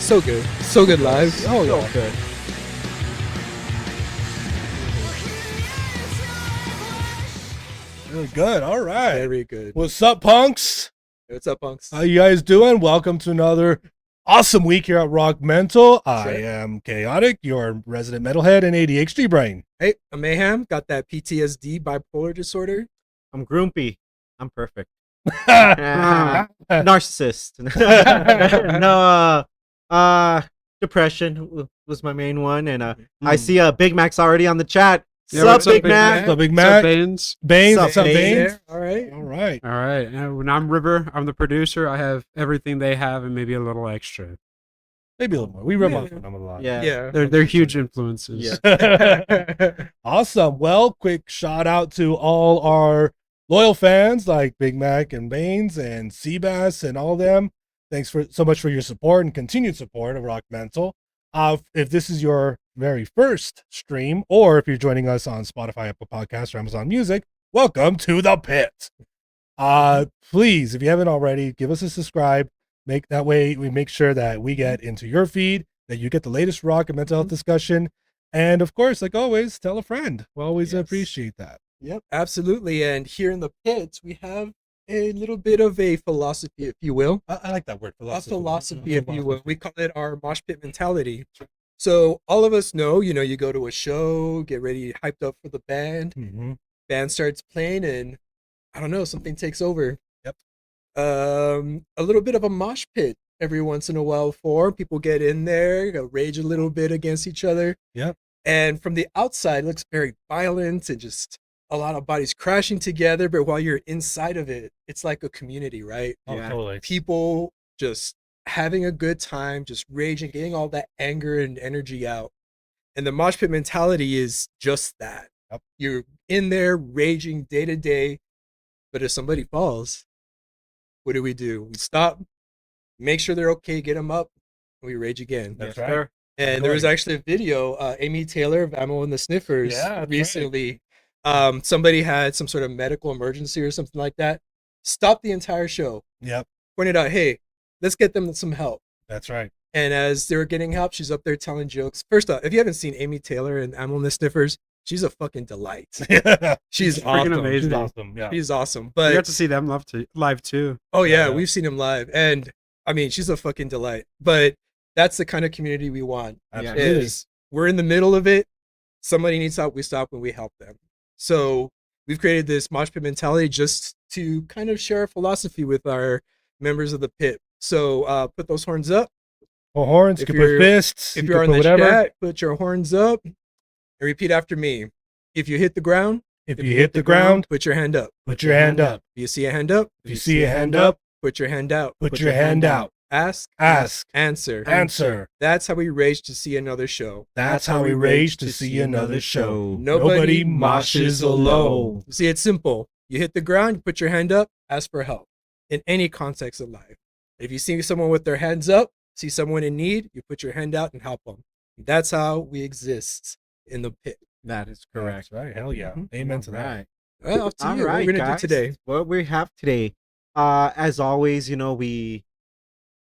So good. So good live. Oh, So yeah. good. Really good. All right. Very good. What's up, punks? What's up, punks? How you guys doing? Welcome to another awesome week here at RockMental. I Sure. am Chaotic, your resident metalhead and ADHD brain. Hey, I'm Mayhem. Got that PTSD bipolar disorder. I'm grumpy. I'm perfect. That's Narcissist. Depression was my main one, and I see Big Mac's already on the chat. Yeah, Sup, what's up, Big Big Mac? Mac? What's up, Big What's up, Mac? Baines? Baines, Sup, what's up, Baines? Baines? All right. All right. All right. And I'm River. I'm the producer. I have everything they have and maybe a little extra. Maybe a little more. We rub Yeah. off on them a lot. Yeah. Yeah. They're huge influences. Yeah. Awesome. Well, quick shout out to all our loyal fans like Big Mac and Baines and Seabass and all of them. Thanks so much for your support and continued support of RockMental. If this is your very first stream, or if you're joining us on Spotify, Apple Podcasts, or Amazon Music, welcome to the pit. Please, if you haven't already, give us a subscribe. Make that way we make sure that we get into your feed, that you get the latest rock and mental health discussion. And of course, like always, tell a friend. We always Yes. appreciate that. Yep, absolutely. And here in the pits, we have a little bit of a philosophy, if you will. I like that word, A philosophy, if you will. We call it our mosh pit mentality. So all of us know, you go to a show, get ready, hyped up for the band. Mhm. Band starts playing, and I don't know, something takes over. Yep. A little bit of a mosh pit every once in a while for people get in there, rage a little bit against each other. Yep. And from the outside, it looks very violent and just a lot of bodies crashing together. But while you're inside of it, it's like a community, right? Oh, Yeah. totally. People just having a good time, just raging, getting all that anger and energy out. And the mosh pit mentality is just that. Yep. You're in there raging day to day, but if somebody falls, what do? We stop, make sure they're okay, get them up, and we rage again. That's Yes, right. sir. And there was actually a video, Amy Taylor of Ammo and the Sniffers Yeah, that's right. recently. Somebody had some sort of medical emergency or something like that. Stopped the entire show, Yep. pointed out, hey, let's get them some help. That's right. And as they were getting help, she's up there telling jokes. First off, if you haven't seen Amy Taylor and Ammo and the Sniffers, she's a fucking delight. She's freaking awesome. amazing. She's awesome. Yeah. She's awesome. We But got to see them live too. oh yeah, Yeah. we've seen him live. And I mean, she's a fucking delight. But that's the kind of community we want. Absolutely. Is we're in the middle of it. Somebody needs help, we stop and we help them. So we've created this mosh pit mentality just to kind of share a philosophy with our members of the pit. So put those horns up. Well, horns, you If can put you're- fists. If you you're can on put the whatever. chat, put your horns up and repeat after me. If you hit the ground, If you hit the ground, put your hand up. put your hand up. If you see a hand up, If you see a hand up, put your hand out. put your hand out. Ask, Ask, answer. answer. That's how we rage to see another show. That's how we rage to see another show. Nobody moshes alone. See, it's simple. You hit the ground, you put your hand up, ask for help in any context of life. If you see someone with their hands up, see someone in need, you put your hand out and help them. That's how we exist in the pit. That is correct. That's right. Hell yeah. Mhm. Amen to that. Right. Well, up to All you. right, What we're gonna guys. do today. What we have today, as always, we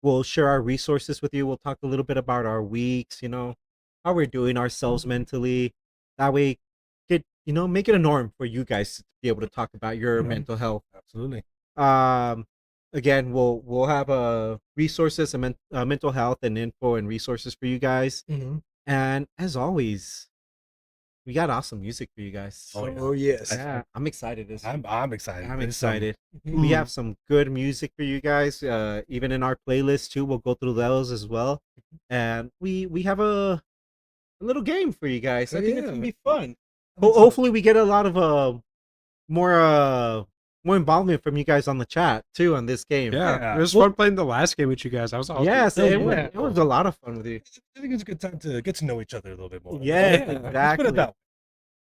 will share our resources with you. We'll talk a little bit about our weeks, how we're doing ourselves mentally. That way, make it a norm for you guys to be able to talk about your Mhm. mental health. Absolutely. Again, we'll have resources and mental health and info and resources for you guys. Mhm. And as always, we got awesome music for you guys. Oh, yeah. Oh, yes. Yeah, I'm excited. I'm excited. I'm There's some- excited. Mhm. We have some good music for you guys. Even in our playlist too, we'll go through those as well. And we have a little game for you guys. I Oh, think it's yeah. gonna be fun. Hopefully, we get a lot of more involvement from you guys on the chat too on this game. Yeah, Yeah. it was Well- fun playing the last game with you guys. I was awesome. Yes, Oh, it, yeah. was, it was a lot of fun with you. I think it's a good time to get to know each other a little bit more. Yeah, Let's put it exactly. that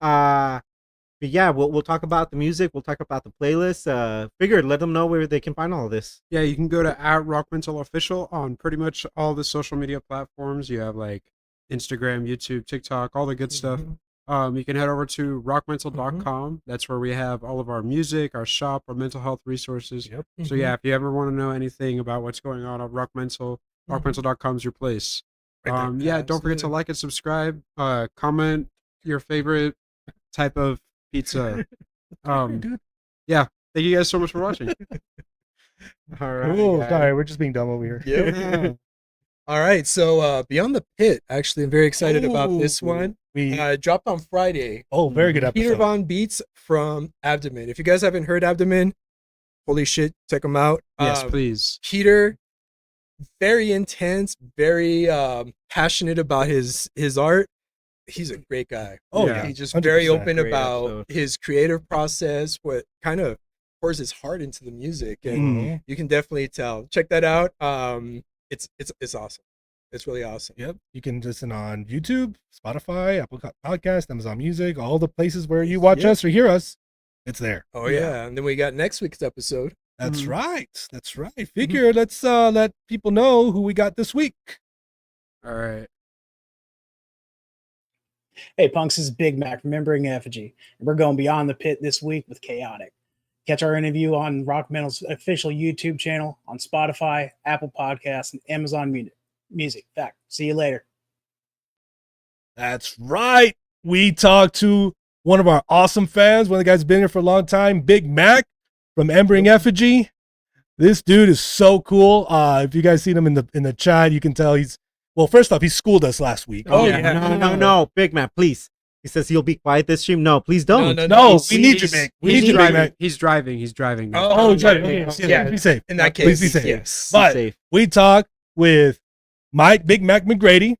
way. But yeah, we'll talk about the music. We'll talk about the playlist. Figured let them know where they can find all of this. Yeah, you can go to @RockMental Official on pretty much all the social media platforms. You have like Instagram, YouTube, TikTok, all the good stuff. Mhm. You can head over to rockmental.com. That's where we have all of our music, our shop, our mental health resources. Yep. So yeah, if you ever want to know anything about what's going on at RockMental, rockmental.com is your place. Right there. Yeah, don't forget to Absolutely. like and subscribe. Comment your favorite type of pizza. Dude. Yeah, thank you guys so much for watching. All right. Cool. guys. Sorry, we're just being dumb over here. Yep. All right, so Beyond the Pit. Actually, I'm very excited about this Ooh. one. We Dropped on Friday. very good Peter episode. Von Beats from Abdomen. If you guys haven't heard Abdomen, holy shit, check them out. Yes, please. Peter, very intense, very passionate about his art. He's a great guy. Oh Yeah. yeah, He's just very 100%. open Great about episode. his creative process, what kind of pours his heart into the music, and Mhm. you can definitely tell. Check that out. It's awesome. It's really awesome. Yep. You can listen on YouTube, Spotify, Apple Podcast, Amazon Music, all the places where you watch Yep. us or hear us. It's there. Oh yeah. And then we got next week's episode. That's Mhm. right. That's right. Figure let's let people know who we got this week. All right. Hey, punks, this is Big Mac, remembering Effigy. And we're going Beyond the Pit this week with Chaotic. Catch our interview on RockMental's official YouTube channel, on Spotify, Apple Podcasts, and Amazon Music. Fact. See you later. That's right. We talked to one of our awesome fans, one of the guys who's been here for a long time, Big Mac from Embering Effigy. This dude is so cool. If you guys seen him in the chat, you can tell he's well. First off, he schooled us last week. Oh, yeah. yeah. No, Big Man, please. He says he'll be quiet this stream. No, please don't. No, he's- we need you, he's- Big. We he's need you, Big driving. Mac. He's driving. He's driving. Oh, sorry. yeah. Okay, Yeah. Be safe. In that Please case, be safe. yes. Be But safe. we talked with Big Mac McGrady,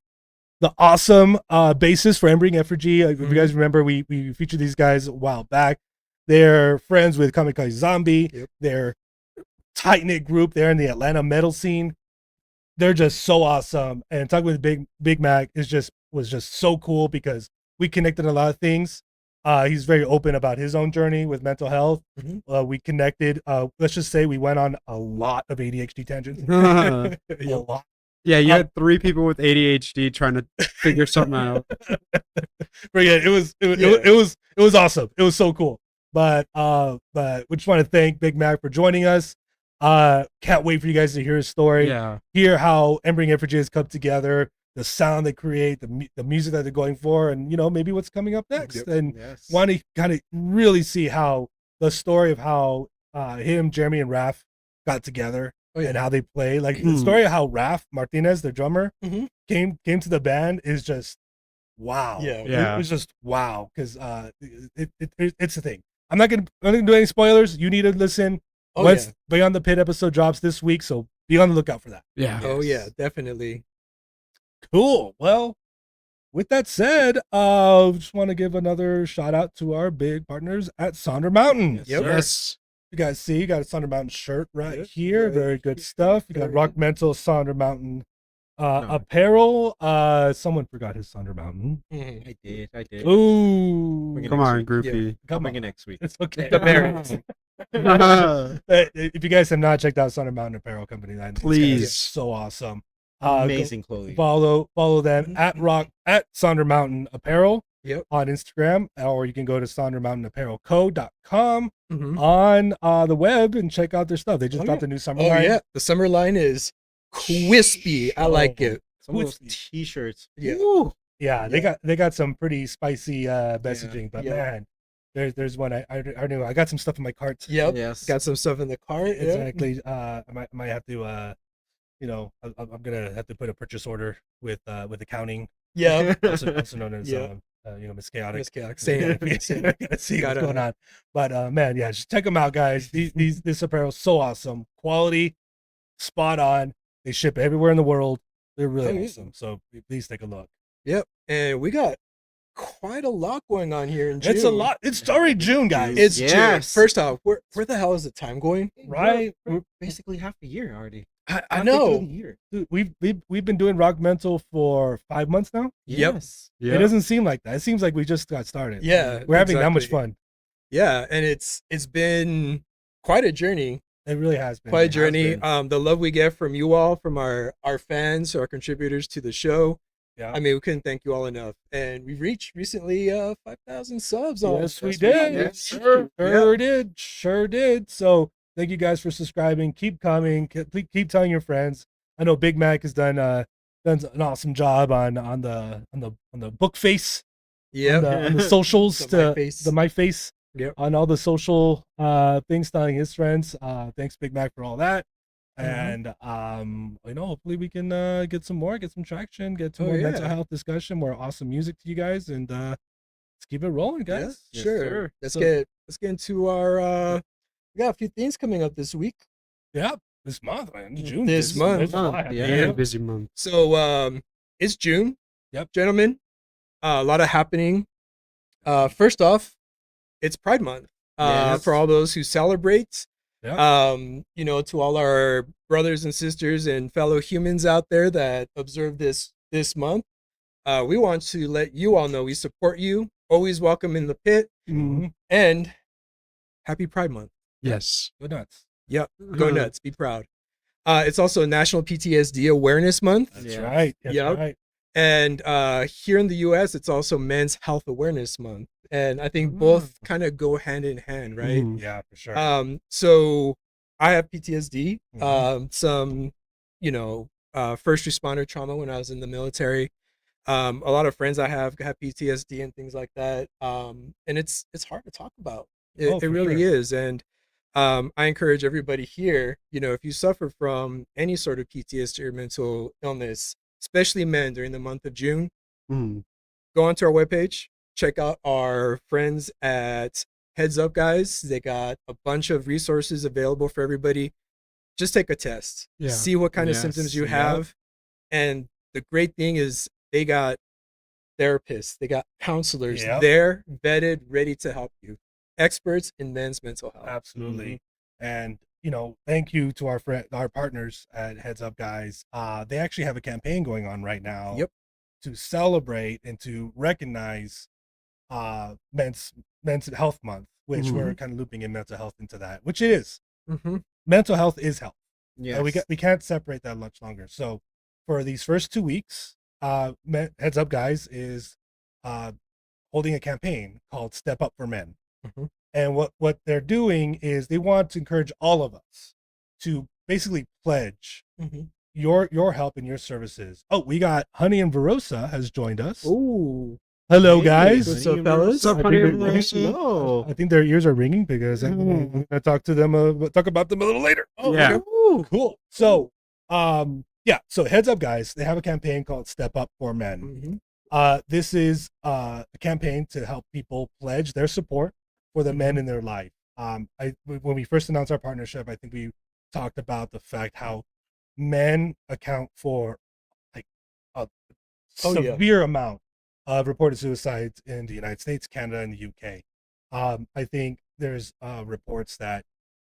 the awesome bassist for Embering Effigy. If you guys remember, we featured these guys a while back. They're friends with Kamikaze Zombie. Yep. They're tight knit group there in the Atlanta metal scene. They're just so awesome. And talking with Big Mac was just so cool because we connected a lot of things. He's very open about his own journey with mental health. Mhm. We connected. Let's just say we went on a lot of ADHD tangents. yeah, A lot. you had 3 people with ADHD trying to figure something out. But yeah, it was awesome. It was so cool. But we just want to thank Big Mac for joining us. Can't wait for you guys to hear his story. Yeah. Hear how Embering Effigy has come together, the sound they create, the music that they're going for, and maybe what's coming up next. Yep. And Yes. want to kind of really see how the story of how him, Jeremy, and Raph got together Oh, yeah. and how they play. Like the story of how Raph Martinez, their drummer, Mhm. came to the band is just wow. Yeah. Yeah. It was just wow because it's the thing. I'm not gonna do any spoilers. You need to listen. Oh, Once yeah. Beyond the Pit episode drops this week, so be on the lookout for that. Yeah. Oh yeah, definitely. Cool. Well, with that said, just want to give another shout out to our big partners at Sonder Mountain. Yep. Yes. You guys see, you got a Sonder Mountain shirt right Yep, here. right Very good here. stuff. You got Very RockMental Sonder Mountain No. apparel. Someone forgot his Sonder Mountain. Mhm. I did. Ooh. Bring it Come next on, week. groupie. I'll Come bring on. it next week. It's okay. The parents. If you guys have not checked out Sonder Mountain Apparel Company, then these guys are Please. so awesome. Amazing clothing. Follow them Mhm. at Sonder Mountain Apparel Yep. on Instagram, or you can go to sondermountainapparelco.com Mhm. on the web and check out their stuff. They just Oh, dropped yeah. a new summer Oh line. yeah, the summer line is crispy. I like Oh. it. Some of those Which- t-shirts. Yeah. Woo. Yeah, they got some pretty spicy messaging, but Yeah. man, there's one I knew. I got some stuff in my cart. Yep. Yes. Got some stuff in the cart. Yep. Exactly. I might have to I'm gonna have to put a purchase order with accounting, Yeah. also known as Yeah. Miss Chaotic. Miss Chaotic. Same. Same. Gotta see Gotta- what's going on. But man, yeah, just check them out, guys. This apparel is so awesome. Quality, spot on. They ship everywhere in the world. They're really Oh, yeah. awesome. So please take a look. Yep. And we got quite a lot going on here in June. It's a lot. It's already June, guys. It's June. Yes. First off, where the hell is the time going? right. We're basically half a year already. I Halfway through know. the year. Dude, we've been doing RockMental for 5 months now. Yep. Yes. Yeah. It doesn't seem like that. It seems like we just got started. Yeah. We're having that much exactly. fun. Yeah, and it's been quite a journey. It really has been. Quite a has journey. been. The love we get from you all, from our fans, our contributors to the show. Yeah. I mean, we couldn't thank you all enough. And we reached recently 5,000 subs on. Yes, we Yes, did. Yes. Sure did. So thank you guys for subscribing. Keep coming. Keep telling your friends. I know Big Mac has done an awesome job on the book face, Yep. on the socials, The to My Face. the My Face, Yep. on all the social things, telling his friends. Thanks, Big Mac, for all that. And hopefully we can get some traction, get some Oh, more mental yeah. health discussion, more awesome music to you guys, and let's keep it rolling, Yeah, guys. Yes, sure. sir. Let's So- get into our we got a few things coming up this week. Yeah, this month, man, June. This month. fly. Yeah. Very busy month. So it's June. Yep. Gentlemen. A lot of happening. First off, it's Pride Month. Yes. For all those who celebrate. Yeah. To all our brothers and sisters and fellow humans out there that observe this month, we want to let you all know we support you. Always welcome in the pit, Mhm. and happy Pride Month. Yes. Go nuts. Yep, go Mhm. nuts, be proud. It's also National PTSD Awareness Month, That's Yes. right. That's Yep. right. and here in the U.S., it's also Men's Health Awareness Month, and I think both kind of go hand in hand, right? Mhm. Yeah, for sure. So I have PTSD, Mhm. some, first responder trauma when I was in the military. A lot of friends I have PTSD and things like that. And it's hard to talk about. Oh, It for really sure. is. And I encourage everybody here, if you suffer from any sort of PTSD or mental illness, especially men during the month of June, Mhm. go onto our webpage, check out our friends at Heads Up Guys. They got a bunch of resources available for everybody. Just take a test, Yeah. see what kind of Yes, symptoms you yep. have. And the great thing is they got therapists, they got counselors Yep. there, vetted, ready to help you. Experts in men's mental health. Absolutely. And thank you to our partners at Heads Up Guys. They actually have a campaign going on right now. Yep. To celebrate and to recognize men's health month, which we're kind of looping in mental health into that, which it is. Mm-hmm. Mental health is health. Yes. We can't separate that much longer. So for these first 2 weeks, Heads Up Guys is holding a campaign called Step Up for Men. Mhm. And what they're doing is they want to encourage all of us to basically pledge Mm-hmm. your help and your services. Oh, we got Honey and Verosa has joined us. Ooh. Hello, Hey, guys. What's Honey up, and fellas? What's up, I Honey think and they're- Verosa? Hello. I think their ears are ringing because I'm going to talk to them, talk about them a little later. Oh, Yeah. okay. Ooh. Cool. So, so Heads Up Guys, they have a campaign called Step Up for Men. Mhm. This is a campaign to help people pledge their support for the men in their life. When we first announced our partnership, I think we talked about the fact how men account for like a Oh, yeah. severe amount of reported suicides in the United States, Canada, and the UK. I think there's reports that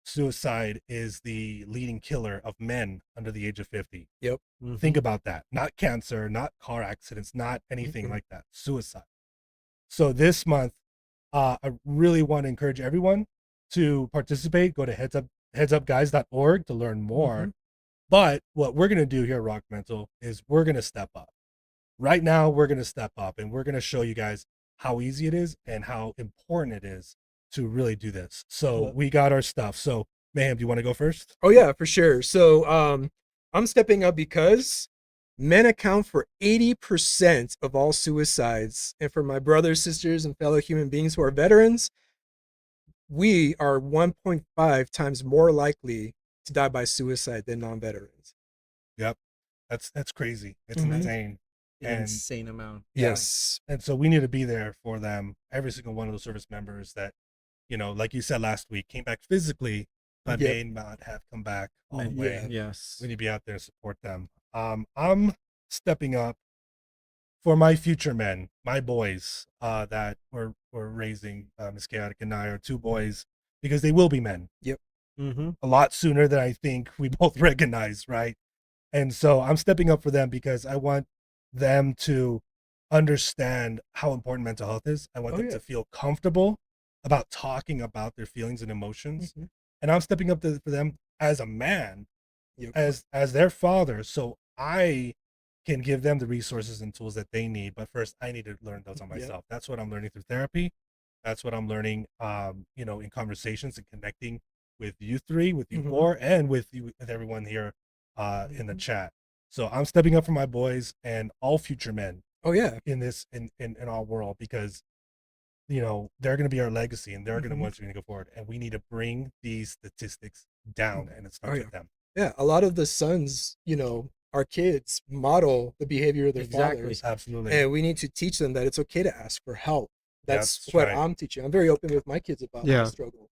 suicide is the leading killer of men under the age of 50. Mhm. Think about that. Not cancer, not car accidents, not anything Mhm. like that. Suicide. So this month, I really want to encourage everyone to participate. Go to headsupguys.org to learn more. Mhm. But what we're going to do here at Rock Mental is we're going to step up. Right now, we're going to step up and we're going to show you guys how easy it is and how important it is to really do this. So we got our stuff. So, Mayhem, do you want to go first? Oh yeah, for sure. So I'm stepping up because men account for 80% of all suicides. And for my brothers, sisters, and fellow human beings who are veterans, we are 1.5 times more likely to die by suicide than non-veterans. Yep. That's crazy. It's Mhm. insane. An And insane amount. Yes. and so we need to be there for them, every single one of those service members that, like you said last week, came back physically, but Yep. may not have come back all the Yeah. way. Yes. We need to be out there to support them. I'm stepping up for my future men, my boys, that we're raising. Miss Chaotic and I are two boys because they will be men Mm-hmm. a lot sooner than I think we both recognize, right? And so I'm stepping up for them because I want them to understand how important mental health is. I want Oh, them yeah. to feel comfortable about talking about their feelings and emotions. Mhm. And I'm stepping up for them as a man, Yep. as their father, so I can give them the resources and tools that they need. But first, I need to learn those on Yep. myself. That's what I'm learning through therapy. That's what I'm learning, in conversations and connecting with you three, with you Mhm. four, and with you, with everyone here in the chat. So I'm stepping up for my boys and all future men Oh yeah. in this in our world, because they're going to be our legacy, and they're going to Mhm. ones going to go forward, and we need to bring these statistics down, and it starts Oh, with them. Yeah, a lot of the sons, our kids model the behavior of their Exactly. fathers, Absolutely. and we need to teach them that it's okay to ask for help. That's That's what right. I'm teaching. I'm very open with my kids about my Yeah. struggle,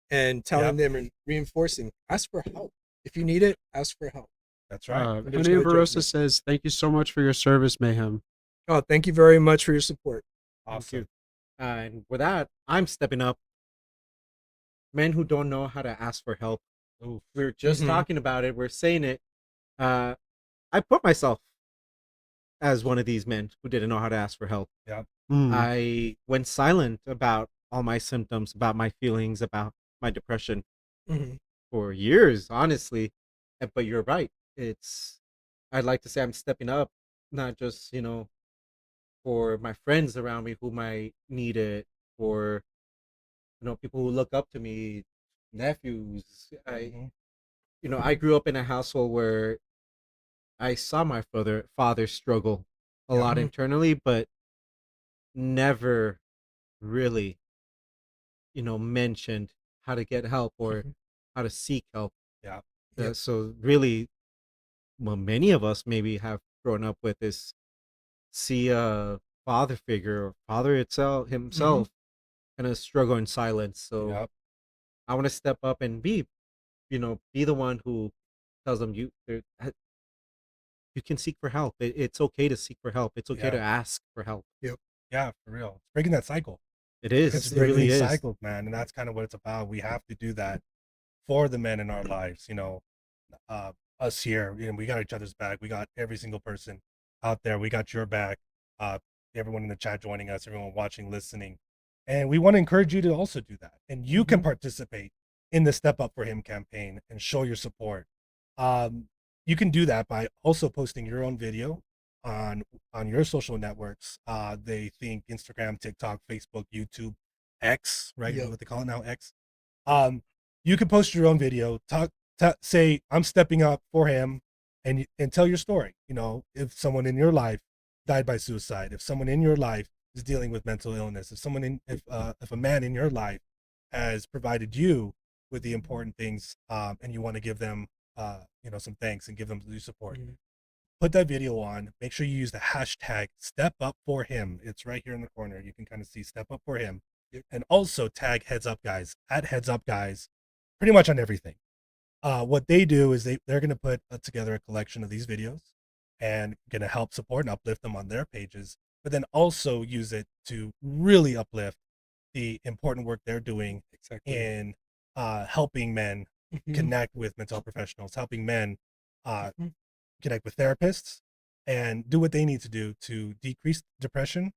and telling them and reinforcing, ask for help. If you need it, ask for help. That's right. There's Honey no Barossa judgment. says, "Thank you so much for your service, Mayhem." Oh, thank you very much for your support. Awesome. And with that, I'm stepping up. Men who don't know how to ask for help. Oof. We were just Mhm. talking about it. We're saying it. I put myself as one of these men who didn't know how to ask for help. Mm. I went silent about all my symptoms, about my feelings, about my depression Mhm. for years, honestly. But you're right. I'd like to say I'm stepping up, not just, for my friends around me who might need it, for, people who look up to me, nephews. Mhm. I grew up in a household where I saw my father struggle a lot Mhm. internally, but never really, mentioned how to get help or Mhm. how to seek help. Yeah. Yep. So really, well, many of us maybe have grown up with this, see a father figure or father itself himself kind of struggle in silence. So Yep. I want to step up and be the one who tells them you can seek for help. It's okay to seek for help. It's okay to Yeah. ask for help. Yeah, for real. It's breaking that cycle. It is. It's It breaking really these is. cycles, man, and that's kind of what it's about. We have to do that for the men in our lives. Us here, we got each other's back. We got every single person out there. We got your back. Uh, everyone in the chat joining us, everyone watching, listening, and we want to encourage you to also do that. And you can participate in the Step Up for Him campaign and show your support. You can do that by also posting your own video on your social networks. They think Instagram, TikTok, Facebook, YouTube, X, right? Yep. What they call it now, X. You can post your own video, say I'm stepping up for him, and tell your story. If someone in your life died by suicide, if someone in your life is dealing with mental illness, if a man in your life has provided you with the important things, and you want to give them some thanks and give them the support, put that video on. Make sure you use the hashtag Step Up For Him. It's right here in the corner. You can kind of see Step Up For Him, and also tag Heads Up Guys at Heads Up Guys, pretty much on everything. What they do is they're going to put together a collection of these videos and going to help support and uplift them on their pages, but then also use it to really uplift the important work they're doing in helping men connect with mental health professionals, helping men connect with therapists, and do what they need to do to decrease depression,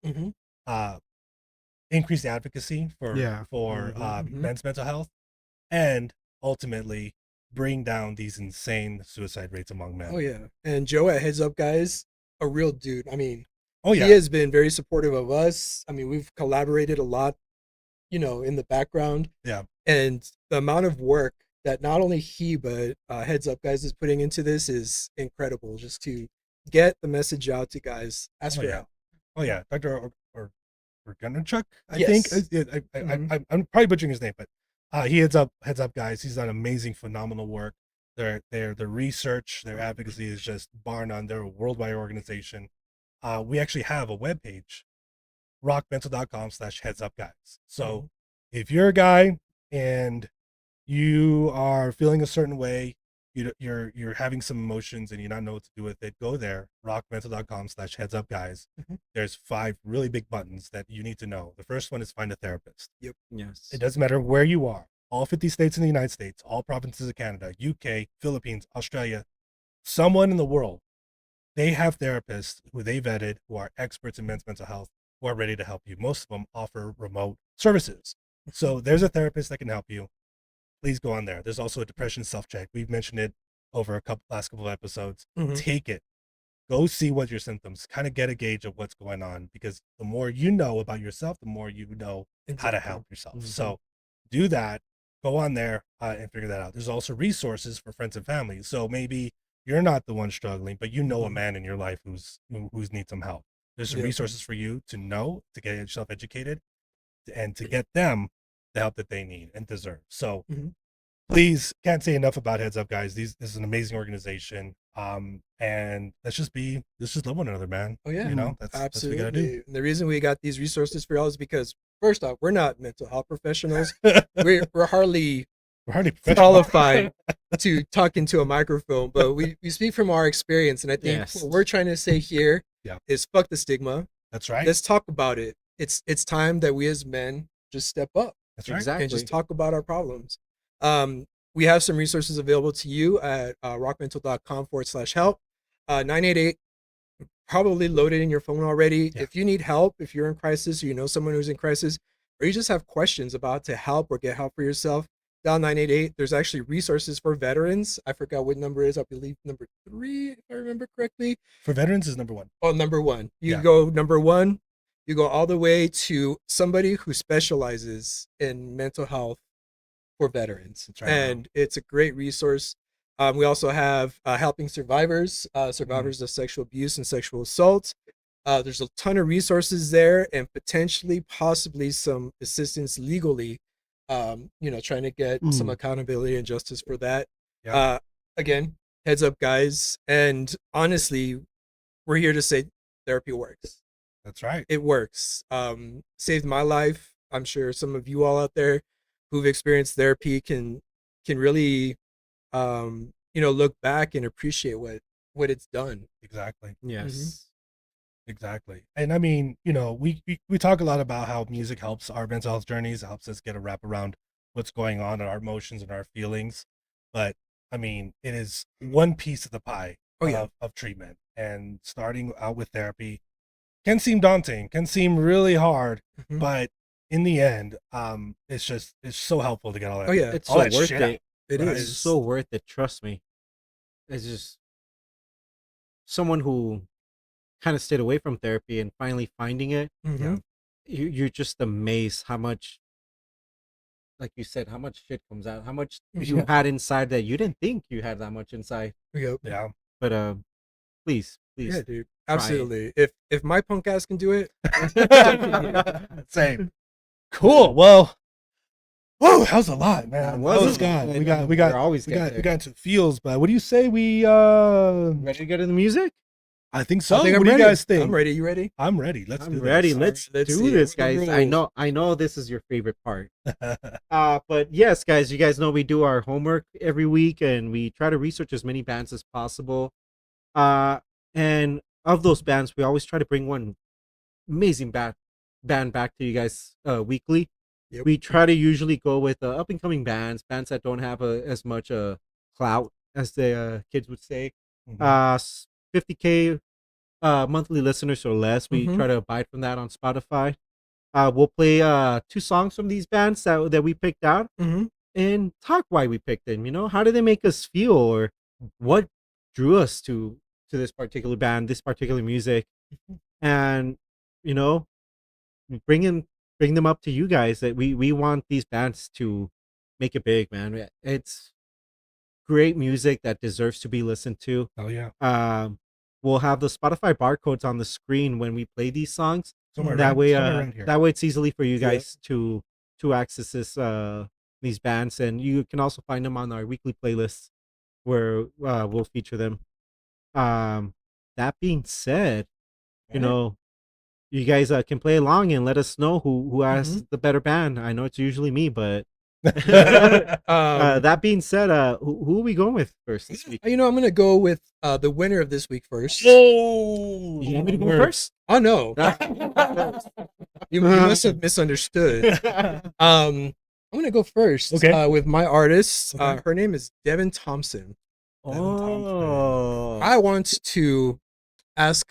increase the advocacy for Yeah. men's mental health, and ultimately bring down these insane suicide rates among men. Oh yeah, and Joe at Heads Up Guys, a real dude. I mean, Oh yeah. he has been very supportive of us. I mean, we've collaborated a lot, in the background. Yeah. And the amount of work that not only he but Heads Up Guys is putting into this is incredible. Just to get the message out to guys. Ask for help. Oh yeah, Dr. Orgunchuk, I Yes. think. I'm probably butchering his name, but he heads up Guys. He's done amazing, phenomenal work. Their research, their advocacy is just bar none. They're a worldwide organization. We actually have a webpage, rockmental.com/headsupguys. So if you're a guy and you are feeling a certain way, you're having some emotions and you don't know what to do with it, go there, rockmental.com/headsupguys. There's 5 really big buttons that you need to know. The first one is find a therapist. Yep. Yes. It doesn't matter where you are. All 50 states in the United States, all provinces of Canada, UK, Philippines, Australia, someone in the world, they have therapists who they vetted, who are experts in men's mental health, who are ready to help you. Most of them offer remote services. So there's a therapist that can help you. Please go on there. There's also a depression self-check. We've mentioned it over last couple of episodes. Take it. Go see what your symptoms, kind of get a gauge of what's going on, because the more you know about yourself, the more you know how to help yourself. So do that. Go on there and figure that out. There's also resources for friends and family. So maybe you're not the one struggling, but you know a Mhm. man in your life who's needs some help. There's some Yep. resources for you to know, to get yourself educated, and to get them the help that they need and deserve. So Mhm. please, can't say enough about Heads Up, guys. This is an amazing organization. And let's just love one another, man. Oh yeah, You know, that's what we gotta do. absolutely. And the reason we got these resources for y'all is because first off, we're not mental health professionals. We're hardly We're hardly professional. qualified to talk into a microphone, but we speak from our experience. And I think Yes. what we're trying to say here Yeah. is fuck the stigma. That's right. Let's talk about it. It's time that we as men just step up That's right. Exactly. and just talk about our problems. We have some resources available to you at rockmental.com/help. 988 probably loaded in your phone already. Yeah. If you need help, if you're in crisis, or you know someone who's in crisis, or you just have questions about to help or get help for yourself, dial 988. There's actually resources for veterans. I forgot what number it is. I believe number 3, if I remember correctly. For veterans is number 1. Oh, number 1. You Yeah. go number 1. You go all the way to somebody who specializes in mental health for veterans. That's right. And it's a great resource. We also have helping survivors, Mm-hmm. survivors of sexual abuse and sexual assault. There's a ton of resources there, and potentially, possibly some assistance legally. Trying to get some accountability and justice for that. Yeah. Again, heads up, guys. And honestly, we're here to say therapy works. That's right. It works. Saved my life. I'm sure some of you all out there who've experienced therapy can really look back and appreciate what it's done. Exactly. Yes. Exactly. And I mean, you know, we talk a lot about how music helps our mental health journeys, helps us get a wrap around what's going on in our emotions and our feelings. But I mean, it is one piece of the pie Oh, yeah. of treatment. And starting out with therapy can seem daunting, can seem really hard, Mhm. but in the end, it's so helpful to get all that. Oh yeah, It's all so that worth shit out. it. it right. is. It's so worth it. Trust me. It's just someone who kind of stayed away from therapy and finally finding it. Mhm. You're just amazed how much, like you said, how much shit comes out, how much you Yeah. had inside that you didn't think you had that much inside. Yep. Yeah. But please, Yeah, dude. try it. Absolutely. If my punk ass can do it, Same. Cool. Well, whoa, that was a lot, man. That was a God. lot. We got We're always we get got there. we got into feels, but what do you say we Ready to get into the music? I think so. I think I'm What do you ready. guys think? I'm ready. You ready? I'm ready. Let's do I'm this. ready. All Let's right, let's do see. this, What are the guys. rules? I know this is your favorite part. But yes, guys, you guys know we do our homework every week and we try to research as many bands as possible. And of those bands, we always try to bring one amazing band back to you guys weekly. Yep. We try to usually go with up and coming bands that don't have as much clout as the kids would say. Mhm. 50K monthly listeners or less. We Mhm. try to abide from that on Spotify. We'll play 2 songs from these bands that we picked out Mhm. and talk why we picked them. You know, how did they make us feel, or what drew us to this particular band, this particular music, and you know, bring them up to you guys. That we want these bands to make it big, man. It's great music that deserves to be listened to. Oh yeah. We'll have the Spotify barcodes on the screen when we play these songs. Somewhere That way, around here. that way it's easily for you Yeah. guys to access these bands, and you can also find them on our weekly playlists where we'll feature them. That being said, you Alright. know, you guys can play along and let us know who has Mhm. the better band. I know it's usually me, but that being said, who are we going with first this week? I'm gonna go with the winner of this week first. Oh, You want me to go word. first? Oh no, you must have misunderstood. I'm gonna go first. Okay. With my artist. Okay. Her name is Devin Thompson. Oh, I want to ask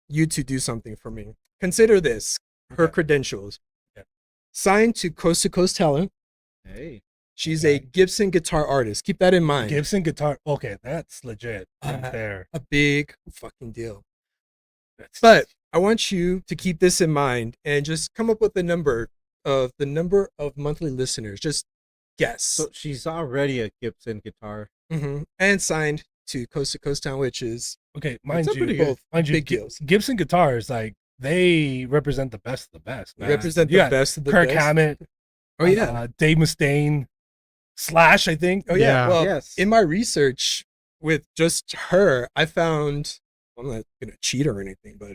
you to do something for me. Consider this: her Okay. credentials. Okay. Signed to Coast Talent. hey, She's a Okay. Gibson guitar artist. Keep that in mind. Gibson guitar. Okay, that's legit. Right Uh, there. A big fucking deal. That's But I want you to keep this in mind and just come up with the number of monthly listeners. Just guess. so she's already a Gibson guitar. And signed to Coast Town, which is Okay, mind It's a pretty you, good- mind you, big deals. Gibson guitars, like they represent the best of the best. Man. represent You the got best of the Kirk best. Hammett. Oh yeah. Dave Mustaine, Slash. I think. Oh yeah. Yeah. Well, Yes. in my research with just her, I found I'm not gonna cheat or anything, but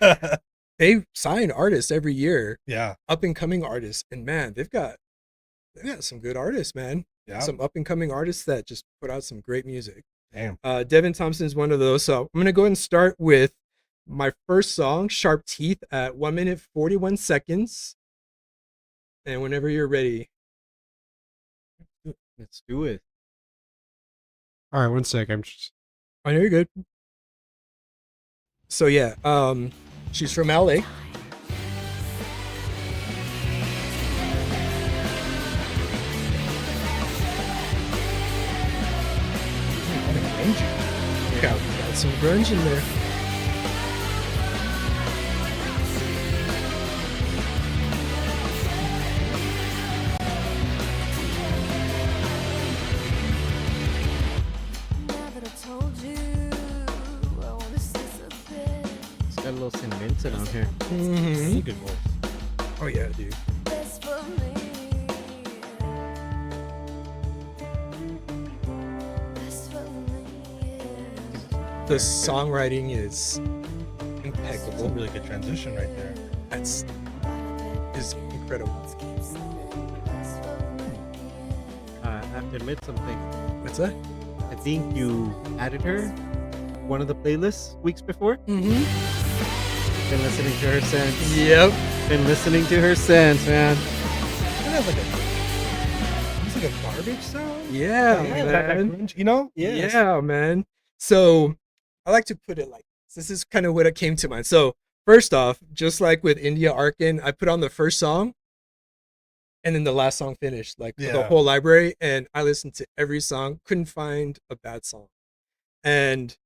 like they sign artists every year, yeah, up and coming artists, and man, they've got some good artists, man. yeah. Some up and coming artists that just put out some great music. Damn. Devin Thompson is one of those. So I'm gonna go ahead and start with my first song, "Sharp Teeth," at 1 minute 41 seconds. And whenever you're ready, Let's do it. All right, one sec. I'm just. I know you're good. So yeah, she's from LA. Got some grunge in there. It's got a little sentimental on here. Mm-hmm. Good voice. Oh yeah, dude. The songwriting is It's a impeccable. really good transition right there. That's is incredible. I have to admit something. What's that? I think you added her one of the playlists weeks before. Mm-hmm. Been listening to her since. Yep. Been listening to her since, man. It has like a, it's like a garbage sound. Yeah, Yeah, that man. grunge, you know? Yeah, man. So I like to put it like this is kind of what it came to mind. So first off, just like with India Arkin, I put on the first song and then the last song finished, like the Yeah. whole library, and I listened to every song, couldn't find a bad song. And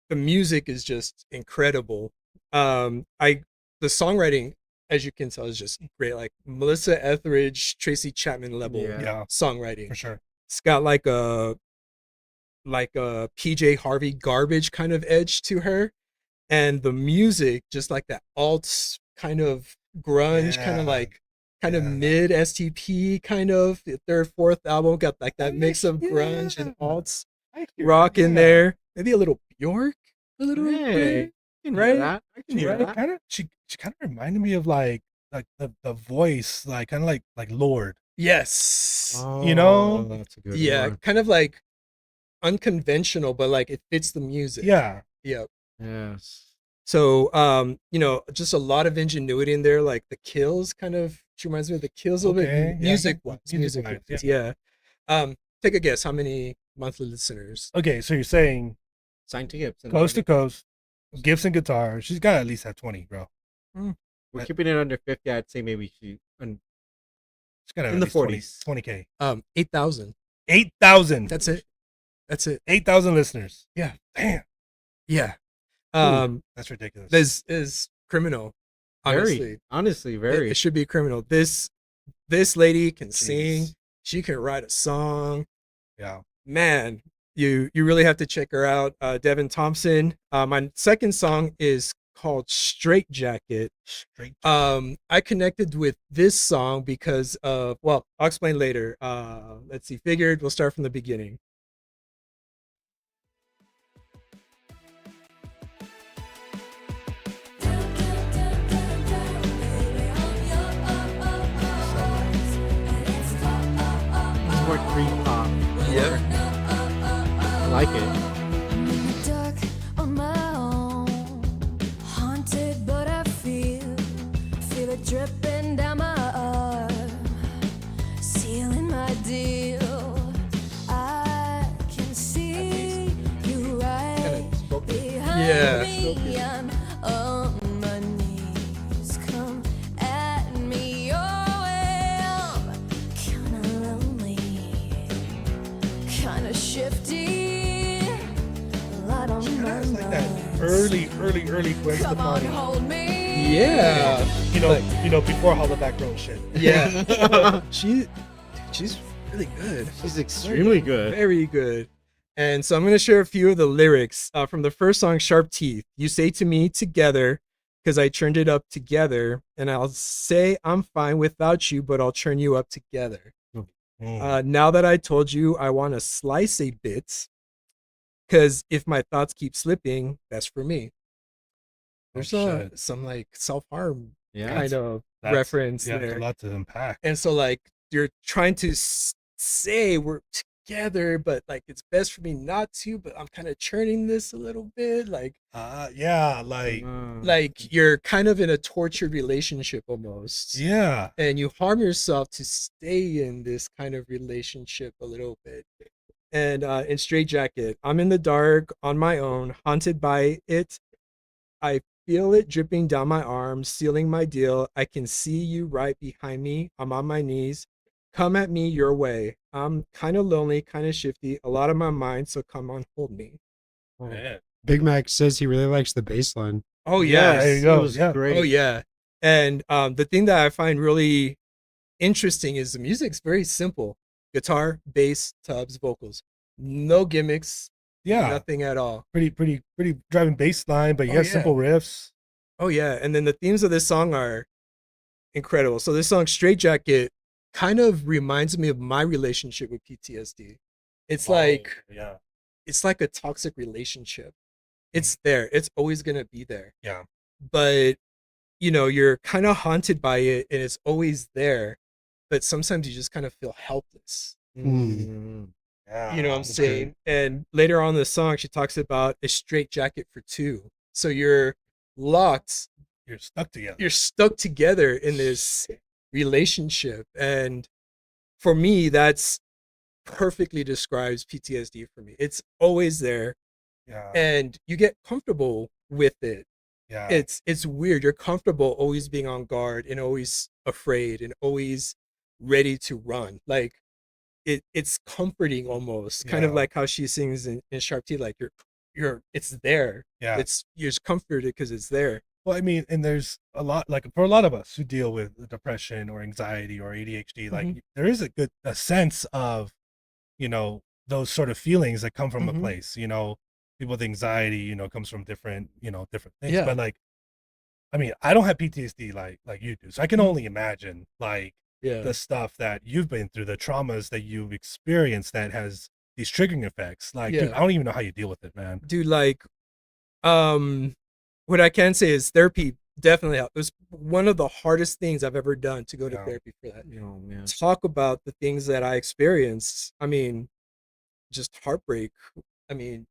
the music is just incredible. The songwriting, as you can tell, is just great. Like Melissa Etheridge, Tracy Chapman level Yeah. Yeah, songwriting. for sure. It's got like a PJ Harvey garbage kind of edge to her, and the music just like that alt kind of grunge, kind of Yeah. like kind of Yeah. mid STP kind of. The third, fourth album got like that mix of grunge and Yeah. alts I hear rock it, in yeah. there. Maybe a little Bjork, a little Hey, bit. I can Right? hear that. I can hear Right? that. Kind of. She kind of reminded me of like the voice, like kind of like Lord. Yes. You know? Oh, that's a good Yeah, one. kind of like unconventional, but like it fits the music. Yeah. Yeah. Yes. So, just a lot of ingenuity in there. Like the Kills, kind of. She reminds me of the Kills a little Okay, bit. yeah, Music yeah, wise, music-wise, yeah. Take a guess. How many monthly listeners? Okay, so you're saying Signed to Gibson. coast to coast, Gibson guitar. She's got to at least have 20, bro. We're keeping it under 50. I'd say maybe she. She's got to In the 40s. 20K. 8,000. 8,000. That's it. That's it. 8,000 listeners. Yeah. Damn. Yeah. That's ridiculous. This is criminal. Honestly, Very. Honestly, It- very. It should be criminal. This lady can sing. Jeez. She can write a song. Yeah. Man, you really have to check her out. Devin Thompson. My second song is called Straight Jacket. Straight. I connected with this song because of, well, I'll explain later. Let's see. Figured we'll start from the beginning. It's more creep pop. Yeah. I like it. Dark on my own, haunted, but I feel it dripping down my arm, sealing my deal. I can see you right behind Yeah. me. I'm on my knees. Come at me your way. I'm kinda lonely, kinda shifty. Light on my That's like that mind. early Gwen Come on, Stefani. hold me. Yeah. You know, before all the back row shit. Yeah. She's really good. She's extremely good. Very good. And so I'm going to share a few of the lyrics from the first song, Sharp Teeth. You say to me together, because I churned it up together, and I'll say I'm fine without you, but I'll churn you up together. Now that I told you I want to slice a bit, because if my thoughts keep slipping, that's for me. There's shit. some like self-harm Yeah. kind of That's- reference yeah, it's there. a lot to unpack. And so like you're trying to say we're together, but like it's best for me not to, but I'm kind of churning this a little bit. Like Yeah, like you're kind of in a tortured relationship almost. yeah. And you harm yourself to stay in this kind of relationship a little bit. And in Straight Jacket, I'm in the dark on my own, haunted by it. I feel it dripping down my arms, sealing my deal. I can see you right behind me. I'm on my knees. Come at me your way. I'm kind of lonely, kind of shifty, a lot on my mind, so come on, hold me. Man. Big Mac says he really likes the bass line. Oh, Yes, there you yes. go. It was Yeah. great. Oh, yeah. And the thing that I find really interesting is the music's very simple. Guitar, bass, tubs, vocals. No gimmicks, Yeah. nothing at all. Pretty driving bass line, but you Oh, have yeah. simple riffs. Oh yeah, and then the themes of this song are incredible. So this song Straight Jacket kind of reminds me of my relationship with PTSD. It's like yeah. it's like a toxic relationship. It's there. It's always going to be there. Yeah. But you know, you're kind of haunted by it and it's always there, but sometimes you just kind of feel helpless. Yeah. You know what I'm that's saying? And later on in the song she talks about a straight jacket for two. So you're locked, You're stuck together. you're stuck together in this relationship, and for me that's perfectly describes PTSD for me. It's always there Yeah. and you get comfortable with it. Yeah. It's weird. You're comfortable always being on guard and always afraid and always ready to run. Like it's comforting almost, kind of Yeah. like how she sings in Sharp T, like you're it's there. Yeah. It's you're just comforted because it's there. Well, I mean, and there's a lot, like for a lot of us who deal with depression or anxiety or ADHD, like Mhm. there is a sense of, you know, those sort of feelings that come from Mhm. a place, you know, people with anxiety, you know, comes from different things. Yeah. But like, I mean, I don't have PTSD like you do. So I can Mhm. only imagine like Yeah. the stuff that you've been through, the traumas that you've experienced that has these triggering effects. Like, dude, Yeah. I don't even know how you deal with it, man. Dude, like what I can say is therapy definitely helped. It was one of the hardest things I've ever done to go to Yeah. therapy for that. Oh man. Talk about the things that I experienced. I mean, just heartbreak. I mean,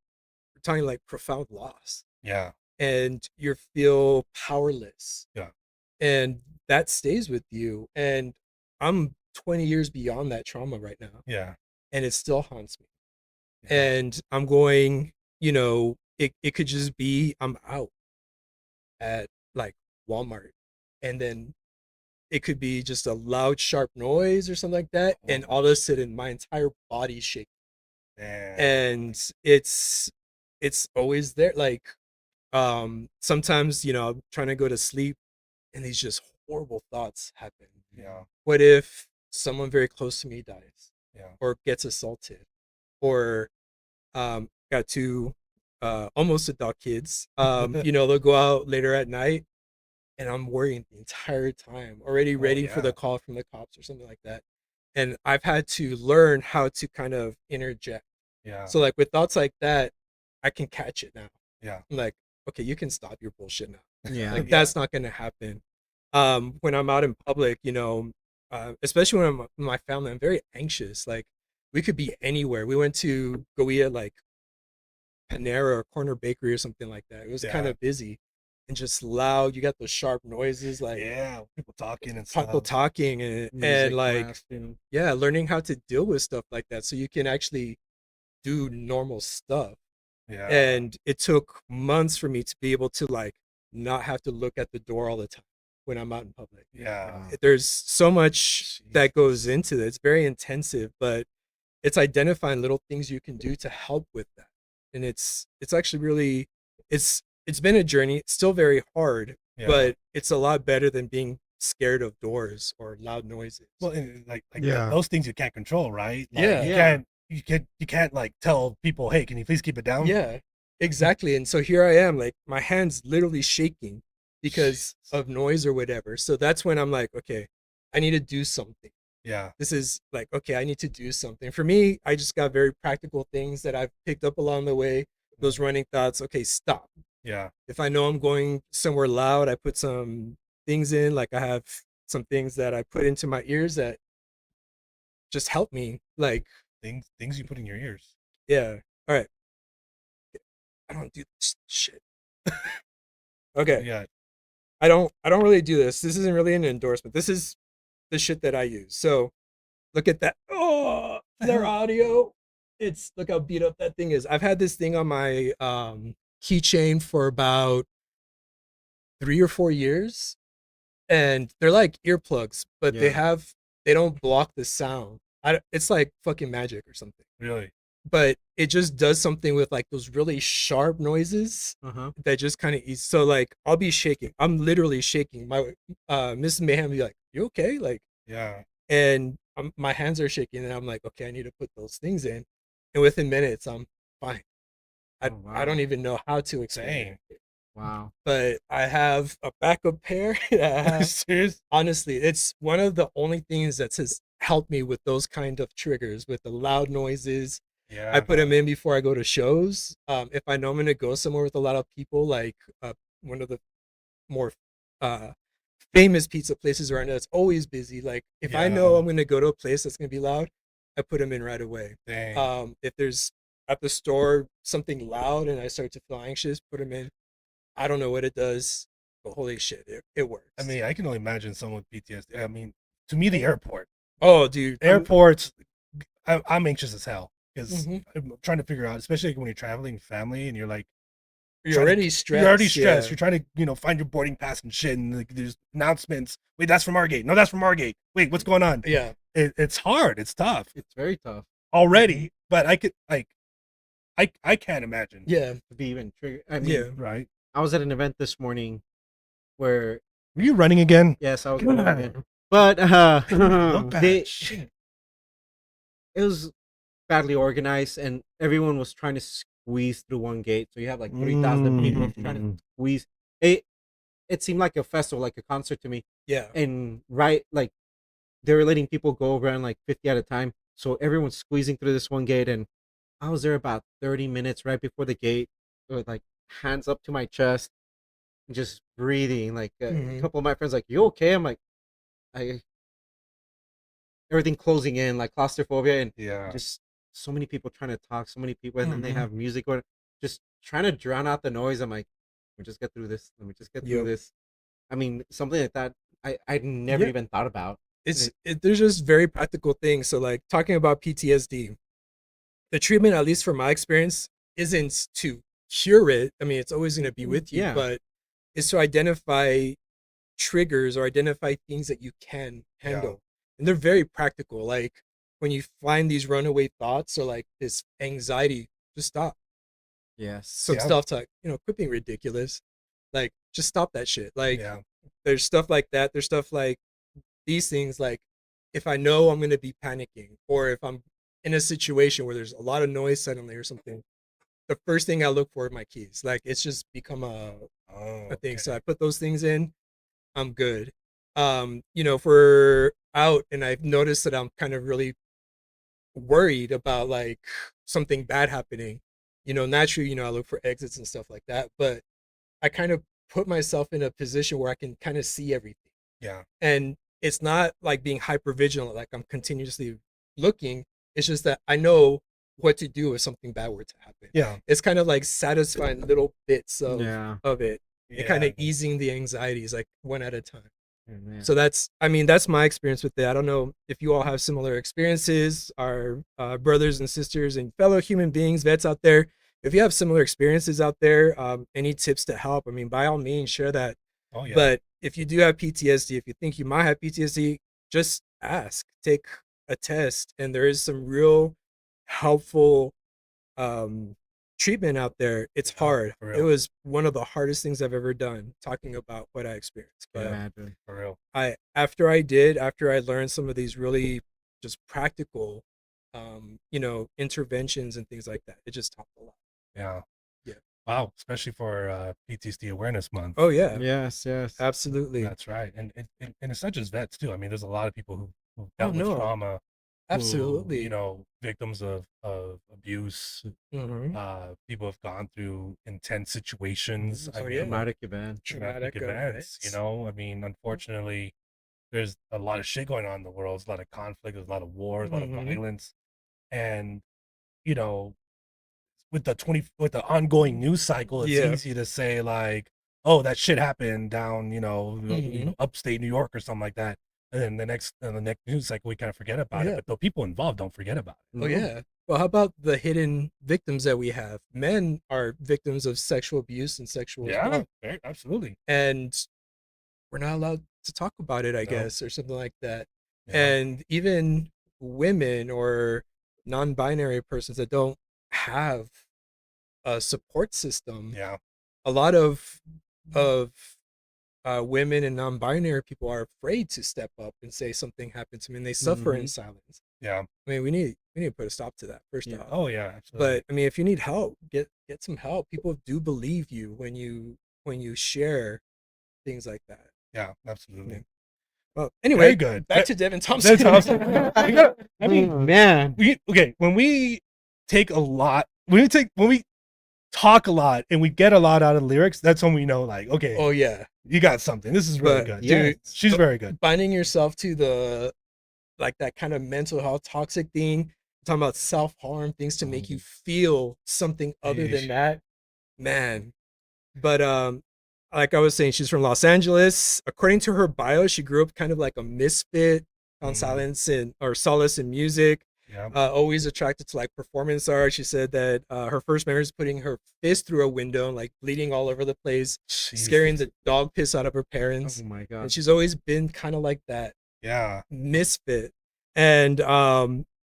we're talking like profound loss. Yeah. And you feel powerless. Yeah. And that stays with you. And I'm 20 years beyond that trauma right now. Yeah. And it still haunts me. Yeah. And I'm going, you know, it could just be I'm out at like Walmart. And then it could be just a loud, sharp noise or something like that. And all of a sudden my entire body shakes. Damn. And it's always there. Like sometimes, you know, I'm trying to go to sleep and these just horrible thoughts happen. Yeah. What if someone very close to me dies Yeah. or gets assaulted, or got two almost adult kids, you know, they'll go out later at night and I'm worrying the entire time, already ready for yeah. the call from the cops or something like that. And I've had to learn how to kind of interject. Yeah. So like with thoughts like that, I can catch it now. Yeah. I'm like, okay, you can stop your bullshit now. Yeah. Like that's not gonna happen. When I'm out in public, you know, especially when I'm with my family, I'm very anxious. Like we could be anywhere. We went to go eat at like Panera or Corner Bakery or something like that. It was kind Yeah. of busy and just loud. You got those sharp noises, like Yeah. People talking and people stuff. talking and Music like blasting. yeah, learning how to deal with stuff like that so you can actually do normal stuff. Yeah. And it took months for me to be able to like not have to look at the door all the time when I'm out in public. Yeah. There's so much that goes into it. It's very intensive, but it's identifying little things you can do to help with that. And it's actually really it's been a journey. It's still very hard, Yeah. but it's a lot better than being scared of doors or loud noises. Well, and like Yeah. those things you can't control, right? Like, Yeah. you Yeah. you can't like tell people, hey, can you please keep it down? Yeah, exactly. And so here I am, like my hands literally shaking because of noise or whatever. So that's when I'm like, okay, I need to do something. Yeah. This is like, okay, I need to do something. For me, I just got very practical things that I've picked up along the way. Those running thoughts, okay, stop. Yeah. If I know I'm going somewhere loud, I put some things in, like I have some things that I put into my ears that just help me. Like, Things you put in your ears. yeah. All right. I don't do this shit. Okay. Yeah. I don't really do this. This isn't really an endorsement. This is the shit that I use. So look at that. Oh, their audio. It's look how beat up that thing is. I've had this thing on my keychain for about 3 or 4 years. And they're like earplugs, but Yeah. they don't block the sound. It's like fucking magic or something. Really. But it just does something with like those really sharp noises Uh-huh. that just kind of ease. So like I'll be shaking. I'm literally shaking. My Miss Mayhem be like, "You okay?" Like, Yeah. and my hands are shaking, and I'm like, "Okay, I need to put those things in." And within minutes, I'm fine. I Oh, I don't wow. even know how to explain Dang. it, Wow. but I have a backup pair. that I have. Serious? Honestly, it's one of the only things that has helped me with those kind of triggers, with the loud noises. Yeah. I put them in before I go to shows. If I know I'm gonna go somewhere with a lot of people, like one of the more uh, famous pizza places around that's always busy. Like if I know Yeah. I'm gonna go to a place that's gonna be loud, I put them in right away. Dang. If there's at the store something loud and I start to feel anxious, put them in. I don't know what it does, but holy shit, it works. I mean, I can only imagine someone with PTSD. I mean, to me, the airport. oh, dude, Airports, I'm anxious as hell because Mhm. I'm trying to figure out, especially when you're traveling with family and you're like, you're trying to- already stressed. You're already stressed. Yeah. You're trying to, find your boarding pass and shit, and like, there's announcements. Wait, that's from our gate. No, that's from our gate. Wait, what's going on? Yeah. It's hard. It's tough It's very tough already, but I could like, I can't imagine. Yeah. to be even triggered. I mean, Yeah. Right. I was at an event this morning where, Were you running again? yes, I was God. running again. But Look bad. they, Shit. it was badly organized, and everyone was trying to squeeze through one gate. So you have like 3,000 people trying to squeeze. It seemed like a festival, like a concert to me. Yeah. And right, like they were letting people go around like 50 at a time. So everyone's squeezing through this one gate, and I was there about 30 minutes right before the gate, with like hands up to my chest, just breathing. Like a Mhm. couple of my friends, like, "You okay?" I'm like, I everything closing in, like claustrophobia, and Yeah. just so many people trying to talk, so many people, and then they Mhm. have music going, just trying to drown out the noise. I'm like, "Let me just get through this. Let me just get through Yep. this." I mean, something like that, I'd never Yeah. even thought about. There's just very practical things. So like talking about PTSD, the treatment, at least from my experience, isn't to cure it. I mean, it's always going to be with you, Yeah. but is to identify triggers or identify things that you can handle. And they're very practical. Like when you find these runaway thoughts or like this anxiety, just stop. Yes. Some Yeah. stuff to, quit being ridiculous. Like just stop that shit. Like Yeah. there's stuff like that. There's stuff like these things, like if I know I'm going to be panicking or if I'm in a situation where there's a lot of noise suddenly or something, the first thing I look for are my keys. Like it's just become Oh, a thing. So I okay. put those things in, I'm good. If we're out and I've noticed that I'm kind of really worried about like something bad happening, naturally, I look for exits and stuff like that. But I kind of put myself in a position where I can kind of see everything. Yeah. And it's not like being hyper vigilant, like I'm continuously looking. It's just that I know what to do if something bad were to happen. Yeah. It's kind of like satisfying little bits of Yeah. it and kind Yeah. of easing the anxieties like one at a time. Yeah. So that's my experience with it. I don't know if you all have similar experiences, our brothers and sisters and fellow human beings, vets out there. If you have similar experiences out there, any tips to help, I mean, by all means, share that. Oh yeah. But if you do have PTSD, if you think you might have PTSD, just ask, take a test, and there is some real helpful treatment out there. It's Yeah, hard. for It real. was one of the hardest things I've ever done, talking about what I experienced. Can But imagine. For real. after I learned some of these really just practical interventions and things like that. It just helped a lot. Yeah. Yeah. Wow. Especially for PTSD Awareness Month. Oh yeah, Yes, yes. absolutely. That's right. And it's not just vets too. I mean, there's a lot of people who Oh, dealt with no. trauma, Absolutely. who, victims of abuse. Mhm. People have gone through intense situations. Oh, I mean, yeah. Traumatic event. traumatic events. I mean, unfortunately, there's a lot of shit going on in the world. There's a lot of conflict. There's a lot of wars, a lot of Mhm. violence, and you know, with the ongoing news cycle, it's Yeah. easy to say like, "Oh, that shit happened down, Mhm. upstate New York or something like that." And then the next news cycle, we kind of forget about Yeah. it. But the people involved don't forget about it. Oh yeah. Well, how about the hidden victims that we have? Men are victims of sexual abuse and sexual assault, Absolutely. and we're not allowed to talk about it, I No. guess, or something like that. Yeah. And even women or non-binary persons that don't have a support system, Yeah. a lot of women and non-binary people are afraid to step up and say something happened to me, and they suffer in Mhm. silence. Yeah. I mean, we need to put a stop to that first Yeah. off. Oh yeah. Absolutely. But I mean, if you need help, get some help. People do believe you when you share things like that. Yeah. Absolutely. Yeah. Well, Very anyway, good. back to Devin Thompson. Thompson. I mean, Man. when we talk a lot and we get a lot out of lyrics, that's when we know, like, okay, Oh yeah, you got something. This is really But, good. dude, She's very good. binding yourself to the like that kind of mental health toxic thing. Talking about self-harm, things to make you feel something other than Yeesh. that, man. But like I was saying, she's from Los Angeles. According to her bio, she grew up kind of like a misfit, found solace in music. Yeah. Always attracted to like performance art. She said that her first memory is putting her fist through a window and like bleeding all over the place, scaring the dog piss out of her parents. Oh my And god. she's always been kind of like that Yeah. misfit. And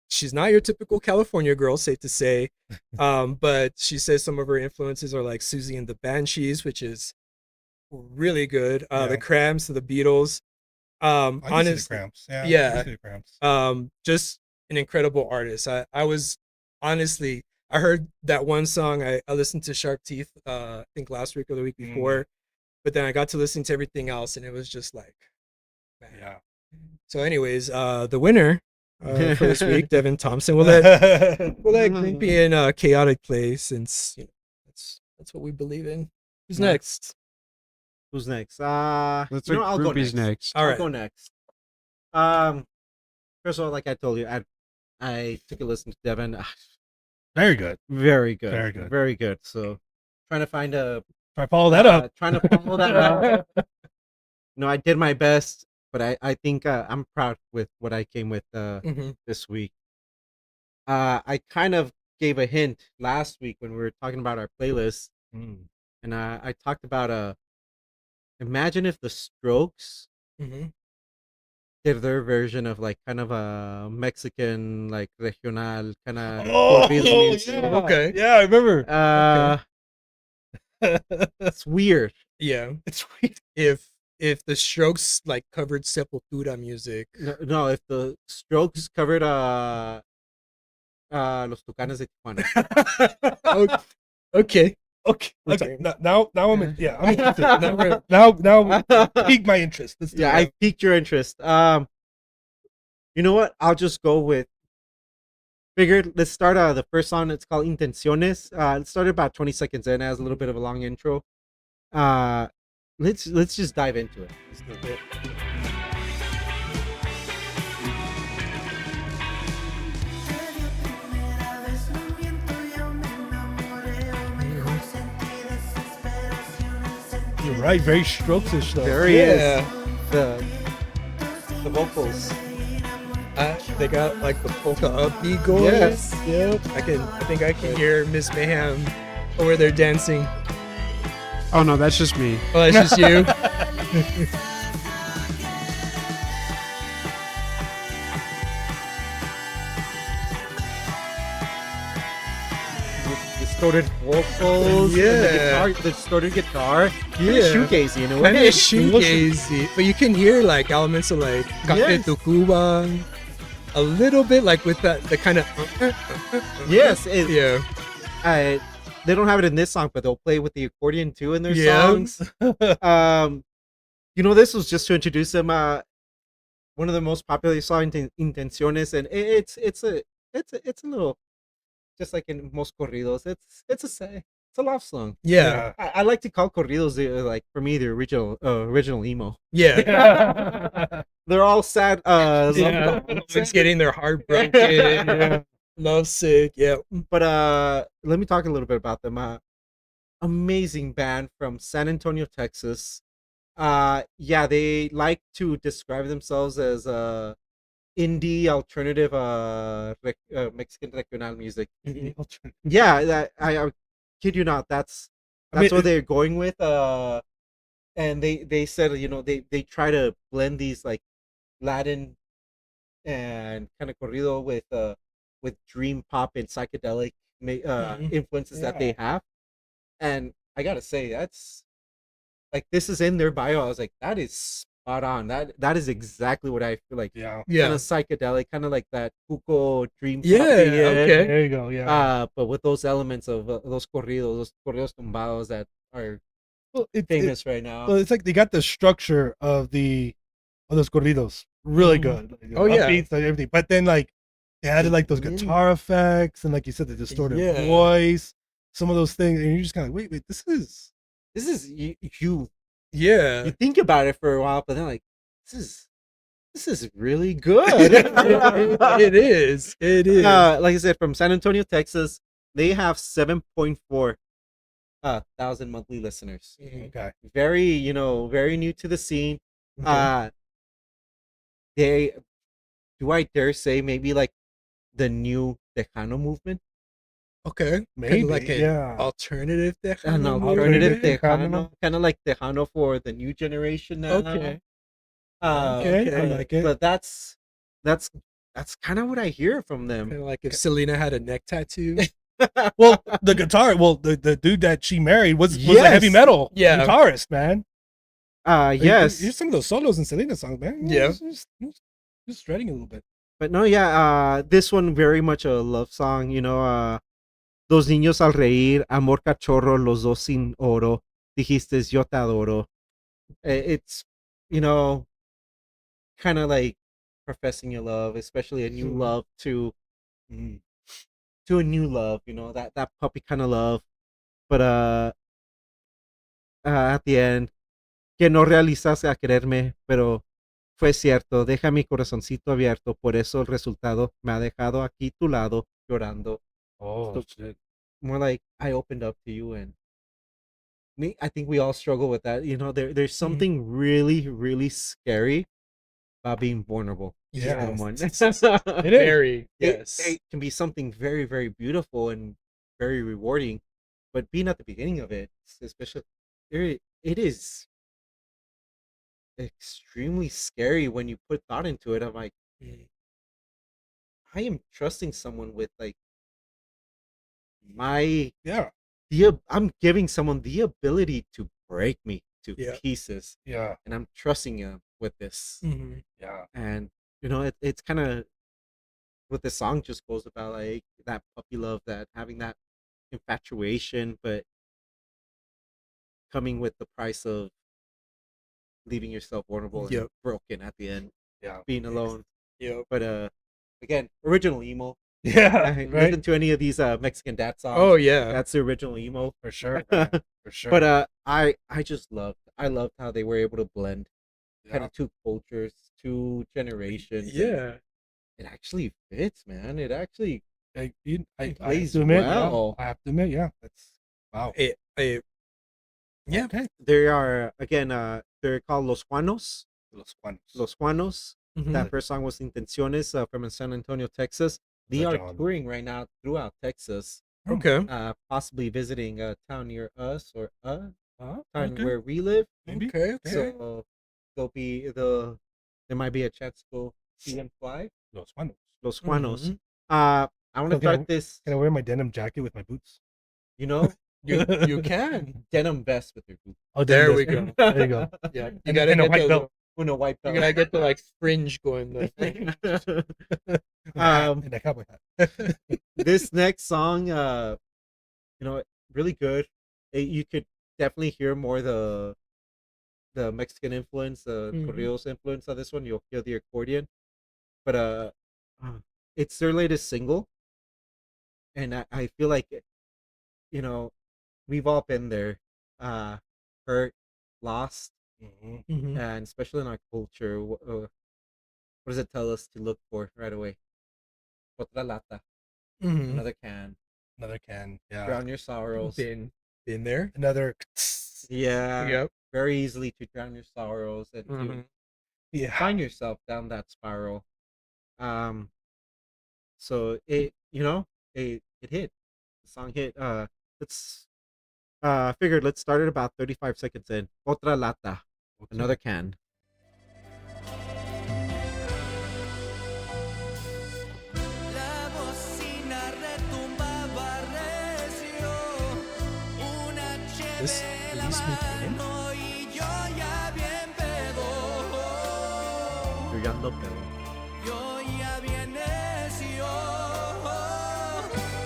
she's not your typical California girl, safe to say. But she says some of her influences are like Susie and the Banshees, which is really good. Yeah. The Cramps, the Beatles. I can see the Honestly, Cramps. Yeah. yeah. I can see the Cramps. Just an incredible artist. I was honestly, I heard that one song. I listened to Sharp Teeth, I think last week or the week before, but then I got to listen to everything else, and it was just like, man. Yeah. So, anyways, the winner for this week, Devin Thompson. We'll let Green be in a chaotic place, since that's what we believe in. Who's Nice. next? Who's next? Let's you know, look I'll go groupies next. All I'll right. go next. First of all, like I told you, I took a listen to Devin. Very good. Very good. Very good. Very good. So trying to find a Try to follow that up. trying to follow that up. No, I did my best, but I think I'm proud with what I came with Mhm. this week. I kind of gave a hint last week when we were talking about our playlist, Mm. and I talked about imagine if the Strokes Mhm. did their version of like kind of a Mexican like regional kind of Oh, music. yeah. Okay. Yeah, I remember. It's weird. Yeah. It's weird. If the Strokes like covered Sepultura music. No, if the Strokes covered Los Tucanes de Tijuana. Okay. Okay. We're Okay. talking- Now I'm I'm interested. Now we're- now pique my interest. Let's do Yeah, it. I piqued your interest. You know what? I'll just go with. Figured. Let's start. The first song. It's called Intenciones. It started about 20 seconds in. It has a little bit of a long intro. Let's just dive into it. Let's do it. You're right. Very Strokes-ish though. There he Yeah. is. The vocals. They got like the polka upbeat going. Yes. Yep. I think I can hear Miss Mayhem over there dancing. Oh no, that's just me. Oh, that's just you. Distorted vocals. and Yeah. the distorted guitar. Yeah. Shoegazy in a way. Kind of shoegazy, but you can hear like elements of like Café Yes. Tacuba. a little bit like with the kind of Yes, yeah. they don't have it in this song, but they'll play with the accordion too in their Yeah. songs. This was just to introduce them. One of the most popular song, Intenciones, and it's a little, just like in most corridos. It's a love song. Yeah. I like to call corridos like for me the original emo. Yeah. They're all sad. Yeah. It's getting their heart broken. Yeah. Love sick. Yeah. But let me talk a little bit about them. Amazing band from San Antonio, Texas. Yeah, they like to describe themselves as indie alternative Mexican regional music. Yeah, I kid you not. That's what they're going with. And they said, they try to blend these like Latin and kind of corrido with dream pop and psychedelic influences that they have. And I gotta say, that's like, this is in their bio. I was like, that is spot on. That is exactly what I feel like. Yeah. Yeah. Kind of psychedelic, kind of like that Cuco dream pop. Yeah. Okay. There you go. Yeah. But with those elements of those corridos tumbados that are Well, famous right now. Well, it's like they got the structure of those corridos really good. Like, Oh, yeah. upbeats and everything. But then like they added like those Mm. guitar effects and like you said, the distorted Yeah. voice, some of those things, and you're just kind of wait, this is This is you Yeah. think about it for a while, but then like this is really good. It is. It is. Like I said, from San Antonio, Texas, they have 7.4 thousand monthly listeners. okay. Very, very new to the scene. Okay. They, do I dare say, maybe like the new Tejano movement? Okay. Maybe, Kinda like an yeah. alternative An Tejano alternative movement? Tejano, kind of like Tejano for the new generation now. Okay. Okay, I like it. But that's kind of what I hear from them. Kind of like if Selena had a neck tattoo. Well, the guitar, the dude that she married was a heavy Yes. metal Yeah. guitarist, man. Yes. Here's some of those solos in Selena songs, man. Yeah. Just shredding a little bit. But no, yeah, this one very much a love song, Dos niños al reír, amor cachorro, los dos sin oro, dijiste yo te adoro. It's, kind of like professing your love, especially a new love to a new love, that puppy kind of love. But at the end, que no realizaste a quererme, pero fue cierto, deja mi corazoncito abierto, por eso el resultado me ha dejado aquí tu lado llorando. Oh, So- shit. More like I opened up to you, and I think we all struggle with that. There's something really, really scary about being vulnerable to Yeah. someone. It is. Very. Yes. It can be something very, very beautiful and very rewarding, but being at the beginning of it, especially, it is extremely scary when you put thought into it. I'm like, I am trusting someone with like Yeah. I'm giving someone the ability to break me to Yeah. pieces, Yeah. and I'm trusting them with this. Mhm. Yeah. And it's kind of what the song just goes about, like that puppy love, that having that infatuation, but coming with the price of leaving yourself vulnerable Yep. and broken at the end, Yeah. being alone. Yep. But again, original emo. Yeah. Right. Listen to any of these Mexican dad songs. Oh yeah. That's the original emo. For sure. Man. For sure. But I just loved how they were able to blend kind Yeah. of two cultures, two generations. and Yeah. it actually fits, man. It actually I have plays to admit, well. I have to admit, yeah. That's wow. Yeah. Okay. They are, again, they're called Los Juanos. Los Juanos. Los Juanos. Mhm. That first song was Intenciones, from San Antonio, Texas. They Right are on. touring right now throughout Texas, Okay. possibly visiting a town near us, or a town Okay. where we live. Maybe. Okay. Okay. So there might be a chance to go see them fly. Los Juanos. Los Juanos. Mhm. I want to Okay. start this, Can I wear my denim jacket with my boots? You can. denim vest with your boots. Oh, There denim we vest. go. There you go. Yeah. You And- gotta and a get white those, belt. Uno white You're belt. gonna get the like fringe going there. In a cowboy hat. This next song, really good. You could definitely hear more the Mexican influence, the Mhm. corridos influence on this one. You'll hear the accordion, but it's their latest single, and I feel like you know we've all been there, hurt, lost, Mhm. Mhm. and especially in our culture. What does it tell us to look for right away? Otra lata, Mhm. another can, Another can. Yeah. drown your sorrows. Been there. Another. Yeah, Yep. very easily to drown your sorrows and to Mhm. Yeah. find yourself down that spiral. Um, so it hit. The song hit. Let's figured let's start it about 35 seconds in. Otra lata, another can. La bocina retumbaba recio, una This cheve en la released me feeling. mano y yo ya bien pedo. Yo ya ando pedo. Yo ya bien necio,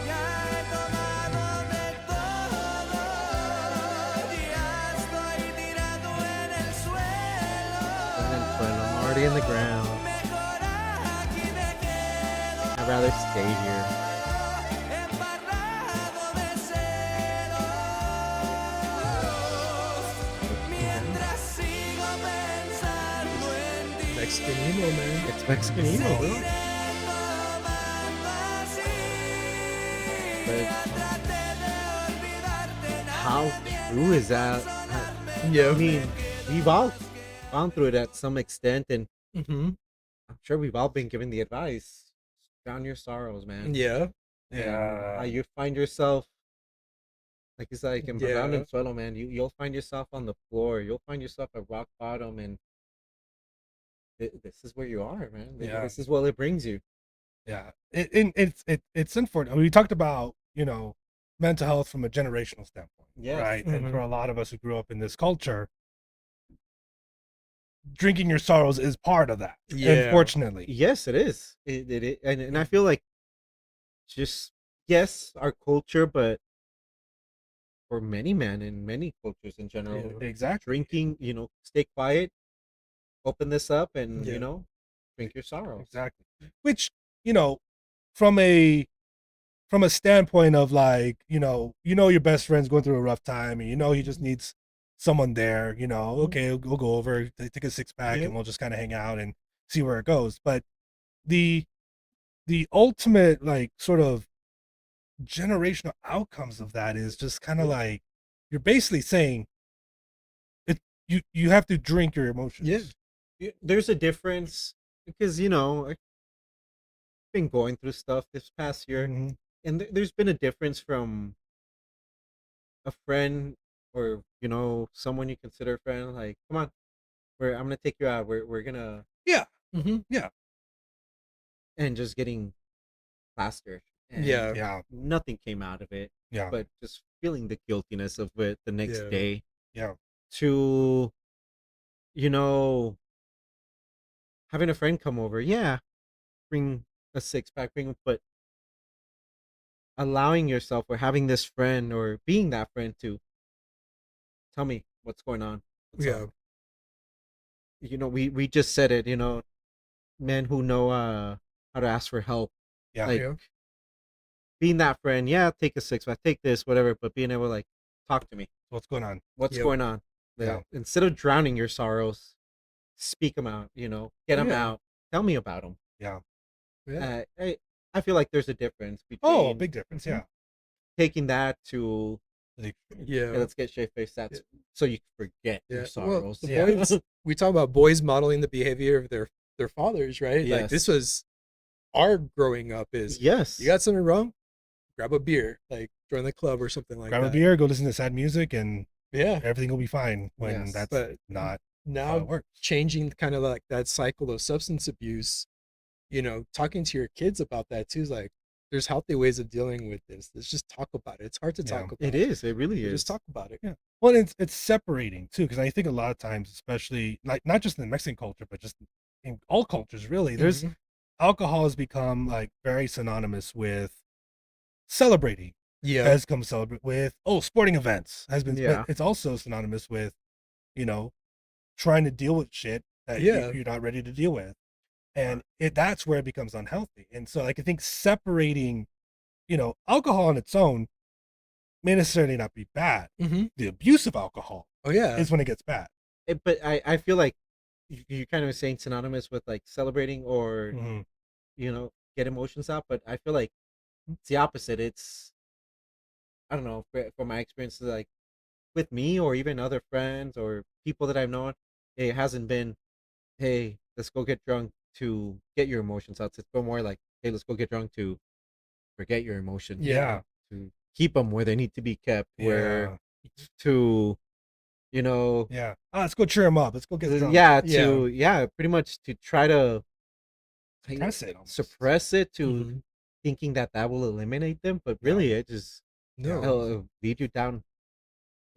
ya he tomado de todo, ya estoy tirado en el suelo. En el suelo, I'm already in the ground. Mejor aquí me quedo. I'd rather stay here. Embarrado de celos, mientras sigo pensando en ti. Mexican emo, man. It's Mexican emo, bro. But how true is that? Yeah. I mean, we've all gone through it at some extent, and Mhm. I'm sure we've all been given the advice: drown your sorrows, man. Yeah. And you find yourself, like it's like in around Yeah. in suelo, man. You'll find yourself on the floor. You'll find yourself at rock bottom, and this is where you are, man. Yeah. This is what it brings you. Yeah. It's unfortunate. We talked about, mental health from a generational standpoint. Yes. Right. And Mhm. for a lot of us who grew up in this culture, drinking your sorrows is part of that. Yeah. Unfortunately. Yes, it is. And I feel like just yes, our culture, but for many men and many cultures in general, Yeah. Exactly. drinking, stay quiet, open this up, and Yeah. drink your sorrows. Exactly. Which, from a standpoint of like, your best friend's going through a rough time and he just needs someone there, okay, we'll go over, take a six pack Yep. and we'll just kind of hang out and see where it goes. But the ultimate like sort of generational outcomes of that is just kind of like you're basically saying it you have to drink your emotions. There's a difference because I've been going through stuff this past year, Mhm. and there's been a difference from a friend or someone you consider a friend. Like, come on, I'm gonna take you out. We're gonna Mhm. and just getting plastered. And Yeah. Yeah. nothing came out of it. Yeah. But just feeling the guiltiness of it the next Yeah. day. Yeah. To having a friend come over. Yeah, bring a six pack, but allowing yourself or having this friend or being that friend to tell me what's going on. What's Yeah. up? We just said it. Men who know how to ask for help. Yeah. Like Yeah. being that friend. Yeah, take a six pack, take this, whatever. But being able to like talk to me. What's going on? What's Yep. going on? Yeah. Instead of drowning your sorrows, speak them out. Get them Yeah. out. Tell me about them. Yeah. Yeah. I feel like there's a difference between Oh, big difference. Yeah. taking that to The- Yeah. hey, let's get shaved face. That's so you can forget Yeah. your Well, sorrows. the Yeah. boys, we talk about boys modeling the behavior of their fathers, right? Like this Yes. was our growing up is Yes. you got something wrong? Grab a beer, like join the club or something like Grab a that. beer, go listen to sad music, and Yeah. everything will be fine. When Yes. that's But not how now it works. changing kind of like that cycle of substance abuse, talking to your kids about that too is like, there's healthy ways of dealing with this. Let's just talk about it. It's hard to Yeah. talk about. It is. It really But is. just talk about it. Yeah. Well, it's separating too, because I think a lot of times, especially like not just in the Mexican culture, but just in all cultures, really, there's Mhm. alcohol has become like very synonymous with celebrating. Yeah. Has come celebrate with sporting events has been, Yeah. but it's also synonymous with, you know, trying to deal with shit that Yeah. you're not ready to deal with, and that's where it becomes unhealthy. And so, like, I think separating, alcohol on its own may necessarily not be bad. Mm-hmm. The abuse of alcohol Oh yeah. is when it gets bad. But I feel like you kind of saying synonymous with like celebrating or Mhm. get emotions out. But I feel like it's the opposite. It's I don't know for my experiences like with me or even other friends or people that I've known, it hasn't been, hey, let's go get drunk to get your emotions out. It's been more like, hey, let's go get drunk to forget your emotions. Yeah. To keep them where they need to be kept. Where Yeah. to, you know, Yeah. Let's go cheer him up. Let's go get drunk. pretty much to try to Suppress it almost. suppress it to Mhm. thinking that will eliminate them, but No. really it just No. it'll lead you down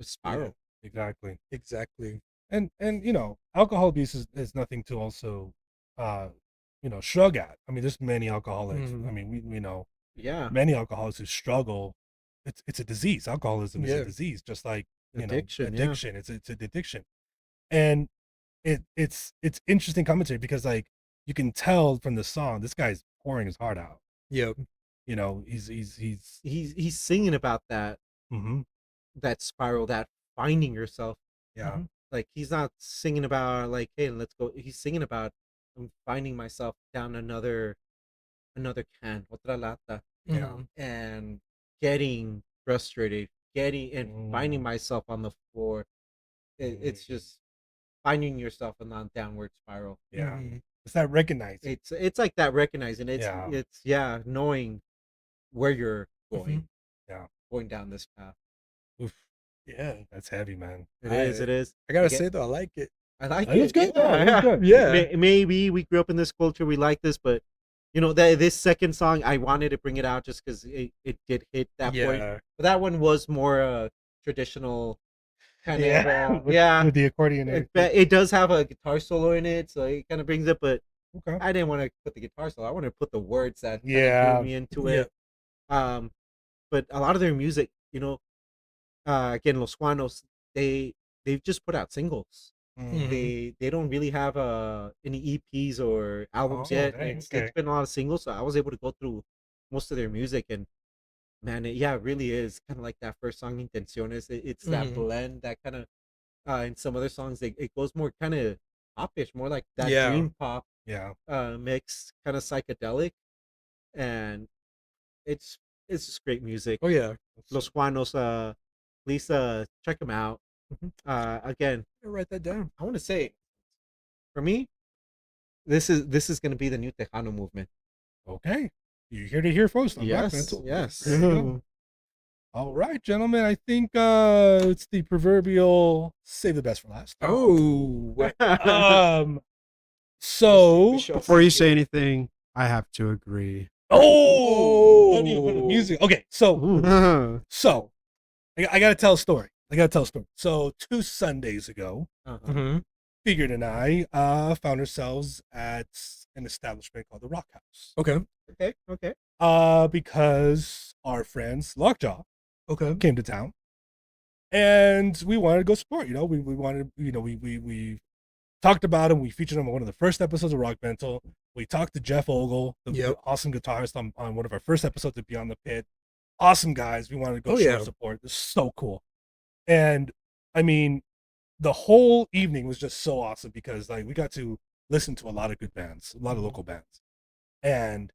a spiral. Exactly. Exactly. And alcohol abuse is nothing to also shrug at. I mean, there's many alcoholics. Mhm. I mean, we know Yeah, many alcoholics who struggle. It's a disease. Alcoholism is Yeah. a disease, just like addiction. Yeah, addiction. It's an addiction, and it's interesting commentary because like you can tell from the song this guy's pouring his heart out. Yep. He's he's singing about that mm-hmm, spiral, that finding yourself. yeah, Like he's not singing about like, hey, let's go. He's singing about I'm finding myself down another can, otra lata, yeah. Mhm. and getting frustrated, getting and finding Mm. myself on the floor. It's just finding yourself in that downward spiral. Yeah. Mhm. It's not recognizing. It's like that recognizing. Yeah. It's knowing where you're going, Yeah. going down this path. Oof, Yeah. that's heavy, man. It I- is. It is. I gotta Again, say though, I like it. I like It was it. good, though. It was good. Yeah. Maybe we grew up in this culture. We like this, but this second song, I wanted to bring it out just because it did hit that point. Yeah. But that one was more traditional kind of. with the accordion. And It does have a guitar solo in it, so it kind of brings it. But okay. I didn't want to put the guitar solo. I wanted to put the words that kind Yeah. of drew me into it. But a lot of their music, again, Los Juanos, they've just put out singles. Mhm. They don't really have any EPs or albums Oh, yet. dang, It's okay. been a lot of singles, so I was able to go through most of their music, and man, it really is kind of like that first song, Intenciones. It's that Mhm. blend that kind of in some other songs it goes more kind of popish, more like that Yeah. dream pop Yeah. mix, kind of psychedelic, and it's just great music. Oh yeah. Los Juanos, please check them out. Mhm. Again, I'll write that down. I want to say, for me, this is going to be the new Tejano movement. Okay. You're here to hear first on Yes, RockMental. yes. There you go. All right, gentlemen. I think it's the proverbial save the best for last. Oh. what- So We shall Before see. you say anything, I have to agree. music. Okay, so I gotta tell a story. So 2 Sundays ago, Mhm. Figured and I found ourselves at an establishment called the Rock House. Okay. Okay. Because our friends Lockjaw Okay. came to town, and we wanted to go support. We wanted, we talked about him. We featured him on one of the first episodes of RockMental. We talked to Jeff Ogle, the Yep. awesome guitarist, on one of our first episodes of Beyond the Pit. Awesome guys. We wanted to go Oh, show yeah. our support. It's so cool. And I mean, the whole evening was just so awesome because like we got to listen to a lot of good bands, a lot of local bands, and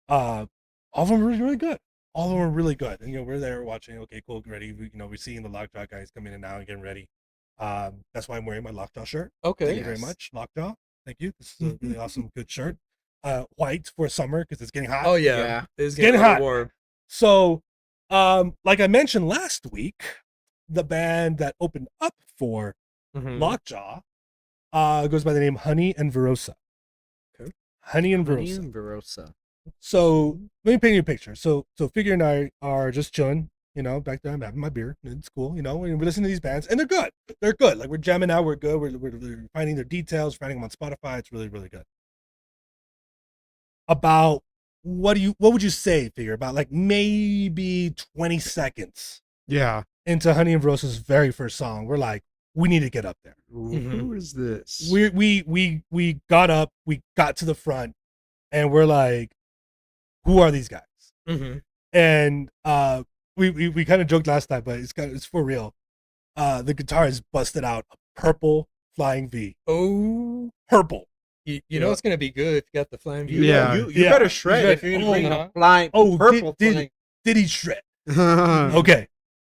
all of them were really, really good. All of them were really good. And we're there watching. Okay, cool, get ready. We're seeing the Lockjaw guys come in and out and getting ready. That's why I'm wearing my Lockjaw shirt. Okay. Thank you very Yes. much, Lockjaw. Thank you. This is a really awesome, good shirt. White for summer because it's getting hot. Oh yeah. Yeah. It's Getting getting hot. warm. So, like I mentioned last week, the band that opened up for Mhm. Lockjaw goes by the name Honey and Verosa. Okay. Honey and Honey Verosa. and Verosa. So let me paint you a picture. So Figure and I are just chilling, back there. I'm having my beer. It's cool, and we're listening to these bands, and they're good. They're good. Like we're jamming out. We're good. We're finding their details, finding them on Spotify. It's really, really good. About what would you say, Figure? About like maybe 20 seconds Yeah. into Honey and Rosa's very first song, we're like, we need to get up there. Who is this? We got up, we got to the front, and we're like, who are these guys? Mm-hmm. And we kind of joked last time, but it's for real. The guitar is busted out a purple Flying V. Oh, Purple. you know it's gonna be good if you got the flying view. Yeah. You Yeah. better shred You if you're gonna bring uh-huh. a flying purple flying. Did he shred? Okay.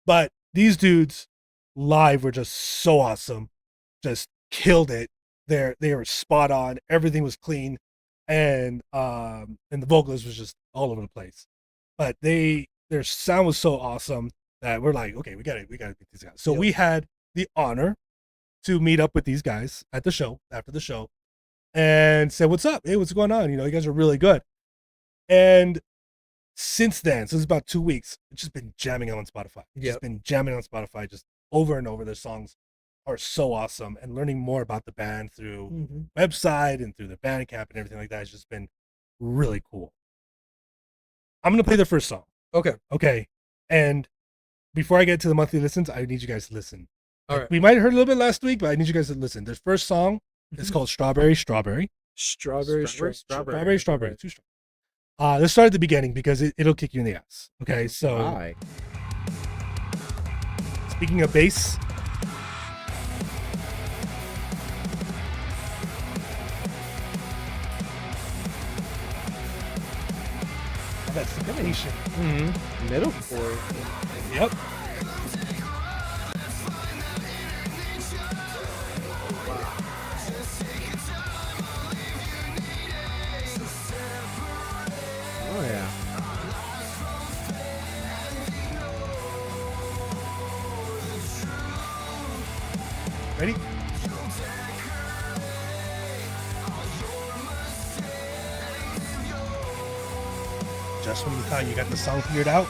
But these dudes live were just so awesome. Just killed it. They were spot on. Everything was clean. And the vocalist was just all over the place. But their sound was so awesome that we're like, okay, we gotta beat these guys. So Yep. we had the honor to meet up with these guys at the show, after the show, and said, what's up? Hey, what's going on? You guys are really good. And since then, so it's about 2 weeks, it's just been jamming on Spotify. Yep. Just been jamming on Spotify just over and over. Their songs are so awesome, and learning more about the band through Mm-hmm. website and through the Bandcamp and everything like that has just been really cool. I'm gonna play their first song. Okay. Okay. And before I get to the monthly listens, I need you guys to listen. All right. We might have heard a little bit last week, but I need you guys to listen. Their first song is Mhm. called Strawberry, Strawberry. Strawberry. Strawberry, Strawberry. Too strong. Let's start at the beginning because it'll kick you in the ass. Okay, so Why? speaking of bass, that's the combination. Mm-hmm. Metalcore. Yep. Oh yeah. Ready? Just when you thought you got the song figured out.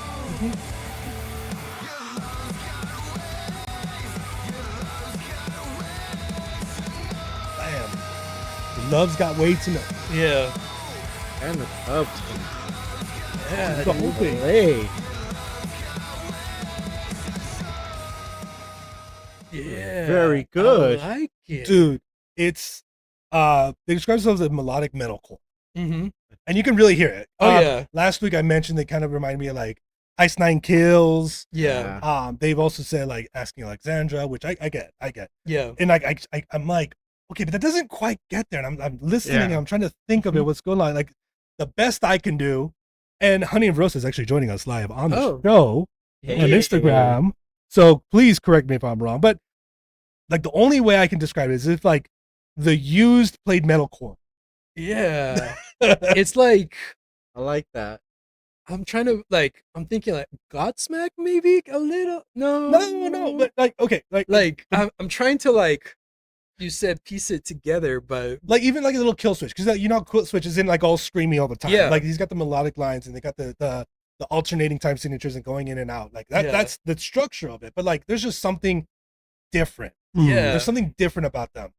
Bam. The love's got way to know. Yeah. And the Cubs. Yeah, the whole thing. Hey. Yeah. Very good. I like it. Dude, it's they describe themselves as melodic metalcore. Mm-hmm. And you can really hear it. Oh, yeah. Last week I mentioned they kind of remind me of like Ice Nine Kills. Yeah. They've also said like Asking Alexandra, which I get. Yeah. And like I'm like, okay, but that doesn't quite get there. And I'm listening Yeah. and I'm trying to think of it, what's going on. Like the best I can do. And Honey and Rosa is actually joining us live on the Oh. show Hey. on Instagram. So please correct me if I'm wrong. But like the only way I can describe it is if like the Used played metalcore. Yeah. It's like I like that. I'm trying to I'm thinking like Godsmack maybe a little. No. No, but like okay, like I'm trying to like you said piece it together, but like even like a little kill switch because kill switch is in like all screamy all the time. Yeah. Like he's got the melodic lines and they got the alternating time signatures and going in and out. Like that Yeah. that's the structure of it. But like there's just something different. yeah. There's something different about them.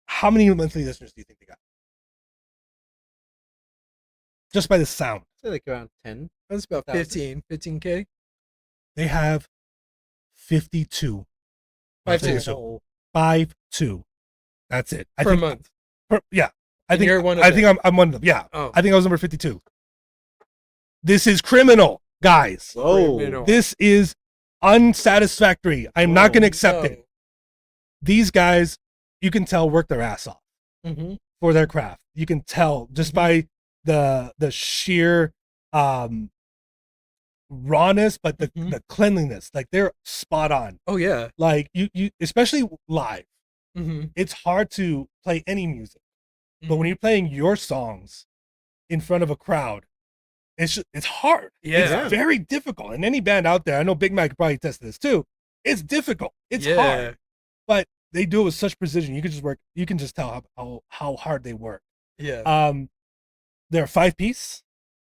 How many monthly listeners do you think they got? Just by the sound. I'd say like around 10. That's about 1,000. 15K. They have 52. 52. 52. That's it. I Per think month. yeah. I And think you're one of I them. think I'm one of them. Yeah. Oh. I think I was number 52. This is criminal, guys. Whoa. Criminal. This is unsatisfactory. I'm not going to accept it. These guys, you can tell, work their ass off Mm-hmm. for their craft. You can tell just by the sheer rawness, but the cleanliness. Like they're spot on. Oh yeah. Like you especially live. Mm-hmm. It's hard to play any music, but when you're playing your songs in front of a crowd, it's hard. Yeah. It's very difficult. And any band out there, I know Big Mac could probably test this too. It's difficult. It's hard. But they do it with such precision. You can just tell how hard they work. Yeah. they're a 5-piece.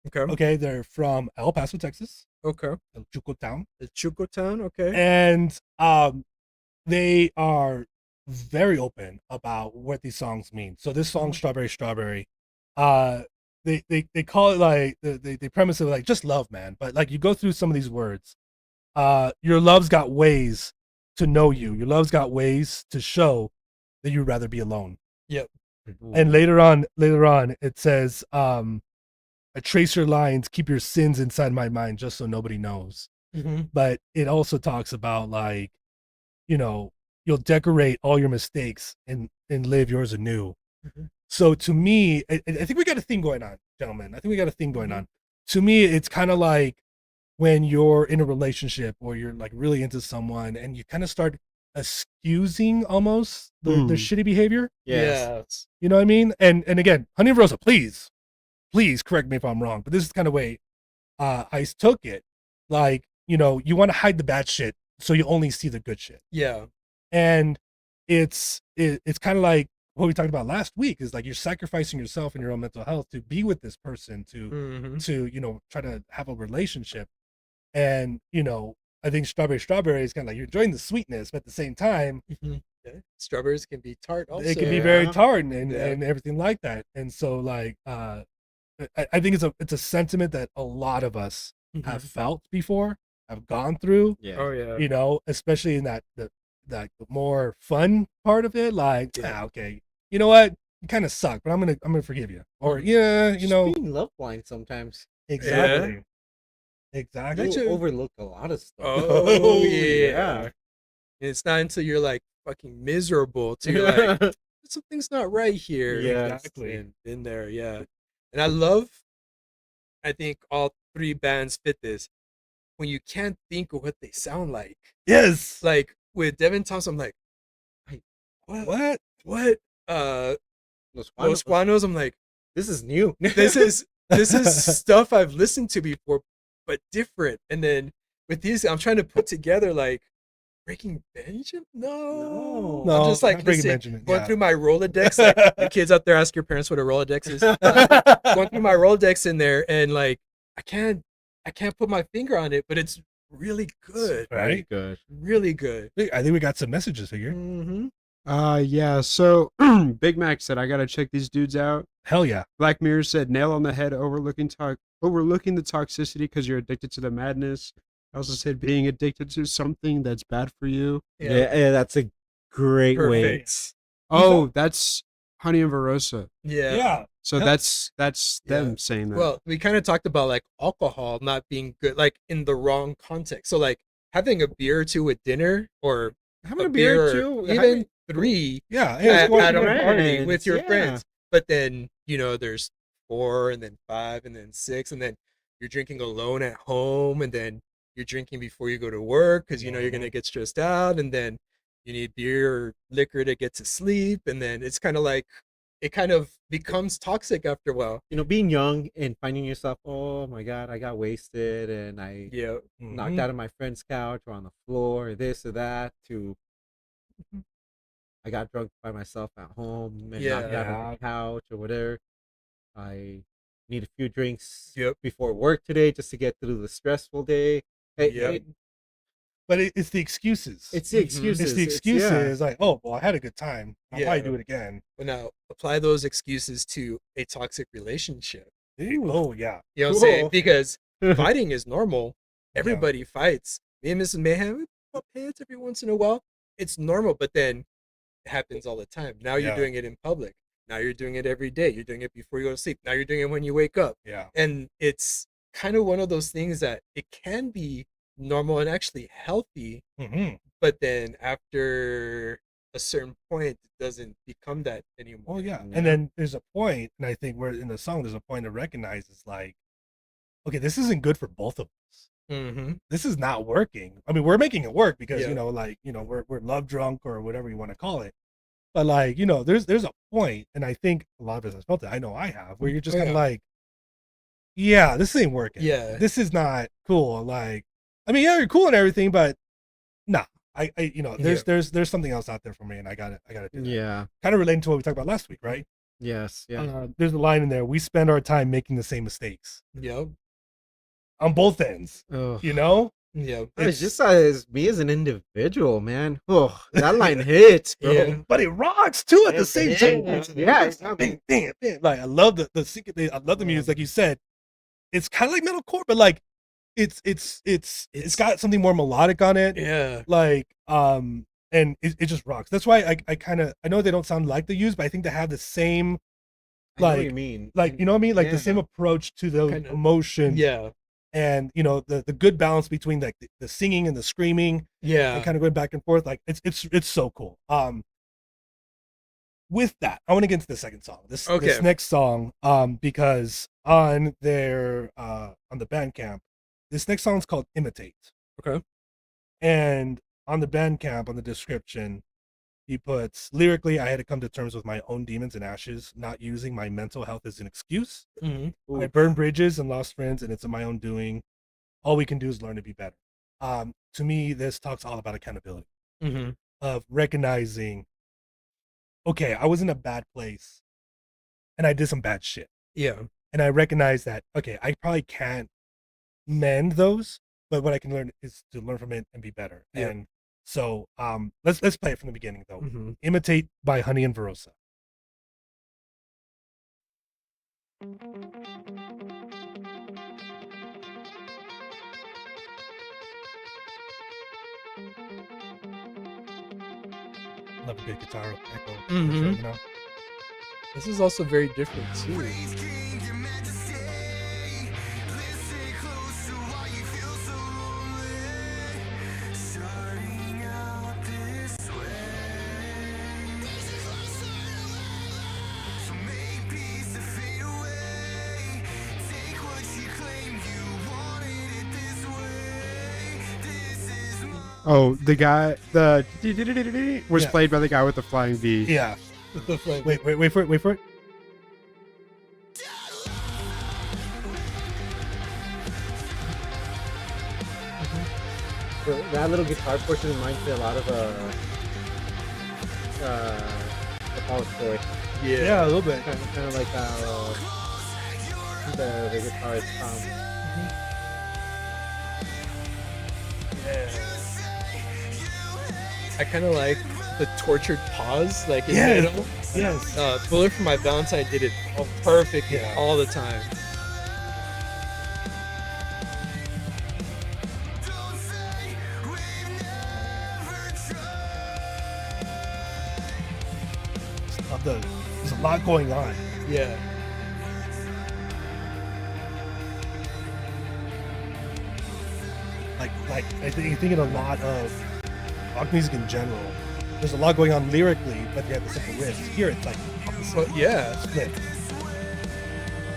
Okay. Okay, they're from El Paso, Texas, Okay. El Chuco town, The Chuco Town. Okay. and they are very open about what these songs mean. So this song, Strawberry Strawberry, uh they call it like they premise it like just love, man. But like you go through some of these words, your love's got ways to know you. Your love's got ways to show that you'd rather be alone. Yep. And later on it says, I trace your lines, keep your sins inside my mind just so nobody knows. Mm-hmm. But it also talks about like, you know, you'll decorate all your mistakes and live yours anew. Mhm. So to me, I think we got a thing going on, gentlemen. I think we got a thing going on. To me, it's kind of like when you're in a relationship or you're like really into someone and you kind of start excusing almost the shitty behavior. Yes. You know what I mean? And again, Honey and Rosa, please correct me if I'm wrong, but this is the kind of way Ice took it. Like, you know, you want to hide the bad shit so you only see the good shit. Yeah. And it's kind of like what we talked about last week is like you're sacrificing yourself and your own mental health to be with this person to Mm-hmm. you know, try to have a relationship. And you know, I think Strawberry is kind of like you're enjoying the sweetness, but at the same time Yeah. Strawberries can be tart also. it can be very Yeah. tart and Yeah. and everything like that. And so like I think it's a sentiment that a lot of us have felt before, have gone through, Yeah. Oh yeah. you know, especially in that the more fun part of it. Like, Yeah. okay, you know what, you kind of suck, but I'm gonna forgive you. Or yeah, you Just know, being love blind sometimes. exactly, exactly. Gotcha. You overlook a lot of stuff. Oh yeah. yeah. And it's not until you're like fucking miserable to you're like something's not right here. Yes. Exactly. And in there, yeah. And I think all three bands fit this. When you can't think of what they sound like. Yes. Like with Devin Thompson, I'm like, wait, what? What? Los Los Guanos. Guanos, I'm like, This is new. this is stuff I've listened to before, but different. And then with these, I'm trying to put together like Breaking Benjamin. No, No, I'm just like not Breaking listening- Benjamin, going yeah. through my Rolodex. Like, the kids out there, ask your parents what a Rolodex is. Going through my Rolodex in there, and like I can't put my finger on it, but it's really good, Right? Good. really good. I think we got some messages here. Mm-hmm. Yeah. So Big Mac said, I gotta check these dudes out. Hell yeah. Black Mirror said, nail on the head, overlooking the toxicity because you're addicted to the madness. I also said, being addicted to something that's bad for you. Yeah, that's a great way. Perfect. Oh, that's Honey and Verosa. Yeah. Yeah. So Yeah. that's them Yeah. saying that. Well, we kind of talked about like alcohol not being good, like in the wrong context. So like having a beer or two with dinner, or Having a beer or too. even three Yeah. at, Hey, at a friends, party with your yeah. friends. But then, you know, there's 4 and then 5 and then 6 and then you're drinking alone at home and then you're drinking before you go to work because you know you're gonna get stressed out, and then you need beer or liquor to get to sleep, and then it's kind of like it kind of becomes toxic after a while. You know, being young and finding yourself, oh my God, I got wasted and I Yeah. knocked out of my friend's couch or on the floor or this or that, to I got drunk by myself at home and knocked out on the couch or whatever. I need a few drinks Yep. before work today just to get through the stressful day. Yep. But it's the excuses. It's the Mhm. excuses. It's the excuses. Like, oh, well, I had a good time. I'll Yeah. probably do it again. But now apply those excuses to a toxic relationship. Oh yeah. You know what I'm saying? Cool. Because fighting is normal. Everybody fights. Me and Mrs. Mayhem, we bump heads every once in a while. It's normal, but then it happens all the time. Now you're Yeah. doing it in public. Now you're doing it every day. You're doing it before you go to sleep. Now you're doing it when you wake up. Yeah. And it's kind of one of those things that it can be normal and actually healthy, Mm-hmm. but then after a certain point, it doesn't become that anymore. Well, yeah. Yeah. And then there's a point, and I think where in the song there's a point to recognize is like, okay, this isn't good for both of us. Mm-hmm. This is not working. I mean, we're making it work because Yeah. you know, like, you know, we're love drunk or whatever you want to call it. But like, you know, there's a point, and I think a lot of us have felt it. I know I have, where you're just Oh, kind of yeah. like, yeah, this ain't working. Yeah. This is not cool. Like, I mean, yeah, you're cool and everything, but nah. I you know, there's something else out there for me, and I gotta do that. Yeah. Kind of relating to what we talked about last week, right? Yes. Yeah. There's a line in there. We spend our time making the same mistakes Yep. Uh, on both ends. Ugh. You know, Yep. It's just as me as an individual, man. Oh, that line hits, bro. Yeah. but it rocks too at the same It time. is. Yeah, it's Bang, bang, bang. Like I love the I love the music. Like you said, it's kind of like metalcore, but like it's got something more melodic on it. Yeah. Like and it just rocks. That's why I kind of I know they don't sound like the Used, but I think they have the same I know what like you mean. like you know what I mean, like Yeah. the same approach to those Kinda- emotions. Yeah. And you know the good balance between like the singing and the screaming Yeah. and kind of going back and forth. Like it's so cool. With that, I want to get into the second song. This Okay. next song, because on their on the Bandcamp, this next song is called Imitate. Okay. And on the Bandcamp, on the description, he puts lyrically, I had to come to terms with my own demons and ashes, not using my mental health as an excuse. Mm-hmm. I burned bridges and lost friends, and it's of my own doing. All we can do is learn to be better. To me, this talks all about accountability, Mm-hmm. of recognizing, okay, I was in a bad place and I did some bad shit. Yeah. And I recognize that, okay, I probably can't mend those, but what I can learn is to learn from it and be better. Yeah. And so let's play it from the beginning though. Mm-hmm. Imitate by Honey and Verosa. Love a good guitar echo. for Mhm. sure, you know? This is also very different too. Oh, the guy, the was Yeah. played by the guy with the flying V. Yeah. Like, Wait for it. Wait for it. So that little guitar portion reminds me a lot of the Paul's Boy. Yeah, a little bit. Kind of like the guitarist I kind of like the tortured pause, like in Yes. metal. Yes. Bullet for My Valentine did it perfectly Yeah. all the time. Love there's a lot going on. Yeah. Like I think you're thinking a lot of rock music in general. There's a lot going on lyrically, but you have the simple riffs. Here it's like But yeah, split.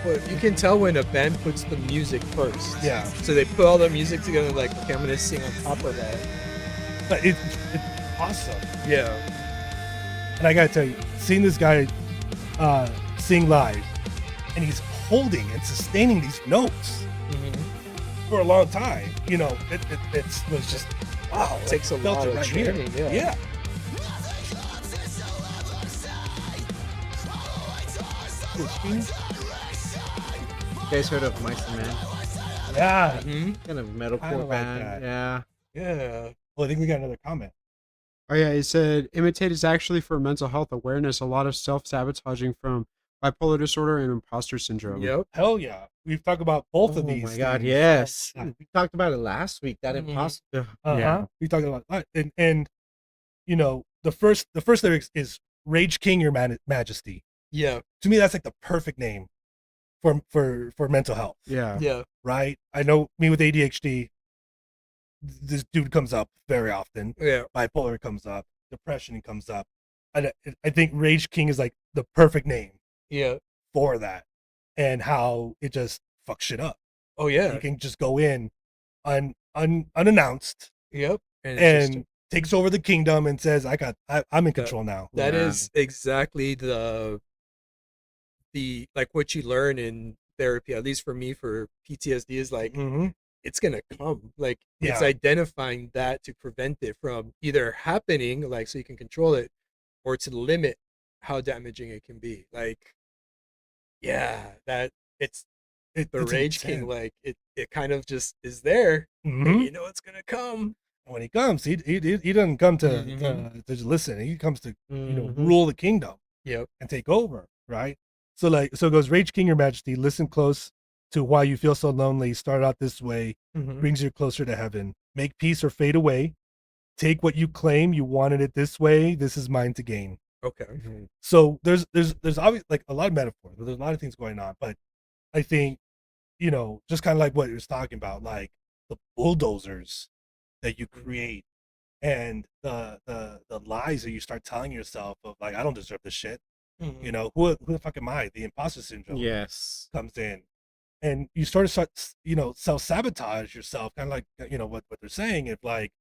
but you can tell when a band puts the music first. Yeah. So they put all the music together, like, okay, I'm gonna sing on top of that. But it's awesome. Yeah. And I gotta tell you, seeing this guy sing live, and he's holding and sustaining these notes Mm-hmm. for a long time. You know, it was just wow. It takes a felt lot it of right here. training, yeah. Yeah. You guys heard of Mice and Man? Yeah. Mm-hmm. Kind of metalcore Kinda like band. that. Yeah. Yeah. Well, I think we got another comment. Oh yeah, it said imitate is actually for mental health awareness. A lot of self-sabotaging from bipolar disorder and imposter syndrome. Yep. Hell yeah. We've talked about both of Oh these. my god, things. yes. Yeah. We talked about it last week. That Mhm. imposter. Uh-huh. Yeah. We talked about that. And you know, the first lyrics is Rage King Your Majesty. Yeah. To me, that's like the perfect name for mental health. Yeah. Yeah. Right? I know me with ADHD, this dude comes up very often. Yeah. Bipolar comes up, depression comes up. And I think Rage King is like the perfect name Yeah. for that, and how it just fucks shit up. Oh yeah. You can just go in unannounced Yep. And, it's and just, takes over the kingdom and says, I'm in control now. that Yeah. is exactly the like what you learn in therapy, at least for me, for PTSD, is like, Mm-hmm. it's gonna come. Like, it's Yeah. identifying that to prevent it from either happening, like, so you can control it, or to limit how damaging it can be. Like, Yeah, that it's the It's Rage King. intense. Like it kind of just is there, and Mhm. you know it's gonna come. When he comes, he doesn't come to, Mhm. to just listen. He comes to Mhm. rule the kingdom Yep. and take over, right? So it goes, Rage King, your majesty, listen close to why you feel so lonely. Start out this way, Mhm. brings you closer to heaven. Make peace or fade away. Take what you claim, you wanted it this way. This is mine to gain. Okay. So there's obviously like a lot of metaphors, but there's a lot of things going on. But I think, just kind of like what he was talking about, like the bulldozers that you create and the lies that you start telling yourself of like, I don't deserve this shit. Mhm. Who the fuck am I? The imposter syndrome Yes. comes in, and you start self sabotage yourself, kind of like what they're saying. If like,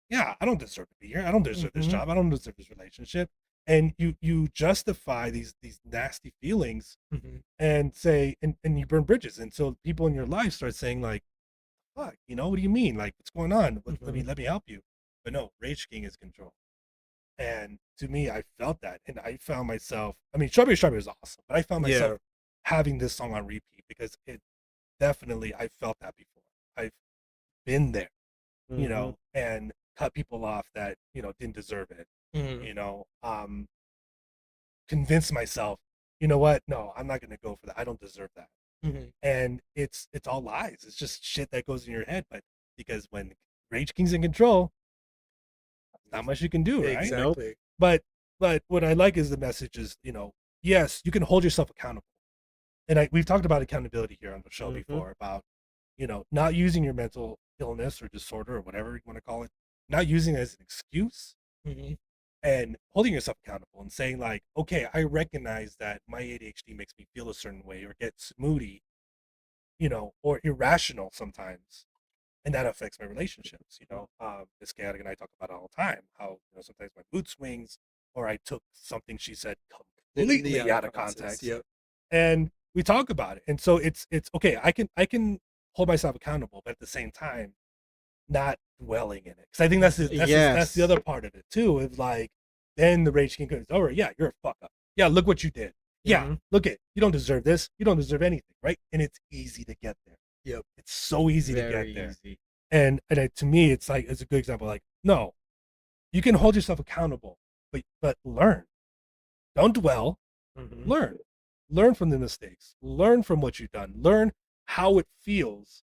yeah, I don't deserve to be here. I don't deserve this Mhm. job. I don't deserve this relationship. And you justify these nasty feelings Mhm. and say, and you burn bridges. And so people in your life start saying like, fuck, what do you mean? Like, what's going on? Let me help you. But no, Rage King is control. And to me, I felt that. And I found myself, I mean, Strawberry Strawberry is awesome, but I found myself Yeah. having this song on repeat because it definitely, I felt that before. I've been there, Mhm. and cut people off that, didn't deserve it, Mhm. convince myself, you know what? No, I'm not going to go for that. I don't deserve that. Mhm. And it's all lies. It's just shit that goes in your head. But because when Rage King's in control, not much you can do, right? Nope. Exactly. But what I like is the message is, yes, you can hold yourself accountable. And we've talked about accountability here on the show Mhm. before about, not using your mental illness or disorder or whatever you want to call it, not using it as an excuse Mhm. and holding yourself accountable and saying like, okay, I recognize that my ADHD makes me feel a certain way or get moody, or irrational sometimes, and that affects my relationships. This chaotic and I talk about it all the time. How sometimes my mood swings, or I took something she said completely out of context, Yep. and we talk about it. And so it's okay. I can hold myself accountable, but at the same time, not dwelling in it, because I think that's the Yes. other part of it too. Is like then the rage king goes, "All right, yeah, you're a fuck up. Yeah, look what you did. Yeah, Mhm. look it. You don't deserve this. You don't deserve anything, right?" And it's easy to get there. Yep. It's so easy to Very get there. easy. And to me, it's like it's a good example. Like, no, you can hold yourself accountable, but learn. Don't dwell. Mhm. Learn from the mistakes. Learn from what you've done. Learn how it feels,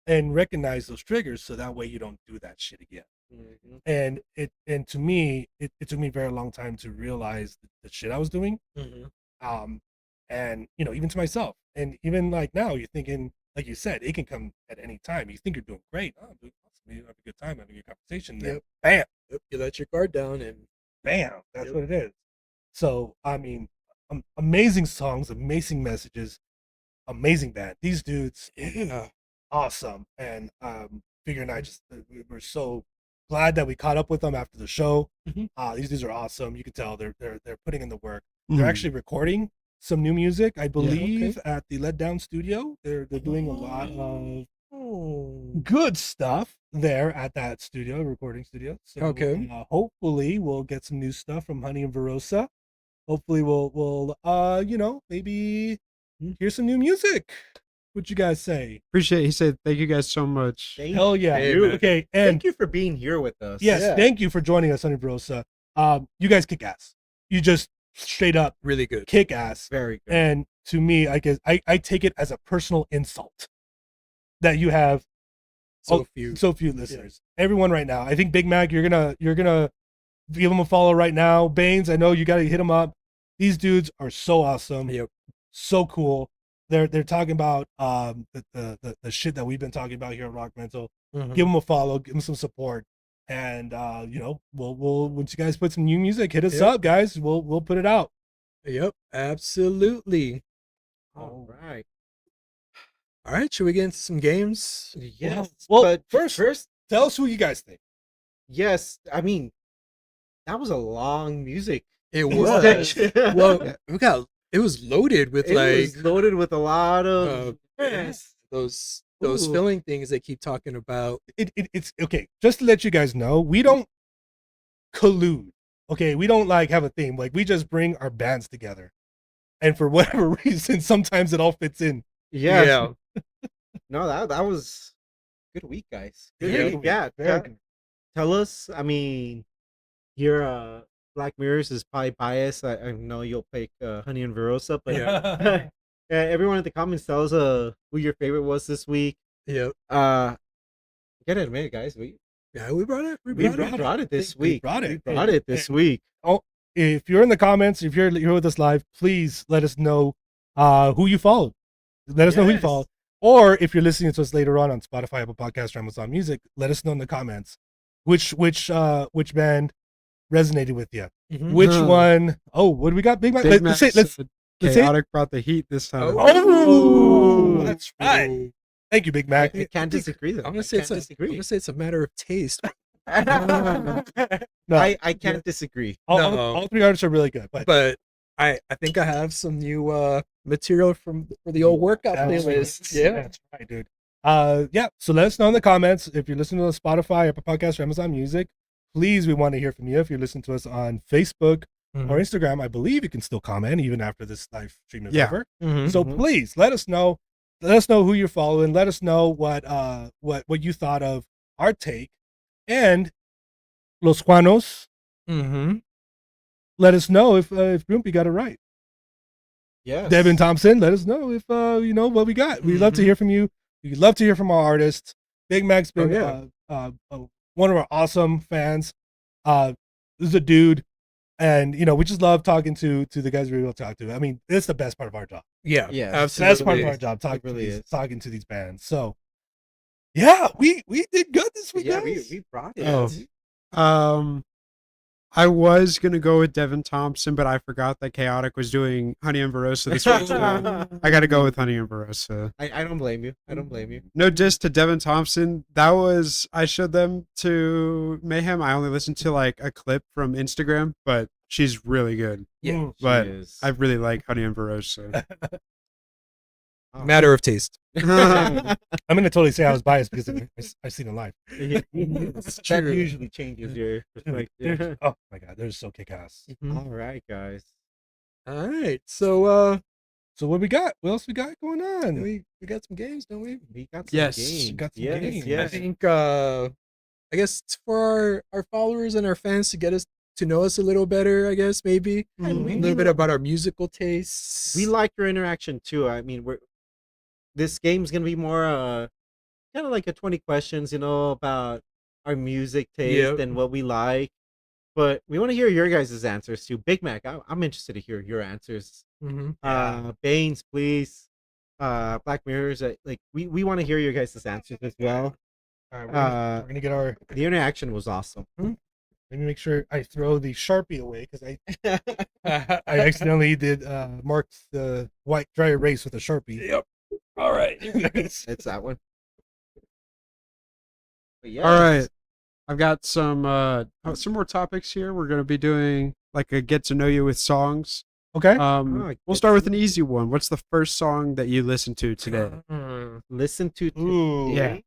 and recognize those triggers so that way you don't do that shit again. Mhm. And to me, it took me a very long time to realize the shit I was doing. Mhm. Um, and even to myself, and even like now, you're thinking, like you said, it can come at any time. You think you're doing great. Oh, I'm doing awesome. Maybe have a good time, having a good conversation. Then Yep. bam, Yep. You let your guard down, and bam. That's Yep. what it is. So I mean, amazing songs, amazing messages, amazing band. These dudes, yeah. awesome. And Figure and I just we're so glad that we caught up with them after the show. Mhm. These dudes are awesome. You can tell they're putting in the work. Mhm. They're actually recording some new music, I believe, okay. at the Let Down Studio. They're doing a lot of Oh. good stuff there at that studio, recording studio. So Okay. hopefully we'll get some new stuff from Honey and Verosa. Hopefully we'll maybe Mm. hear some new music. What you guys say? Appreciate it. He said, "Thank you guys so much." Thank Hell yeah. Hey, you. man. Okay, and Thank you for being here with us. yes, Yeah. thank you for joining us, Honey Verosa. You guys kick ass. You just straight up Really good. kick ass. Very good. And to me, I guess I take it as a personal insult that you have So few. so few listeners. Everyone right now. I think Big Mac, you're gonna give them a follow right now. Baines, I know you gotta hit them up. These dudes are so awesome, Yep. so cool. They're talking about the shit that we've been talking about here at Rock Mental. Mhm. Give them a follow, give them some support, and we'll once you guys put some new music, hit us Yep. up, guys. We'll put it out. Yep. Absolutely. All right. All right. Should we get into some games? Yes. Well, but first, tell us who you guys think. yes. I mean, that was a long music. It was. section. Well, it was loaded with it was like loaded with a lot of yes, those Ooh. filling things they keep talking about. It's okay. Just to let you guys know, we don't collude. Okay, we don't like have a theme. Like we just bring our bands together and for whatever reason, sometimes it all fits in. Yes. Yeah. No, that was good week, guys. Good Yeah. week. Yeah. Very good. Tell us. I mean, your Black Mirrors is probably biased. I know you'll pick Honey and Verosa, but Yeah. everyone in the comments tell us who your favorite was this week. Yeah. Gotta admit, guys, we We brought it. brought it this We week. brought it. We brought it this And- week. Oh, if you're in the comments, if you're with us live, please let us know who you followed. Let us know who you Yes. followed. Or if you're listening to us later on Spotify, Apple Podcasts, or Amazon Music, let us know in the comments which band resonated with you. Mhm. Which Huh. one? Oh, what do we got? Big Mac. Big Let's Mac say let's said let's say- Chaotic brought the heat this time. Oh, that's right. Thank you, Big Mac. I can't disagree though. I'm gonna say I it's can't I'm disagree. gonna say it's a matter of taste. No, I can't disagree. all three artists are really good, but But I think I have some new material for the old workout That's playlist. right. Yeah. That's right, dude. Yeah. So let us know in the comments if you're listening to us Spotify, Apple Podcasts, or Amazon Music. Please, we want to hear from you. If you're listening to us on Facebook Mm-hmm. or Instagram, I believe you can still comment even after this live stream is Yeah. over. Mhm. So Mhm. please let us know. Let us know who you're following. Let us know what you thought of our take. And Los Juanos, Mhm. let us know if Grumpy got it right. Yes. Devin Thompson, let us know if you know what we got. We'd love to Mhm. hear from you. We'd love to hear from our artists. Big Mac's been yeah. one of our awesome fans. This is a dude, and we just love talking to the guys we're able to talk to. I mean, it's the best part of our job. Yeah. Yes. Absolutely. Best part of our job It really is. talking to these bands. So yeah, we did good this week. Yeah, guys. we brought it. Oh. I was gonna go with Devin Thompson, but I forgot that Chaotic was doing Honey and Verosa this week. So I got to go with Honey and Verosa. I don't blame you. I don't blame you. No diss to Devin Thompson. I showed them to Mayhem. I only listened to like a clip from Instagram, but she's really good. Yeah. But She is. I really like Honey and Verosa. Oh. Matter of taste. I'm gonna totally say I was biased because I've seen it live. that true. usually changes your perspective. Oh my god, they're so kick ass. All right, guys. All right. So So what we got? What else we got going on? we got some games, don't we? We got some Yes. games. Got some yes, games. I yes. think I guess it's for our followers and our fans to get us to know us a little better, I guess maybe. And A little bit about our musical tastes. We like your interaction too. I mean, this game's gonna be more kind of like a 20 questions, about our music taste Yep. and what we like. But we want to hear your guys' answers too. Big Mac, I'm interested to hear your answers. Mhm. Baines, please. Black Mirrors, we want to hear your guys' answers as well. All right, Uh, we're gonna get our. The interaction was awesome. Let me make sure I throw the Sharpie away because I accidentally did mark the white dry erase with a Sharpie. Yep. All right. It's that one. But yes. All right. I've got some more topics here. We're gonna be doing like a get to know you with songs. Okay. We'll get start to with an easy one. What's the first song that you listened to today? Listen to Ooh. Yeah.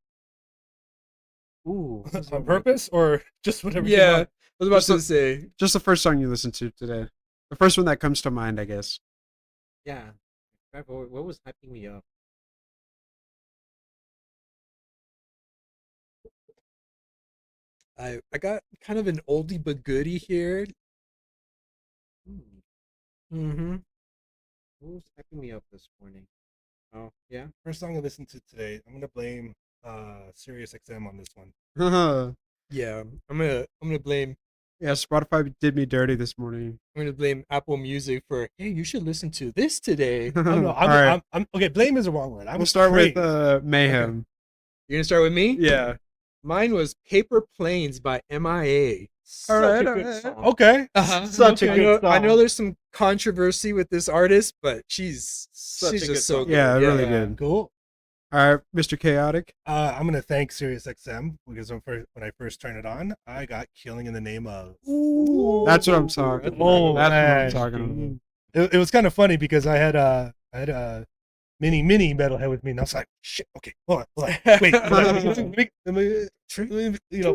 Ooh. On purpose or just whatever? came Yeah. out? I was about Just to a- say. Just the first song you listened to today. The first one that comes to mind, I guess. Yeah. What was hyping me up? I got kind of an oldie but goodie here. Mm-hmm. What was hyping me up this morning? Oh, yeah. First song I listened to today. I'm gonna blame Sirius XM on this one. Yeah. I'm gonna blame Yeah, Spotify did me dirty this morning. Apple Music for hey, you should listen to this today. Oh, no, All right. I'm okay. Blame is the wrong word. We'll start with praise. Mayhem. You're gonna start with me? Yeah. Mine was Paper Planes by MIA. Such right, a good alright. song. Okay. Such a I good know, I song. know there's some controversy with this artist, but she's Such a good just so song. good. Yeah, really good. Cool. All right, Mr. Chaotic. I'm gonna thank Sirius XM because when I first turned it on, I got Killing in the Name of. That's what I'm talking about. Oh, That's man. what I'm talking about. It was kind of funny because I had a mini metalhead with me, and I was like, "Shit, okay, hold on, wait, let me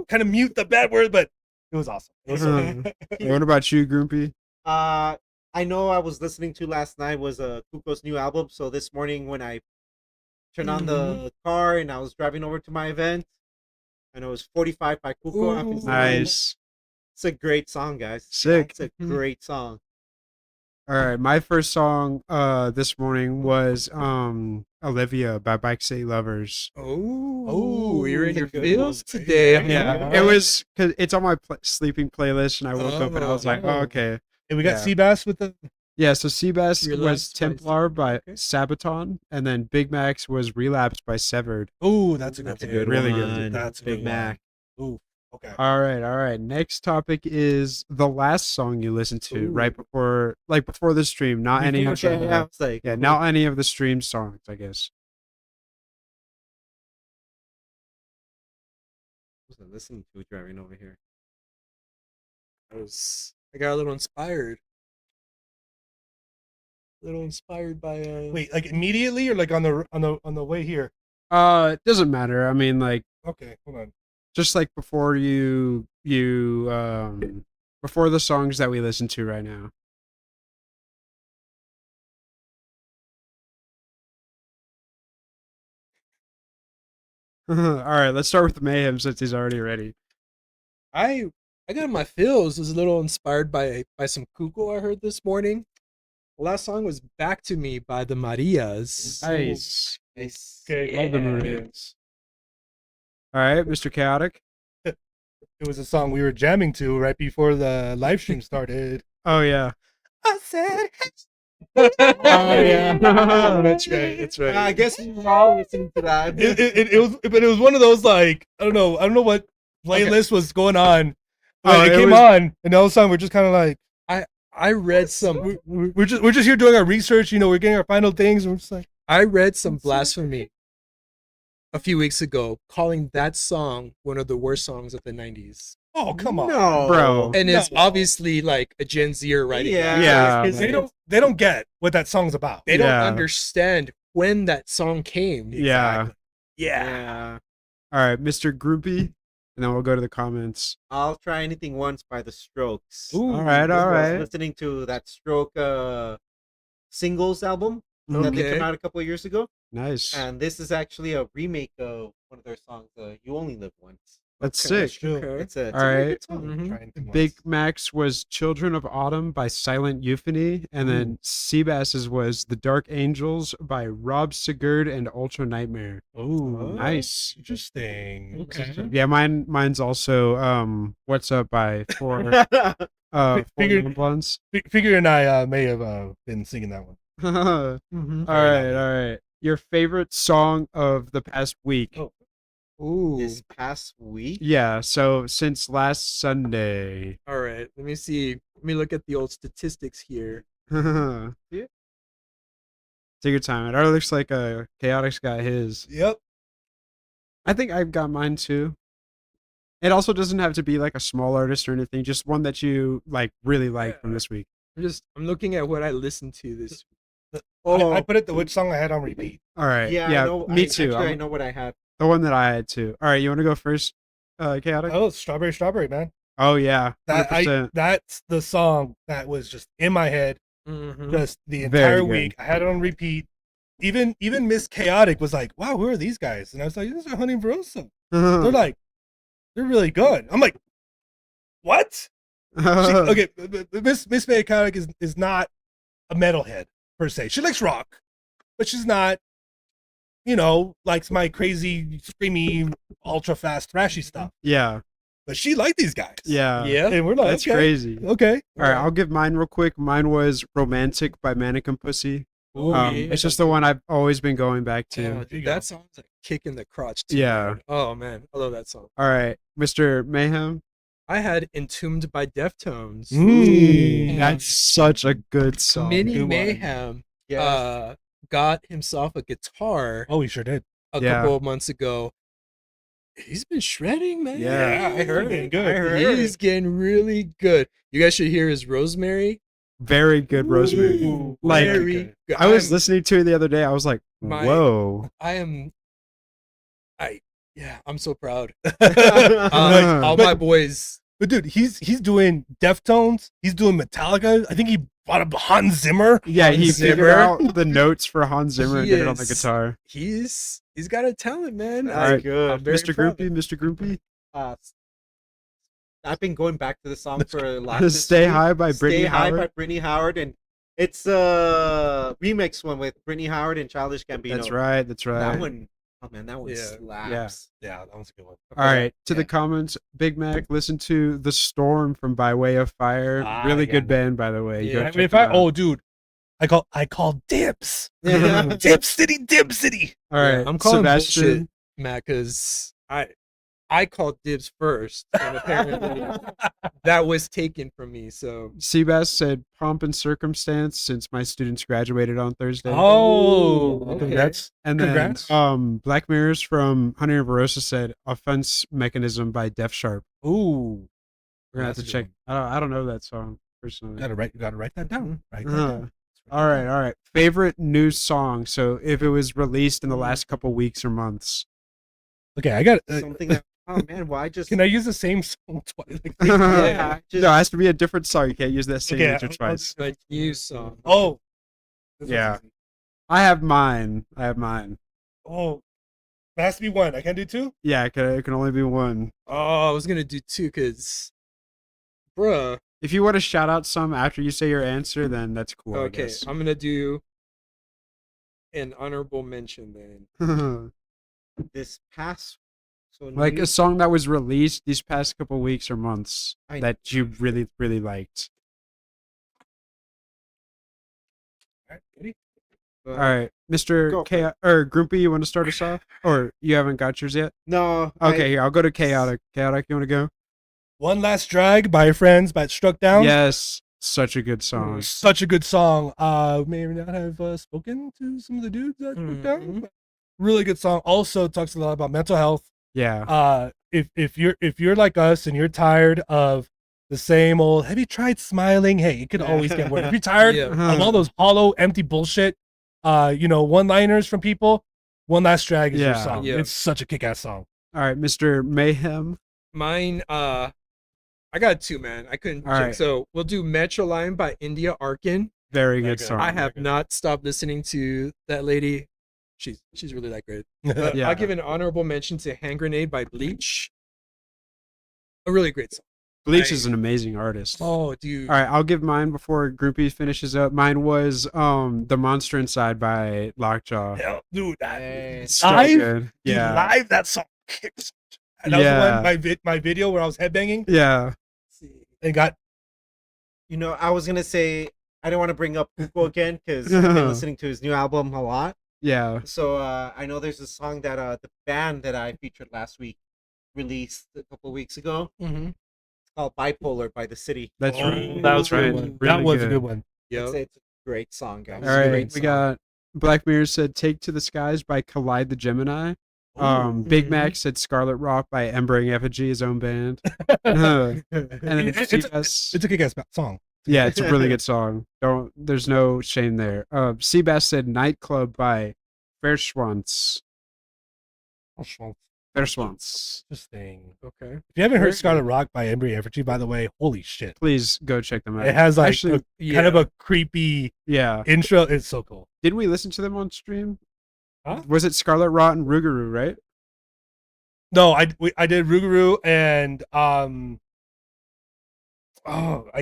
kind of mute the bad word," but it was awesome. It was What about you, Groupie? I know I was listening to last night was Kuko's new album. So this morning when I turned on the car and I was driving over to my event, I know it was 45 by Kuko. Ooh. Nice. It's a great song, guys. Sick. It's a great song. All right, my first song this morning was Olivia by Bike City Lovers. Oh, you're in That's a your good feels one. today. Yeah, it was cuz it's on my sleeping playlist and I woke up and I was like, Oh. oh, okay. And we got Yeah. Seabass with the. Yeah, so Seabass Relapse was by Templar by okay. Sabaton and then Big Max was Relapse by Severed. Oh, that's a good. That's a one. good Really one. good. That's a Big good Mac. one. Ooh, okay. All right. Next topic is the last song you listened to right before the stream, not any of Okay, the I was like, not any of the stream songs, I guess. What was I listening to driving over here? I got a little inspired. A little inspired by Wait, like immediately or like on the way here? It doesn't matter. I mean, like Okay, hold on. just like before before the songs that we listen to right now. All right, let's start with Mayhem since he's already ready. I got my feels. Was a little inspired by some Kuko I heard this morning. The last song was "Back to Me" by the Marias. Nice. Okay, Love the Marias. All right, Mr. Chaotic. it was a song we were jamming to right before the live stream started. Oh yeah. I said, Oh yeah. That's right. That's right. I guess we were all listening to that. it was, but it was one of those like I don't know what playlist was going on. But Oh, it it came was- on, and all of a sudden we're just kind of like I read some. we're just here doing our research. You know, we're getting our final things, and we're just like, I read some blasphemy a few weeks ago, calling that song one of the worst songs of the '90s. oh come on, No, Bro. And it's No. obviously like a Gen Zer writing. Yeah. that. Yeah. 'Cause they don't get what that song's about. They don't Yeah. understand when that song came. Yeah. Yeah. All right, Mr. Groupie, and then we'll go to the comments. I'll try anything once by the Strokes. Ooh, All right, I all was right. listening to that Stroke singles album that they Okay. came out a couple of years ago, Nice. and this is actually a remake of one of their songs, "You Only Live Once." That's Okay, sick. okay. It's a All really right. good song. Mhm. Trying to Big Max was Children of Autumn by Silent Euphony, and then Seabass's was The Dark Angels by Rob Sigurd and Ultra Nightmare. Oh, Nice. interesting. Okay. Yeah, mine's also What's Up by Four Figured- Four Blunts. Figure and I may have been singing that one. All Mhm. right. Your favorite song of the past week? Oh. Ooh. This past week, Yeah, so since last Sunday. All right. Let me see. Let me look at the old statistics here. Yeah. Take your time. It already looks like a Chaotic's got his. Yep. I think I've got mine too. It also doesn't have to be like a small artist or anything, just one that you like really like from Yeah. this week. I'm looking at what I listened to this. I put it the which song I had on repeat. All right. yeah, Yeah, I know, me too. Actually, I I'm- know what I had. The one that I had too. All right, you want to go first, Chaotic? Oh, strawberry, man. Oh yeah, That 100%. that's the song that was just in my head Mhm. just the Very entire good. week. I had it on repeat. Even Miss Chaotic was like, "Wow, who are these guys?" And I was like, "These are Honey Verosa." They're like, they're really good. I'm like, what? Okay, Miss Chaotic is not a metalhead per se. She likes rock, but she's not, likes my crazy, screamy, ultra fast, thrashy stuff. Yeah, But she liked these guys. yeah, Yeah. And we're like, That's okay, crazy. okay. All right, I'll give mine real quick. Mine was "Romantic" by Mannequin Pussy. Ooh, yeah. It's just the one I've always been going back to. Oh, There you dude, go. that song's like kick in the crotch. Too, Yeah. man. Oh man, I love that song. All right, Mr. Mayhem. I had Entombed by Deftones. That's such a good song. Mini Good one. Mayhem Yeah, got himself a guitar Oh, he sure did. a Yeah. couple of months ago. He's been shredding, man. Yeah. I heard it. Good. I heard He's getting really good. You guys should hear his Rosemary. Very good, Rosemary. Ooh, Like, Very good. I was listening to it the other day. I was like, My- whoa. I'm so proud. Like, All but- my boys But dude, he's doing Deftones. He's doing Metallica. I think he brought up Hans Zimmer. Yeah, he Hans figured Zimmer. out the notes for Hans Zimmer and He did it on the is- guitar. He's got a talent, man. That's All right, good. I'm very Mr. proud of Groupie, Mr. Groupie. I've been going back to the song for a lot. This Stay week. High by Brittany Stay High Howard. by Brittany Howard, and it's a remix one with Brittany Howard and Childish Gambino. That's right. That's right. That one, oh man, that one Yeah. slaps. Yeah, that was a good one. All right, to Yeah. the comments, Big Mac. Listen to The Storm from By Way of Fire. Ah, Really yeah. good band, by the way. Yeah. Go I check mean, if them I out. dude, I call dibs. Yeah. Dib City, Dib City. All right, I'm calling Sebastian. bullshit, Matt, because I called dibs first, and apparently that was taken from me. So Seabass said Pomp and Circumstance since my students graduated on Thursday. Oh, okay. congrats. and congrats. then Black Mirrors from Hunter and Barossa said Offense Mechanism by Def Sharp. Ooh, We're gonna have to That's a check. good I don't know that song personally. you gotta write that down. Write that Uh, down. all right. Favorite new song. So if it was released in the last couple weeks or months. Okay, I got. Something that, oh man, why just Can I use the same song twice? Like, Yeah, just- No, it has to be a different song. You can't use that same Okay, answer I'll- twice. a new song. oh, this one's Yeah. easy. I have mine. Oh, it has to be one. I can't do two. Yeah, it can only be one. Oh, I was gonna do two, cause, bruh. If you want to shout out some after you say your answer, then that's cool. I Okay, guess. I'm gonna do an honorable mention then. this past so Like new- a song that was released these past couple weeks or months I- that you really, really liked. All right, ready? uh, All right, Mr. Go K or Groupie, you want to start us off, or you haven't got yours yet? No. Okay, here I'll go to Chaotic. Chaotic, you want to go? One Last Drag by Friends by Struck Down. Yes, such a good song. Such a good song. May or may not have spoken to some of the dudes that Struck Down. Mhm. But really good song. Also talks a lot about mental health. Yeah, If you're like us and you're tired of the same old, have you tried smiling? Hey, it could always get worse. If you're tired Yeah. of all those hollow, empty bullshit, one-liners from people, One Last Drag is your Yeah. song. Yeah. It's such a kick-ass song. all right, Mr. Mayhem. Mine, I got two, man. I couldn't All check. right. So we'll do Metro Line by India Arkin. Very good Okay. song. I have not stopped listening to that lady. She's really that great. But Yeah. I'll give an honorable mention to Hand Grenade by Bleach. A really great song. Bleach is an amazing artist. Oh, dude. All right, I'll give mine before Groupie finishes up. Mine was The Monster Inside by Lockjaw. Hell, dude, Hey. So Live? good. dude, Yeah. live that song kicks. And that was Yeah. the one, my video where I was headbanging Yeah. and got I was gonna say I don't want to bring up Kuko again because I've been listening to his new album a lot. Yeah. So I know there's a song that the band that I featured last week released a couple weeks ago. Mm-hmm. It's called Bipolar by The City. That's Oh, right. that was That's a good right. one. Really that was a good. good one. Yep. It's a great song, guys. All right, Great we song. got Black Mirror said Take to the Skies by Collide the Gemini. Big Mac said Scarlet Rock by Embering Effigy, his own band. and then It's Seabass, a kick-ass song. yeah, it's a really good song. There's no shame there. Seabass said Nightclub by Verschwantz. Verschwantz. Interesting. Okay. If you haven't Very heard Scarlet Rock by Embry Effigy, by the way, holy shit. Please go check them out. It has like Actually, kind of a creepy yeah. intro. It's so cool. Did we listen to them on stream? Huh? Was it Scarlet Rot and Rougarou, right? No, I did Rougarou and I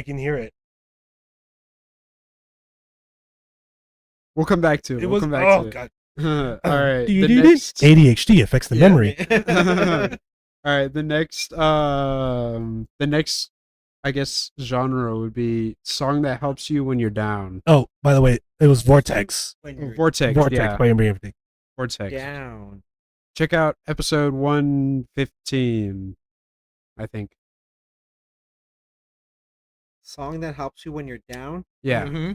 can hear it. We'll come back to it. It We'll was come back oh to it. god. All right. Do The you next, ADHD affects the Yeah. memory. all right. The next, I guess, genre would be song that helps you when you're down. Oh, by the way, it was Vortex. When you're Vortex. Vortex Yeah. by Embry Effigy. Vortex. down. Check out episode 115, I think. Song that helps you when you're down. Yeah. Mm-hmm.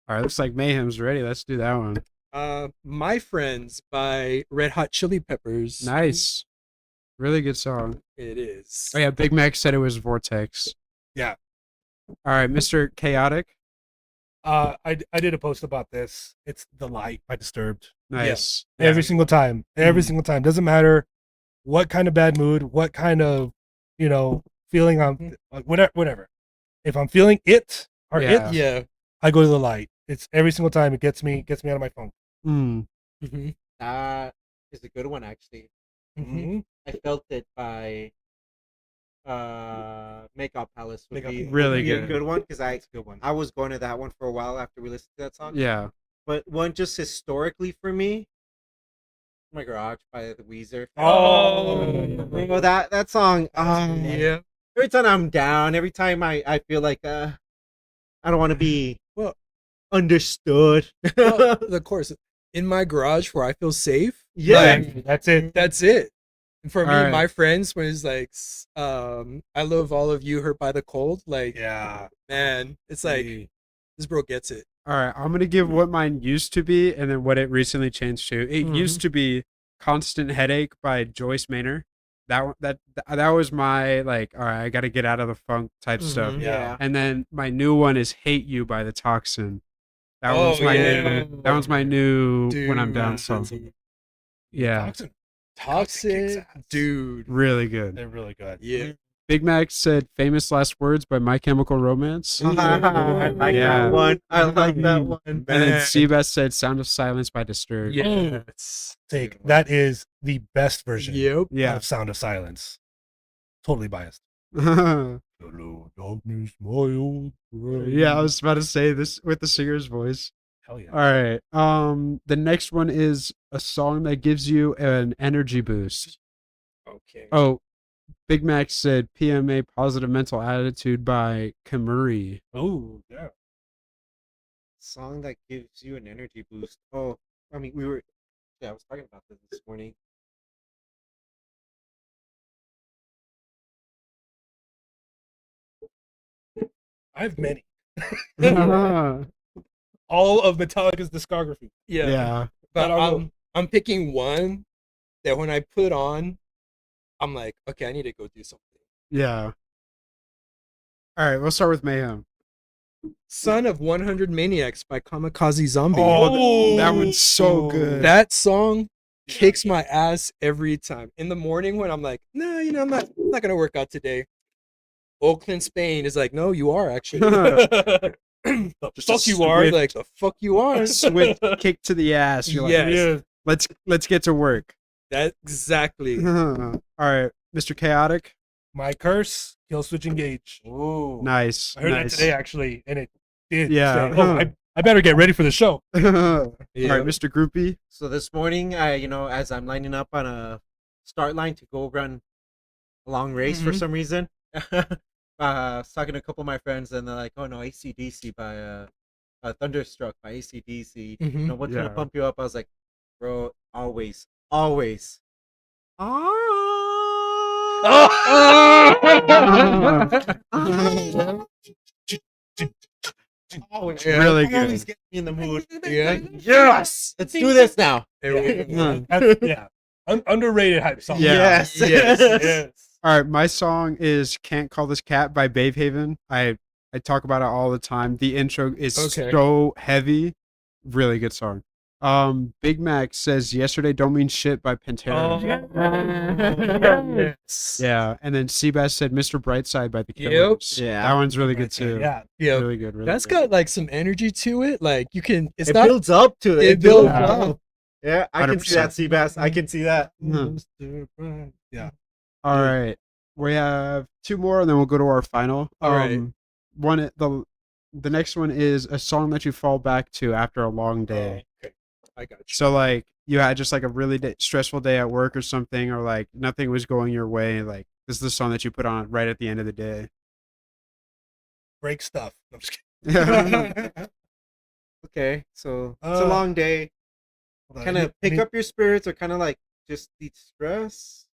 All right. Looks like Mayhem's ready. Let's do that one. My Friends by Red Hot Chili Peppers. Nice. Really good song. It is. Oh, yeah. Big Mac said it was Vortex. Yeah. All right. Mr. Chaotic. I did a post about this. It's The Light by Disturbed. Nice. Every single time. Every Mhm. single time. Doesn't matter what kind of bad mood, what kind of you know, feeling like whatever. If I'm feeling it or Yeah. it, Yeah. I go to the light. It's every single time it gets me out of my funk. Mm, Mm-hmm. that is a good one, actually. Mm-hmm. I felt it by Makeup Palace would Makeup be Palace. Really would be a good. good one because That's a good one. I was going to that one for a while after we listened to that song. Yeah. But one just historically for me, My Garage by the Weezer. Bro, that song. Yeah. Every time I'm down, every time I feel like I don't want to be Well, understood. well, of course, in my garage where I feel safe. Yeah. like, That's it. that's it. And for me, Alright. my friends, when it's like, I love all of you, hurt by the cold. Like, Yeah. man, it's like this bro gets it. All right, I'm gonna give what mine used to be, and then what it recently changed to. It used to be "Constant Headache" by Joyce Maynor. That was my like. All right, I got to get out of the funk type stuff. Mhm. Yeah. And then my new one is "Hate You" by the Toxin. That Oh, one's my yeah. new. That one's my new when I'm down Dude, song. Yeah, Toxin. Toxic, dude. really good. They're really good. Yeah. Big Mac said "Famous Last Words" by My Chemical Romance. I like Yeah. that one. I like that one. And then Man. Seabass said "Sound of Silence" by Disturbed. Yes. Take that is the best version Yep. Yeah. of Sound of Silence. Totally biased. Yeah, Hello, darkness, my old friend. I was about to say this with the singer's voice. Hell yeah. All right. The next one is a song that gives you an energy boost. Okay. Oh, Big Mac said PMA Positive Mental Attitude by Kamuri. Oh, yeah. Song that gives you an energy boost. Oh, I mean, I was talking about this morning. I have many. Yeah. All of Metallica's discography. Yeah. But I'm picking one that when I put on, I'm like, okay, I need to go do something. Yeah. All right, we'll start with Mayhem. Son of 100 Maniacs by Kamikaze Zombie. Oh, that one's so good. That song kicks my ass every time. In the morning when I'm like, no, I'm not gonna work out today. Oakland, Spain is like, no, you are actually. The Just a fuck you are. swift- Like the fuck you are. Swift kick to the ass. You're like, Yes. Yeah. let's get to work. That exactly. All right, Mr. Chaotic. My curse, kill switch engage. Ooh. Nice. I heard nice. that today actually, and it did. Yeah. Say, oh, I better get ready for the show. All right, Yeah. Mr. Groupie. So this morning, as I'm lining up on a start line to go run a long race for Mhm. some reason, I was talking to a couple of my friends, and they're like, "Oh no, AC/DC by Thunderstruck by AC/DC. You know what's Yeah. gonna pump you up?" I was like, "Bro, always, always." Always, Really good. always get me in the mood. Yeah. Yes, let's do this now. Yeah. Yeah. Underrated hype song. Yeah. Yes, Yes. Yes. All right, my song is "Can't Call This Cat" by Haven. I talk about it all the time. The intro is Okay. so heavy. Really good song. Big Mac says "Yesterday Don't Mean Shit" by Pantera. Yes. Yeah, and then Seabass said "Mr. Brightside" by the Yep. Killers. Yeah. That one's really good too. Yeah. Yeah. Really good. Really That's good. got like some energy to it. Like you can. It's It not. builds up to it. It builds Yeah. up. Yeah, I can see that, 100%. Seabass. I can see that. Yeah. All right, we have two more, and then we'll go to our final. All right. One the next one is a song that you fall back to after a long day. Okay. I got you. So like you had just like a really stressful day at work or something, or like nothing was going your way. Like this is the song that you put on right at the end of the day. Break stuff. I'm just kidding. Okay, so it's a long day. Kind of pick up your spirits, or kind of like just de-stress.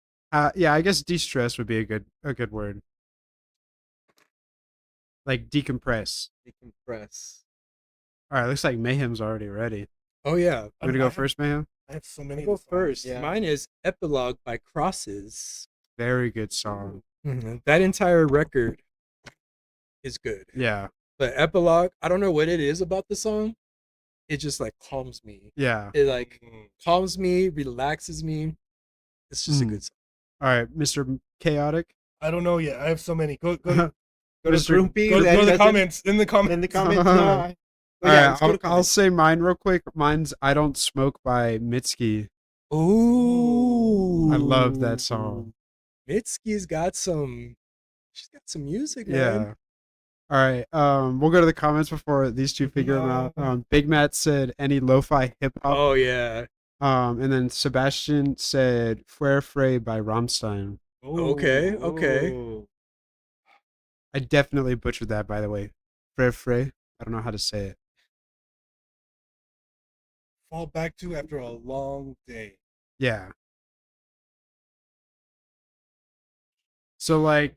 Yeah, I guess de-stress would be a good word. Like decompress. Decompress. All right, looks like Mayhem's already ready. Oh yeah. You gonna go first, Mayhem? I have so many. I'll go first. Yeah. Mine is Epilogue by Crosses. Very good song. That entire record is good. Yeah, But Epilogue, I don't know what it is about the song. It just like calms me. yeah. It like calms me, relaxes me. It's just a Mm. good song. All right, Mr. Chaotic. I don't know yet. I have so many. Go to Go to Mr. Groupie. go to then the that's it. comments. In the comments. In the comments. No. All yeah, right, let's go to I'll comments. say mine real quick. Mine's "I Don't Smoke" by Mitski. Ooh, I love that song. Mitski's got some. She's got some music, man. Yeah. All right. We'll go to the comments before these two figure them out. Big Matt said any lo-fi hip hop. Oh yeah. And then Sebastian said "Frere Frey" by Rammstein. Okay. Okay. Ooh. I definitely butchered that, by the way. Frere Frey. I don't know how to say it. Fall back to after a long day. Yeah. So like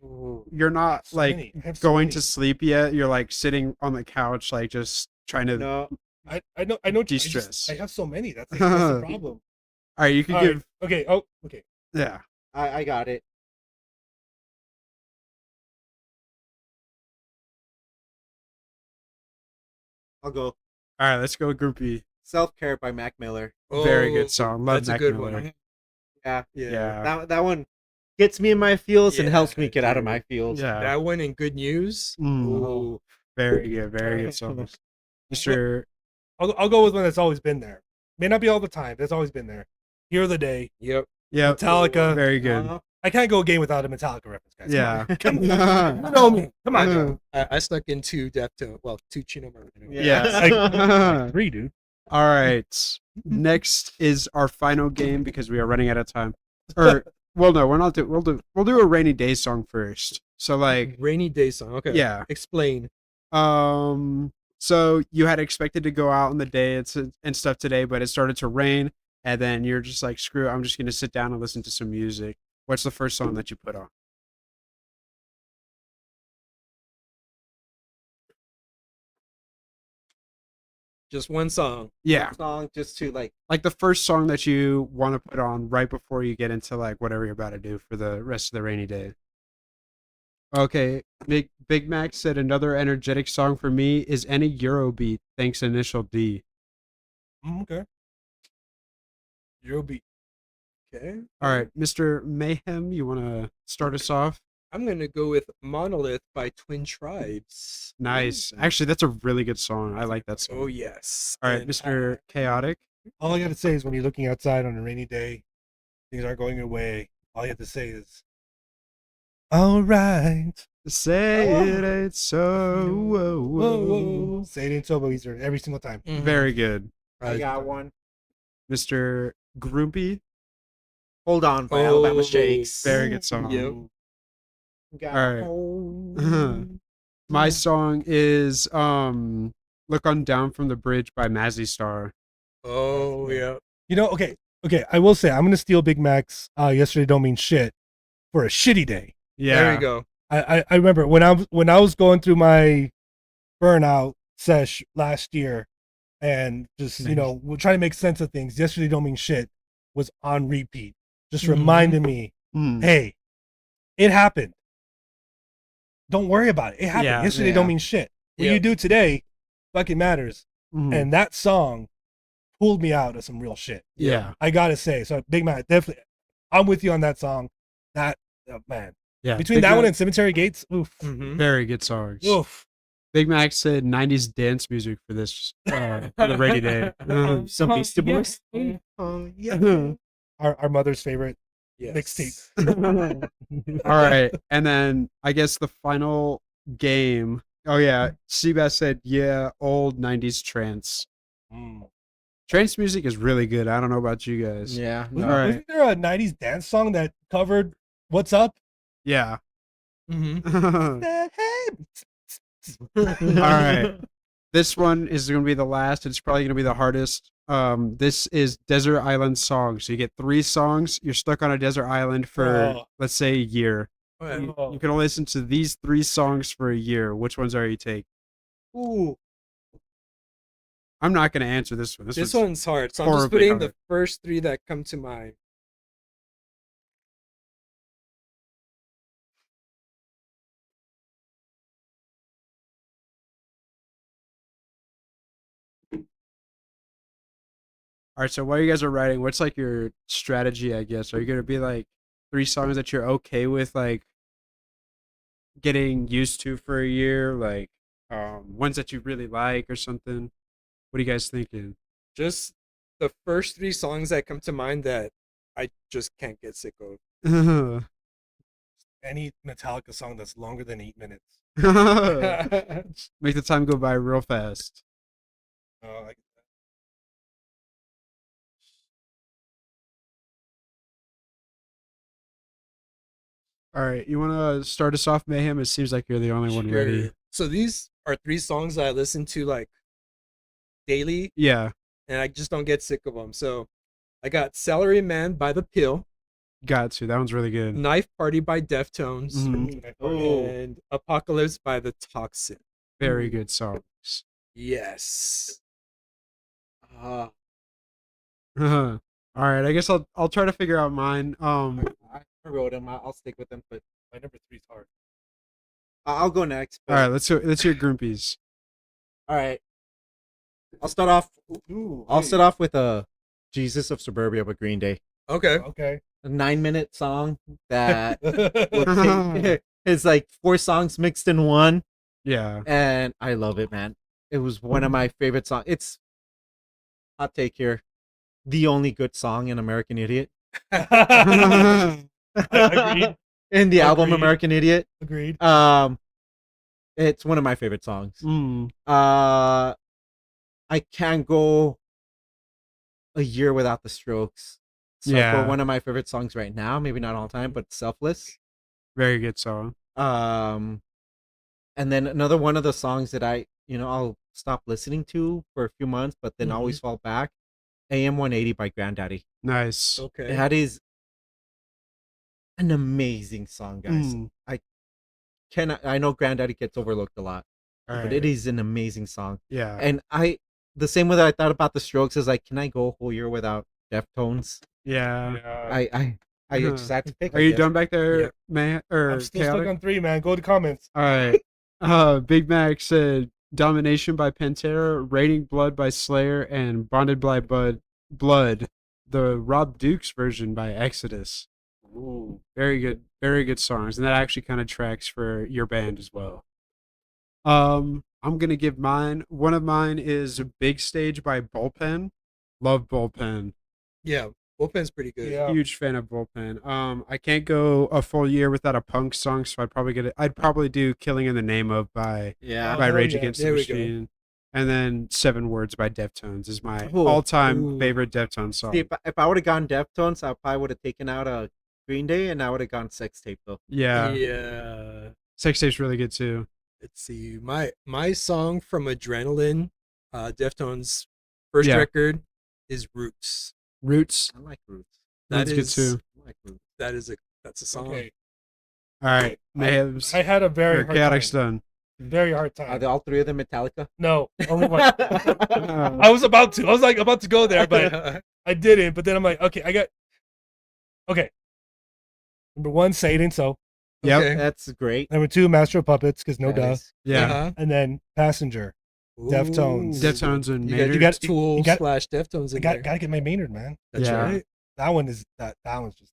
you're not So like many. I have so going many. to sleep yet. You're like sitting on the couch, like just trying to. No. I know. I know. De-stress. I have so many. That's the problem. All right, you can All right, give. Okay. Oh. Okay. Yeah. I got it. I'll go. All right, let's go groupie. Self Care by Mac Miller. Very Oh, good song. Love That's a Mac good Miller. one. Yeah. Yeah. Yeah. That one gets me in my feels and helps me Yeah, get out of dude. my feels. Yeah. That one and Good News. Ooh. Very good. Very good songs. Mr. I'll go with one that's always been there. May not be all the time. That's always been there. Here of the Day. Yep. Yeah. Metallica. Very good. Uh, I can't go a game without a Metallica reference, guys. Yeah. Come on. You know me. Come on. Uh, I snuck in two Deftones. Well, two Chino Moreno. Yeah. Three, dude. All right. Next is our final game because we are running out of time. Or well, no, we're not. We'll do a rainy day song first. So like, Rainy Day song. Okay. yeah. Explain. So you had expected to go out in the day and stuff today, but it started to rain, and then you're just like, screw it, I'm just gonna sit down and listen to some music. What's the first song that you put on? Just one song. Yeah, Song just to like. like the first song that you want to put on right before you get into like whatever you're about to do for the rest of the rainy day. Okay, Big Mac said another energetic song for me is any Eurobeat. Thanks, Initial D. Okay. Eurobeat. Okay. All right, Mr. Mayhem, you want to start us off? I'm gonna go with Monolith by Twin Tribes. Nice. Actually, that's a really good song. I like that song. Oh yes. All right, And Mr. Chaotic. All I gotta say is when you're looking outside on a rainy day, things aren't going your way. All you have to say is, "All right." Say Oh. it ain't so. Whoa, whoa, whoa. Say it ain't so, but he's there every single time. Mhm. Very good. I got one. Mr. Groupie. Hold on by Alabama Shakes. Very good song. Yep. Got All right. home. My song is Look on Down from the Bridge by Mazzy Star. Oh yeah. You know, okay. I will say I'm gonna steal Big Mac's "Yesterday Don't Mean Shit" for a shitty day. Yeah. There you go. I remember when I was going through my burnout sesh last year, and just we're trying to make sense of things. "Yesterday Don't Mean Shit" was on repeat, just Mhm. reminding me, Mm. hey, it happened. Don't worry about it. It happened. Yeah. Yesterday Yeah. don't mean shit. What Yeah. you do today fucking matters. Mhm. And that song pulled me out of some real shit. Yeah. I gotta say. So Big Mac, definitely, I'm with you on that song. That man, Yeah. between Big that one Mac- and Cemetery Gates, oof, Mhm. very good songs. oof. Big Mac said 90s dance music for this for the rainy day. Some Beastie Boys. Yeah. Our mother's favorite Yes. mixtape. All right, and then I guess the final game. Oh yeah, Seabass said, "Yeah, old '90s trance. Mm. Trance music is really good. I don't know about you guys. Yeah. Wasn't, No. All right. wasn't there a '90s dance song that covered "What's Up"? Yeah. Mhm. All right. This one is going to be the last. It's probably going to be the hardest. This is Desert Island Songs. So you get 3 songs. You're stuck on a desert island for, Oh. let's say, a year. Okay. You can only listen to these 3 songs for a year. Which ones are you take? Ooh, I'm not going to answer this one. this one's hard. So I'm just horribly putting hard. the first 3 that come to mind. All right. So while you guys are writing, what's like your strategy? I guess are you going to be like 3 songs that you're okay with, like getting used to for a year, like ones that you really like or something? What are you guys thinking? Just the first 3 songs that come to mind that I just can't get sick of. Any Metallica song that's longer than 8 minutes. Make the time go by real fast. Like All right, you want to start us off, Mayhem? It seems like you're the only one ready. Sure. So these are 3 songs that I listen to like daily, Yeah, and I just don't get sick of them. So I got Salary Man by The Pill, got to. That one's really good. Knife Party by Deftones, Mhm. Oh. and Apocalypse by The Toxin. Very good songs. Yes. Uh, All right, I guess I'll try to figure out mine. I wrote them. I'll stick with them, but my number 3 is hard. I'll go next. All right, let's hear Groupies. All right. I'll start off. Ooh, I'll start off with Jesus of Suburbia by Green Day. Okay. Okay. A 9-minute song that it's like 4 songs mixed in one, Yeah. and I love it, man. It was one of my favorite songs. It's hot take here, the only good song in American Idiot. Agreed. In the album Agreed. American Idiot. Agreed. It's one of my favorite songs. Mm. I can't go a year without the Strokes. So Yeah. for one of my favorite songs right now, maybe not all time, but Selfless. Very good song. And then another one of the songs that I'll stop listening to for a few months, but then always fall back. AM 180 by Granddaddy. Nice. Okay. That is an amazing song, guys. Mm. I know Granddaddy gets overlooked a lot, All but right. it is an amazing song. Yeah. And the same way that I thought about the Strokes is like, can I go a whole year without Deftones? Yeah. I just have to pick. Are I you guess. done back there, Yep. man? Or I'm still Chaotic? stuck on 3, man. Go to comments. All right. Big Mac said Domination by Pantera, Raining Blood by Slayer, and Bonded by Blood, the Rob Dukes version by Exodus. Ooh, very good songs. And that actually kind of tracks for your band as well. I'm gonna give mine. One of mine is Big Stage by Bullpen. Love Bullpen. Yeah. Bullpen's pretty good. Yeah. Huge fan of Bullpen. I can't go a full year without a punk song, so I'd probably do Killing in the Name of by Yeah. by Oh, Rage yeah. Against the There we go. Machine. And then 7 Words by Deftones is my Ooh. all-time Ooh. favorite Deftones song. See, if I would have gone Deftones, I probably would have taken out a Green Day, and I would have gone Sex Tape though. Yeah. Yeah. Sex Tape's really good too. Let's see. My song from Adrenaline, Deftones' first Yeah. record, is Roots. Roots. I like Roots. That's good too. I like Roots. That's a song. Okay. All right. Mayhem's I had a very or hard Chaotic's time. done. Very hard Are time. they all 3 of them Metallica? No, only one. Uh, I was about to. I was like about to go there, but I didn't. But then I'm like, okay, okay. Number 1, Satan. So Yep. Okay. That's great. number 2, Master of Puppets, because no That duh. is- Yeah. Uh-huh. And then Passenger. Deftones. Ooh. Deftones and You got Maynard. got- Tool you got- slash Deftones in there. Gotta get my Maynard, man. That's Yeah. right. That one's just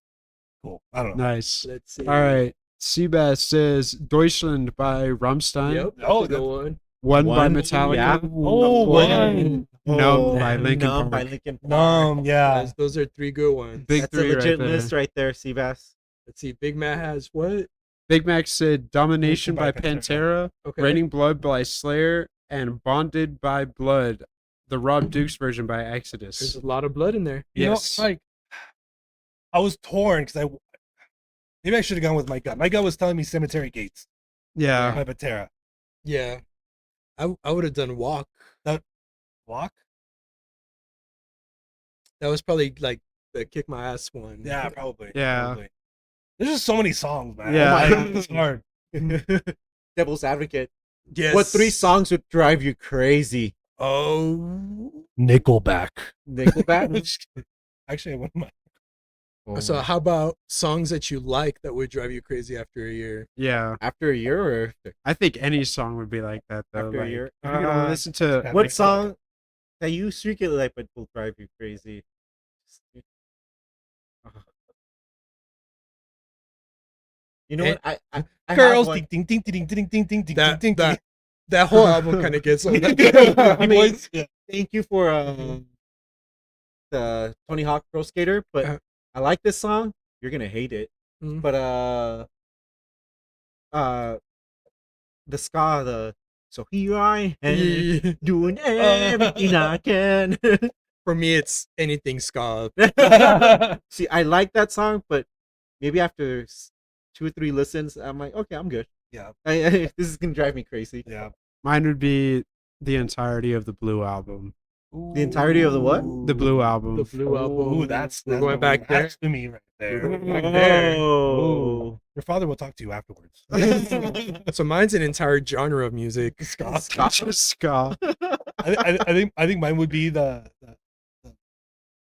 cool. I don't know. Nice. Let's see. All right. Seabass says Deutschland by Rammstein. Yep. That's Oh, a good one. One by One, Metallica. yeah. Oh, One. Numb by man, Linkin Numb by Park. Linkin Park. Yeah. Those are 3 good ones. Big That's a 3 legit right there. list right there, Seabass. Let's see. Big Matt has what? Big Mac said Domination by By Pantera. Pantera, Okay. Raining Blood by Slayer, and Bonded by Blood, the Rob Dukes version by There's Exodus. a lot of blood in there. You Yes. know, like I was torn because maybe I should have gone with my gut. My gut was telling me Cemetery Gates Yeah. by Pantera. Yeah. I would have done Walk. Walk? That was probably like the kick my ass one. Yeah, probably. Yeah. Probably. There's just so many songs, man. Yeah. Oh my God, it's hard. Devil's Advocate. Yes. What 3 songs would drive you crazy? Oh. Nickelback. Nickelback? Actually, one of my Oh So my- how about songs that you like that would drive you crazy after a year? Yeah. after a year or after? I think any song would be like that, though. After a Like, year? if you're gonna listen to. Yeah. What Nickelback. song that you secretly like but will drive you crazy? You know Eh, what? I I have Girls, one. ding, ding, ding, ding, ding, ding, ding, ding, That ding, ding. that whole album kind of gets old. I mean, Yeah. thank you for the Tony Hawk Pro Skater, but Uh-huh. I like this song. You're gonna hate it, Mhm. but uh, the ska, the so here I am doing everything I can. For me, it's anything ska. See, I like that song, but maybe after 2 or 3 listens, I'm like, okay, I'm good. Yeah. This is gonna drive me crazy. Yeah. Mine would be the entirety of the Blue album. The entirety of the what? The Blue album. The Blue album. Ooh, that's We're going back there. That's to me right there. We're going back there. Oh, Your father will talk to you afterwards. So mine's an entire genre of music. Ska. Ska. I think mine would be the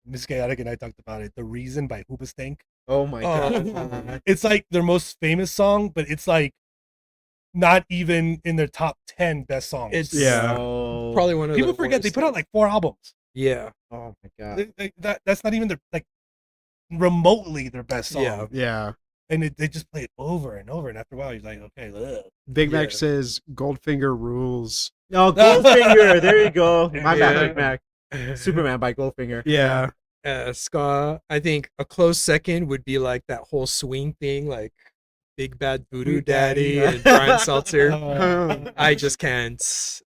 Miss Chaotic and I talked about it. The Reason by Hoobastank. oh my Oh. god. It's like their most famous song, but it's like not even in their top 10 best songs. It's Yeah. Oh. probably one of People the forget they worst. put out like 4 albums. Yeah. Oh my god. That's not even their like remotely their best song. Yeah. Yeah. And they just play it over and over, and after a while you're like, okay, ugh. Big Mac Yeah. says Goldfinger rules. No, Goldfinger. There you go. My Yeah. bad, Big Mac. Superman by Goldfinger. Yeah. Ska. I think a close second would be like that whole swing thing, like Big Bad Voodoo Daddy and Brian Seltzer. I just can't.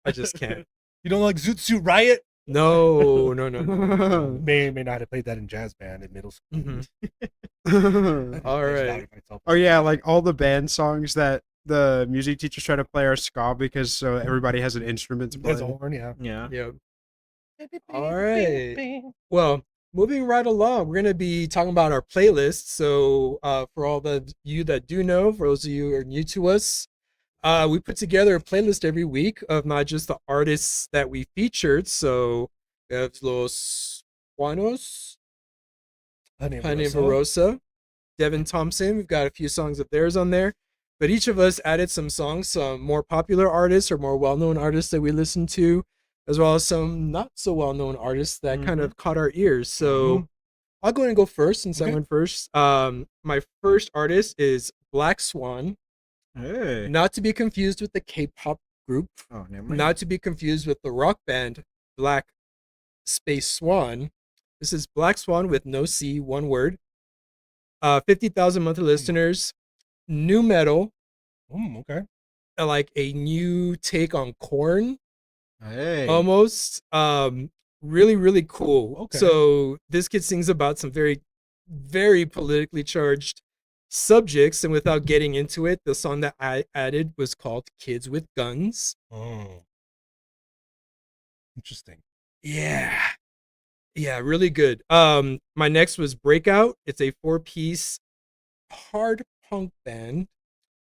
I just can't. You don't like Zoot Suit Riot? No, no, no. May or may not have played that in jazz band in middle school. Mhm. Oh All I just right. doubted myself. yeah, like all the band songs that the music teachers try to play are ska because so everybody has an instrument to play. There's a horn, yeah. Yeah. Yeah. All right. Well, moving right along, we're gonna be talking about our playlist. So, for all the you that do know, for those of you who are new to us, we put together a playlist every week of not just the artists that we featured. So we have Los Juanos, Honey Honey and Verosa, Devin Thompson. We've got a few songs of theirs on there. But each of us added some songs, some more popular artists or more well-known artists that we listen to, as well as some not so well-known artists that kind of caught our ears. So I'll go ahead and go first since I Okay. went first. My first artist is Black Swan, Hey. not to be confused with the K-pop group, Oh, never mind. not to be confused with the rock band Black Space Swan. This is Black Swan with no C, one word. 50,000 monthly listeners. New metal, Okay. like a new take on Korn, Hey. almost. Really, really cool. Okay. So this kid sings about some very, very politically charged subjects, and without getting into it, the song that I added was called "Kids with Guns." Oh. Interesting. Yeah. Yeah, really good. My next was Breakout. It's a 4-piece hard punk band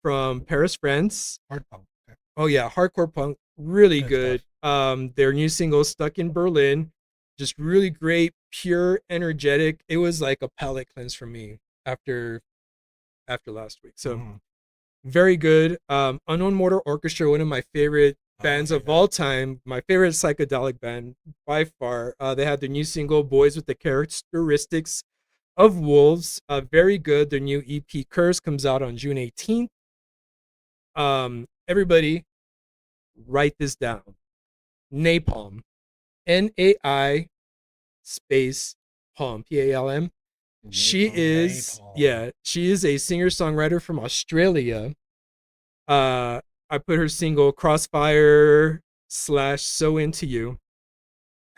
from Paris, France. Hard punk. Okay. Oh yeah, hardcore punk, really Good good. Their new single "Stuck in Berlin," just really great, pure, energetic. It was like a palate cleanse for me after last week. So Mhm. very good. Unknown Mortal Orchestra, one of my favorite bands of all time, my favorite psychedelic band by far. They had their new single "Boys with the Characteristics of Wolves." Very good. Their new EP "Curse" comes out on June 18th. Everybody, write this down. Napalm, NAI space Palm, PALM. She is, Napalm. yeah, she is a singer-songwriter from Australia. I put her single "Crossfire" / "So Into You."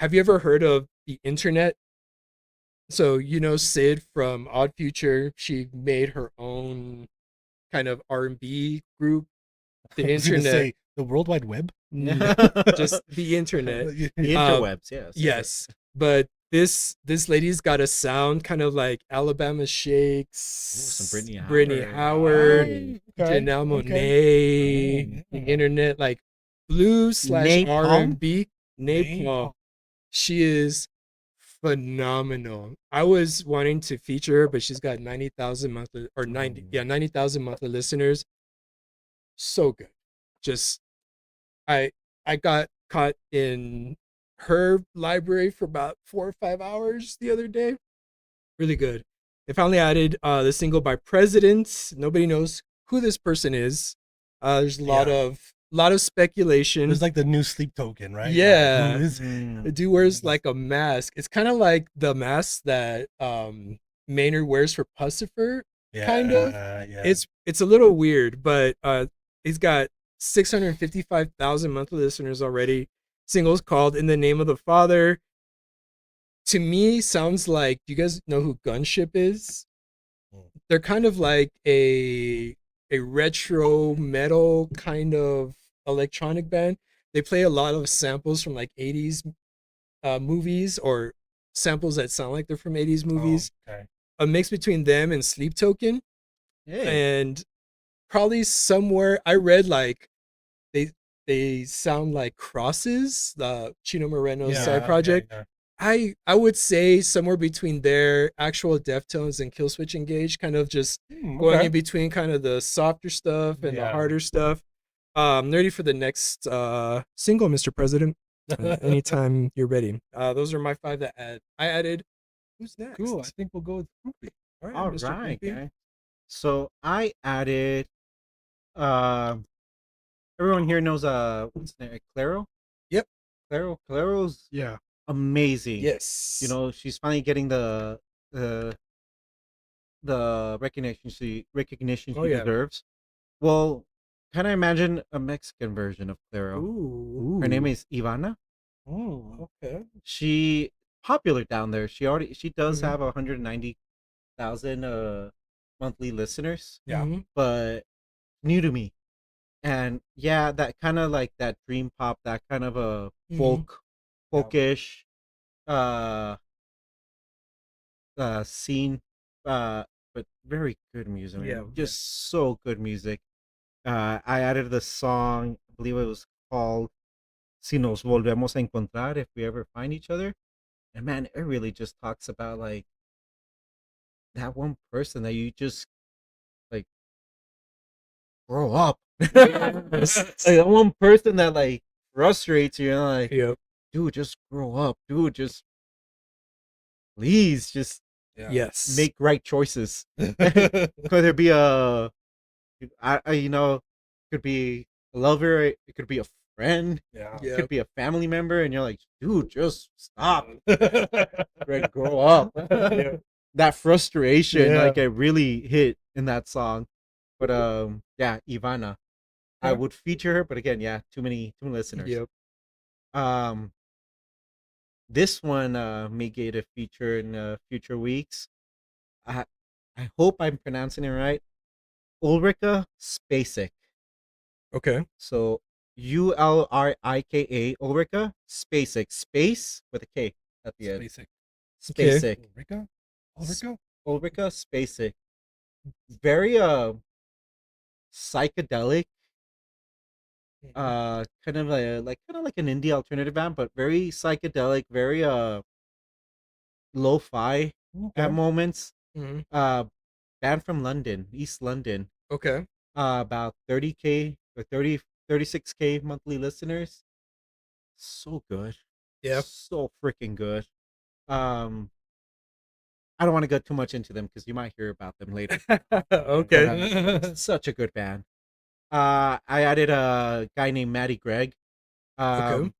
Have you ever heard of the internet? So you know Sid from Odd Future. She made her own kind of R&B group. The I was gonna internet, say, the World Wide Web. just the internet. The interwebs, yes. Yes, but this lady's got a sound kind of like Alabama Shakes, some Brittany Brittany Howard. Howard, Okay, Janelle okay. Monáe, the Yeah. internet, like blues / Napalm? R&B. Napalm. She is phenomenal. I was wanting to feature her, but she's got 90,000 monthly or 90,000 monthly listeners. So good. Just I got caught in her library for about 4 or 5 hours the other day. Really good. They finally added the single by President. Nobody knows who this person is. There's a Yeah. lot of speculation. There's like the new sleep token, right? Yeah. Who is The dude wears like a mask. It's kind of like the mask that Maynard wears for Pussifer. Kind of. Yeah. It's a little weird, but he's got 655,000 monthly listeners already. Singles called "In the Name of the Father." To me, sounds like, do you guys know who Gunship is? They're kind of like a retro metal kind of electronic band. They play a lot of samples from like 80s movies, or samples that sound like they're from 80s movies. Okay. A mix between them and Sleep Token. Hey. And probably somewhere I read like they sound like Crosses, the Chino Moreno's side project. Yeah. I would say somewhere between their actual Deftones and Killswitch Engage, kind of just going Okay. in between kind of the softer stuff and the Yeah. harder stuff. Ready for the next single, Mr. President. Anytime you're ready. Those are my 5 that I added. Who's next? Cool. I think we'll go with Poopy. All right, All Mr. right, Poopy. guys. So I added. Everyone here knows what's the name? Claro. Yep. Claro's Yeah. amazing. Yes. You know, she's finally getting the recognition she Oh, yeah. deserves. Well, can I imagine a Mexican version of Claro? Ooh. Her name is Ivana. Okay. She popular down there. She does Mhm. have 190,000 monthly listeners, Yeah. Mhm. but new to me. And yeah, that kind of like that dream pop, that kind of a Mhm. folkish uh scene, but very good music, man. Yeah. Just so good music. I added the song, I believe it was called Si nos volvemos a encontrar, if we ever find each other. And man, it really just talks about like that one person that you just like grow up. Like that one person that like frustrates you, and like, Yep. dude, just grow up, dude, just please just Yes. make right choices. Could there be could be a lover, it could be a friend, Yeah. it Yep. could be a family member, and you're like, dude, just stop. Right, grow up. That frustration, Yeah. like it really hit in that song. But yeah, Ivana. I Okay. would feature her, but again, yeah, too many listeners. Yep. This one may get a feature in future weeks. I I hope I'm pronouncing it right. Ulrika Spacek. Okay. So Ulrika Ulrika Spacek, space with a K at the end. Basic. Spacek. Ulrika? Ulrika? Ulrika Spacek. Very psychedelic, kind of like an indie alternative band, but very psychedelic, very lo-fi Okay. at moments. Mhm. Band from London, East London. Okay. About 30K or 36K monthly listeners. So good. Yeah. So freaking good. I don't want to go too much into them because you might hear about them later. Okay. Such a good band. I added a guy named Matty Gregg. Okay.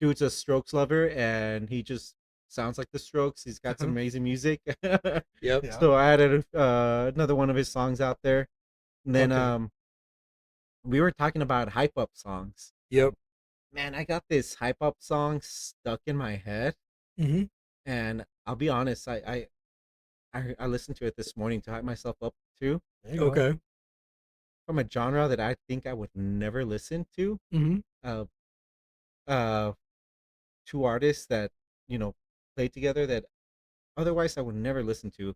Dude's a Strokes lover, and he just sounds like the Strokes. He's got some Uh-huh. amazing music. Yep. Yeah. So I added another one of his songs out there. And then Okay. we were talking about hype up songs. Yep. Man, I got this hype up song stuck in my head, Mm-hmm. and I'll be honest, I listened to it this morning to hype myself up too, There you go. Okay. from a genre that I think I would never listen to. Mm-hmm. Uh, uh, two artists that play together that otherwise I would never listen to.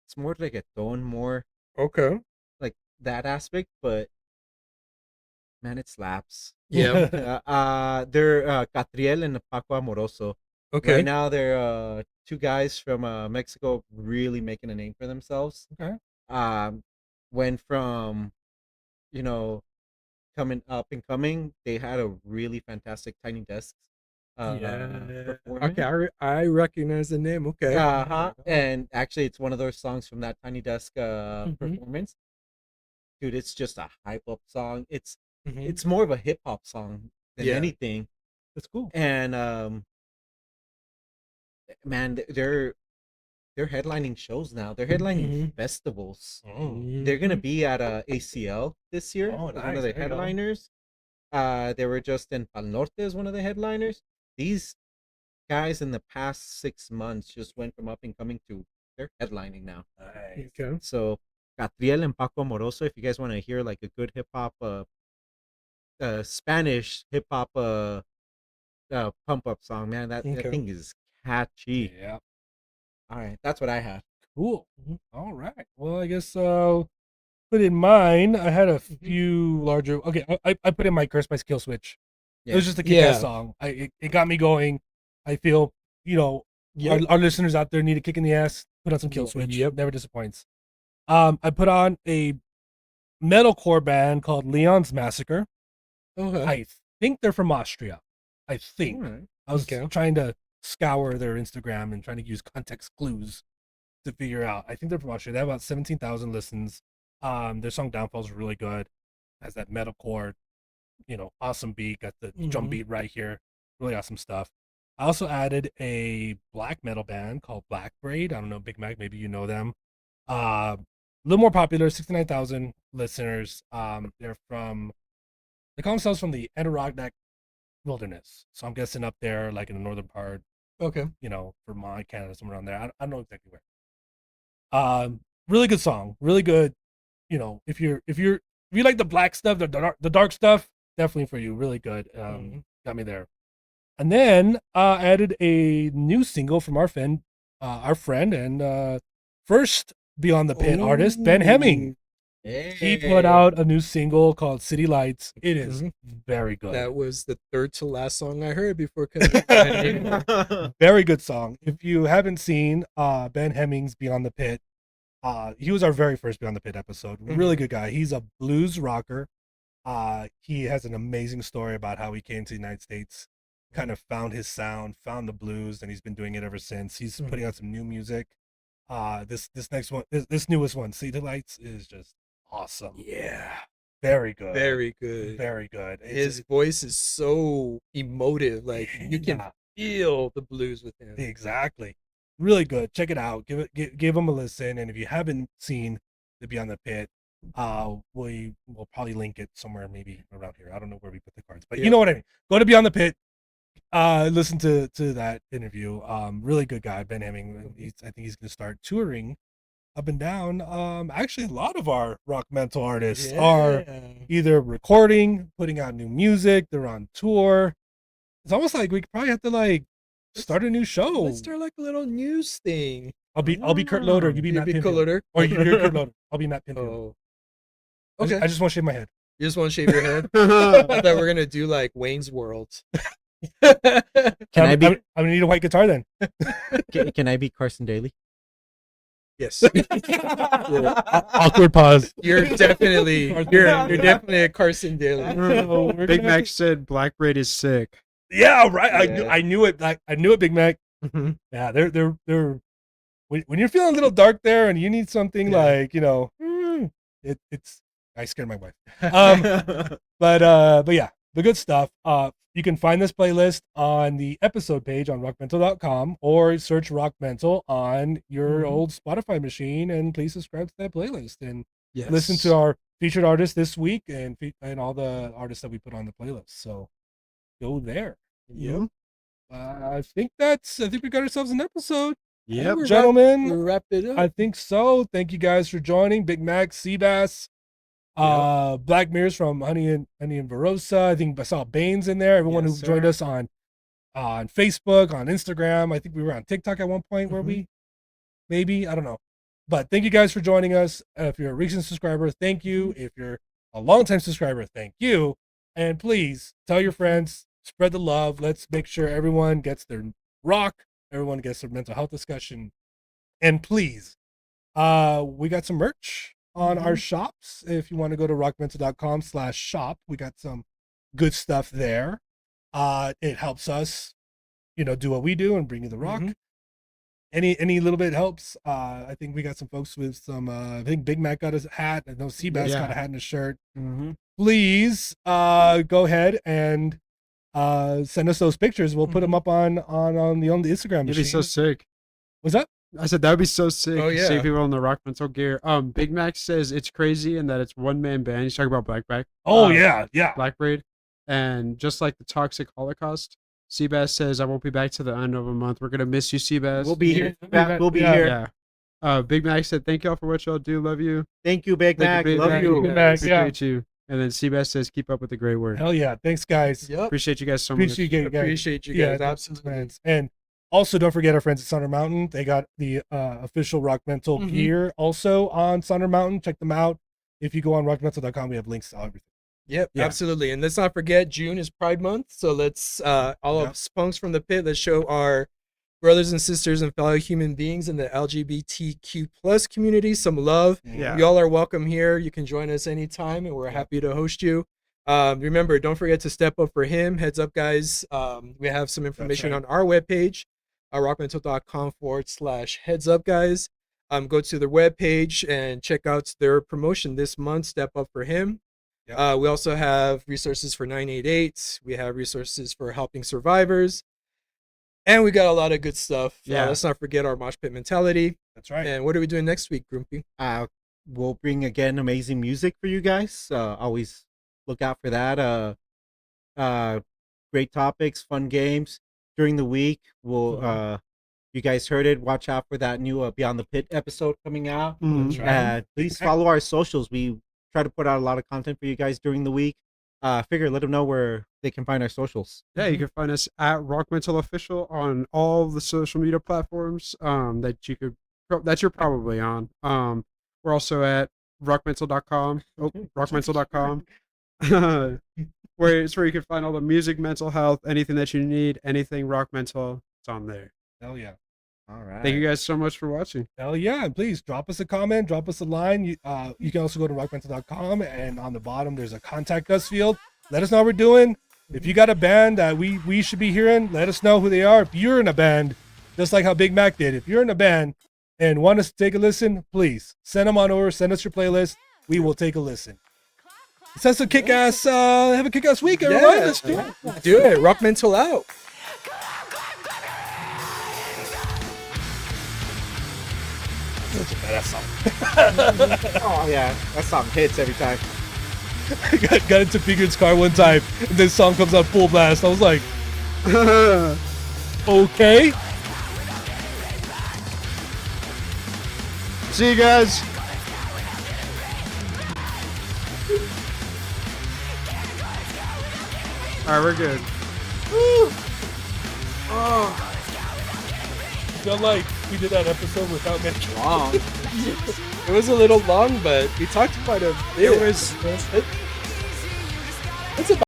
It's more like a tone, more Okay. like that aspect, but man, it slaps. Yeah. They're Catriel and Paco Amoroso. Okay. Right now, they're two guys from Mexico, really making a name for themselves. Okay. Went from, you know, coming up and coming. They had a really fantastic Tiny Desks performance. Okay. I recognize the name. Okay. Uh-huh. And actually, it's one of those songs from that Tiny Desk Mhm. performance. dude, it's just a hype up song. Mhm. It's more of a hip hop song than Yeah. anything. That's cool. And man, they're headlining shows now. They're headlining Mhm. festivals. Mm. They're gonna be at ACL this year Oh, as one nice. of the There you go. headliners. They were just in Pal Norte as one of the headliners. These guys in the past 6 months just went from up and coming to they're headlining now. Nice. Okay. So Catriel and Paco Moroso, if you guys want to hear like a good hip hop, Spanish hip hop, pump up song, man, that Okay. thing is catchy. Yeah. All right, that's what I had. Cool. Mhm. All right. Well, I guess put in mine. I had a Mhm. few larger. Okay, I put in my Curse My Skill Switch. It was Yeah. just a kick-ass Yeah. song. It got me going. I feel, Yep. our listeners out there need a kick in the ass. Put on some Kill Switch. Yep. Never disappoints. I put on a metalcore band called Leon's Massacre. Okay. I think they're from Austria. I think. Alright. I was Okay. trying to scour their Instagram and trying to use context clues to figure out. I think they're from Austria. They have about 17,000 listens. Their song Downfall is really good. Has that metalcore, awesome beat. Got the drum Mhm. beat right here. Really awesome stuff. I also added a black metal band called Black Braid. I don't know, Big Mac, maybe you know them. A little more popular, 69,000 listeners. They call themselves from the Adirondack Wilderness. So I'm guessing up there, like in the northern part, Okay. Vermont, Canada, somewhere around there. I don't know exactly where. Really good song, really good. If you like the black stuff, the dark stuff, definitely for you. Really good. Mhm. Got me there. And then added a new single from our friend and first Beyond the Pit artist Ben Hemming. He put Hey. out a new single called City Lights. It is Mhm. very good. That was the third to last song I heard before coming. Very good song. If you haven't seen Ben Hemming's Beyond the Pit, he was our very first Beyond the Pit episode. Really good guy. He's a blues rocker. He has an amazing story about how he came to the United States, kind of found his sound, found the blues, and he's been doing it ever since. He's putting out some new music. This next one, this newest one, City Lights, is just awesome. Yeah. Very good. Very good. Very good. His voice is so emotive. Like you can Yeah. feel the blues with him. Exactly. Really good. Check it out. Give them a listen. And if you haven't seen the Beyond the Pit, we will probably link it somewhere, maybe around here. I don't know where we put the cards, but you Yep. know what I mean. Go to Beyond the Pit. Listen to that interview. Really good guy, Ben Hemming. I think he's gonna start touring up and down. Actually, a lot of our rock mental artists are either recording, putting out new music. They're on tour. It's almost like we probably have to start a new show. Let's start like a little news thing. I'll be Kurt Loder. You be You Matt be Pinfield. Coloder. Or you're Kurt Loder. I'll be Matt Pinfield. Oh. I Okay. just want to shave my head. You just want to shave your head? I thought we're gonna do like Wayne's World. Can I be I'm gonna need a white guitar then. can I be Carson Daly? Yes. Awkward pause. You're definitely a Carson Daly. Big Mac said Black Braid is sick. Yeah, right. Yeah. I knew it. I knew it, Big Mac. Mhm. Yeah, they're when you're feeling a little dark there and you need something Yeah. it's I scared my wife. But yeah, the good stuff. You can find this playlist on the episode page on rockmental.com or search RockMental on your Mhm. old Spotify machine, and please subscribe to that playlist and Yes. listen to our featured artists this week and all the artists that we put on the playlist. So go there. Yep. I think we got ourselves an episode. Yep. We're Gentlemen, We'll wrap it up. I think so. Thank you guys for joining. Big Mac, Seabass, Black Mirrors from Honey and Verosa. I think I saw Baines in there. Everyone Yes, who joined sir. us on Facebook, on Instagram. I think we were on TikTok at one point. Were Mhm. we? Maybe, I don't know. But thank you guys for joining us. If you're a recent subscriber, thank you. If you're a longtime subscriber, thank you. And please tell your friends, spread the love. Let's make sure everyone gets their rock, everyone gets their mental health discussion. And please, we got some merch on our shops. If you want to go to rockmental.com/shop, we got some good stuff there. It helps us, do what we do and bring you the rock. Mhm. any little bit helps. I think we got some folks with some. I think Big Mac got his hat. I know Seabass Yeah. got a hat and a shirt. Mm-hmm. Please go ahead and send us those pictures. We'll put them up on the Instagram. It'd be so machine. sick. What's that? I said that would be so sick. Oh, to see yeah. people in the RockMental gear. Big Mac says it's crazy and that it's one man band. He's talking about Blackback. Oh yeah. Black Braid, and just like the toxic Holocaust. Seabass says I won't be back to the end of a month. We're gonna miss you, Seabass. We'll be here. Yeah, We'll be yeah. here. Yeah. Big Mac said thank y'all for what y'all do. Love you. Thank you, Big Mac. Big Love Mac. you. Big Mac, yeah. Appreciate you. And then Seabass says keep up with the great work. Hell yeah. Thanks, guys. Yep. Appreciate you guys so much. Appreciate you guys. Appreciate you Yeah, guys. Absolutely. And also, don't forget our friends at Thunder Mountain. They got the official RockMental Mhm. gear also on Thunder Mountain. Check them out. If you go on rockmental.com, we have links to everything. Yep, Yeah. absolutely. And let's not forget June is Pride Month. So let's all Yeah. of Spunks from the Pit, let's show our brothers and sisters and fellow human beings in the LGBTQ plus community some love. Yeah. You all are welcome here. You can join us anytime and we're happy to host you. Remember, don't forget to step up for him. Heads up, guys. We have some information right. on our webpage, rockmental.com/heads up, guys. Go to their webpage and check out their promotion this month. Step up for him. Yep. We also have resources for 988. We have resources for helping survivors. And we got a lot of good stuff. Yeah. Let's not forget our mosh pit mentality. That's right. And what are we doing next week, Grumpy? We'll bring again amazing music for you guys. Always look out for that. Great topics, fun games during the week. We'll you guys heard it. Watch out for that new Beyond the Pit episode coming out. That's right. Please follow our socials. We try to put out a lot of content for you guys during the week. Figure, let them know where they can find our socials. Yeah, you can find us at RockMental Official on all the social media platforms that you're probably on. We're also at rockmental.com. Rockmental.com. Where it's where you can find all the music, mental health, anything that you need, anything RockMental, it's on there. Hell yeah. All right. Thank you guys so much for watching. Hell yeah. And please drop us a comment, drop us a line. You can also go to rockmental.com and on the bottom there's a contact us field. Let us know what we're doing. If you got a band that we should be hearing, let us know who they are. If you're in a band, just like how Big Mac did, if you're in a band and want us to take a listen, please send them on over, send us your playlist. We will take a listen. Let's have a kick-ass week, everyone. Let's do it. Do it. Rock Mental out. Such a badass song. Oh yeah, that song hits every time. got into Figured's car one time, and this song comes on full blast. I was like, okay. See you guys. All right, we're good. Feel like we did that episode without mentioning. Long. It was a little long, but we talked quite a bit. It was. It's about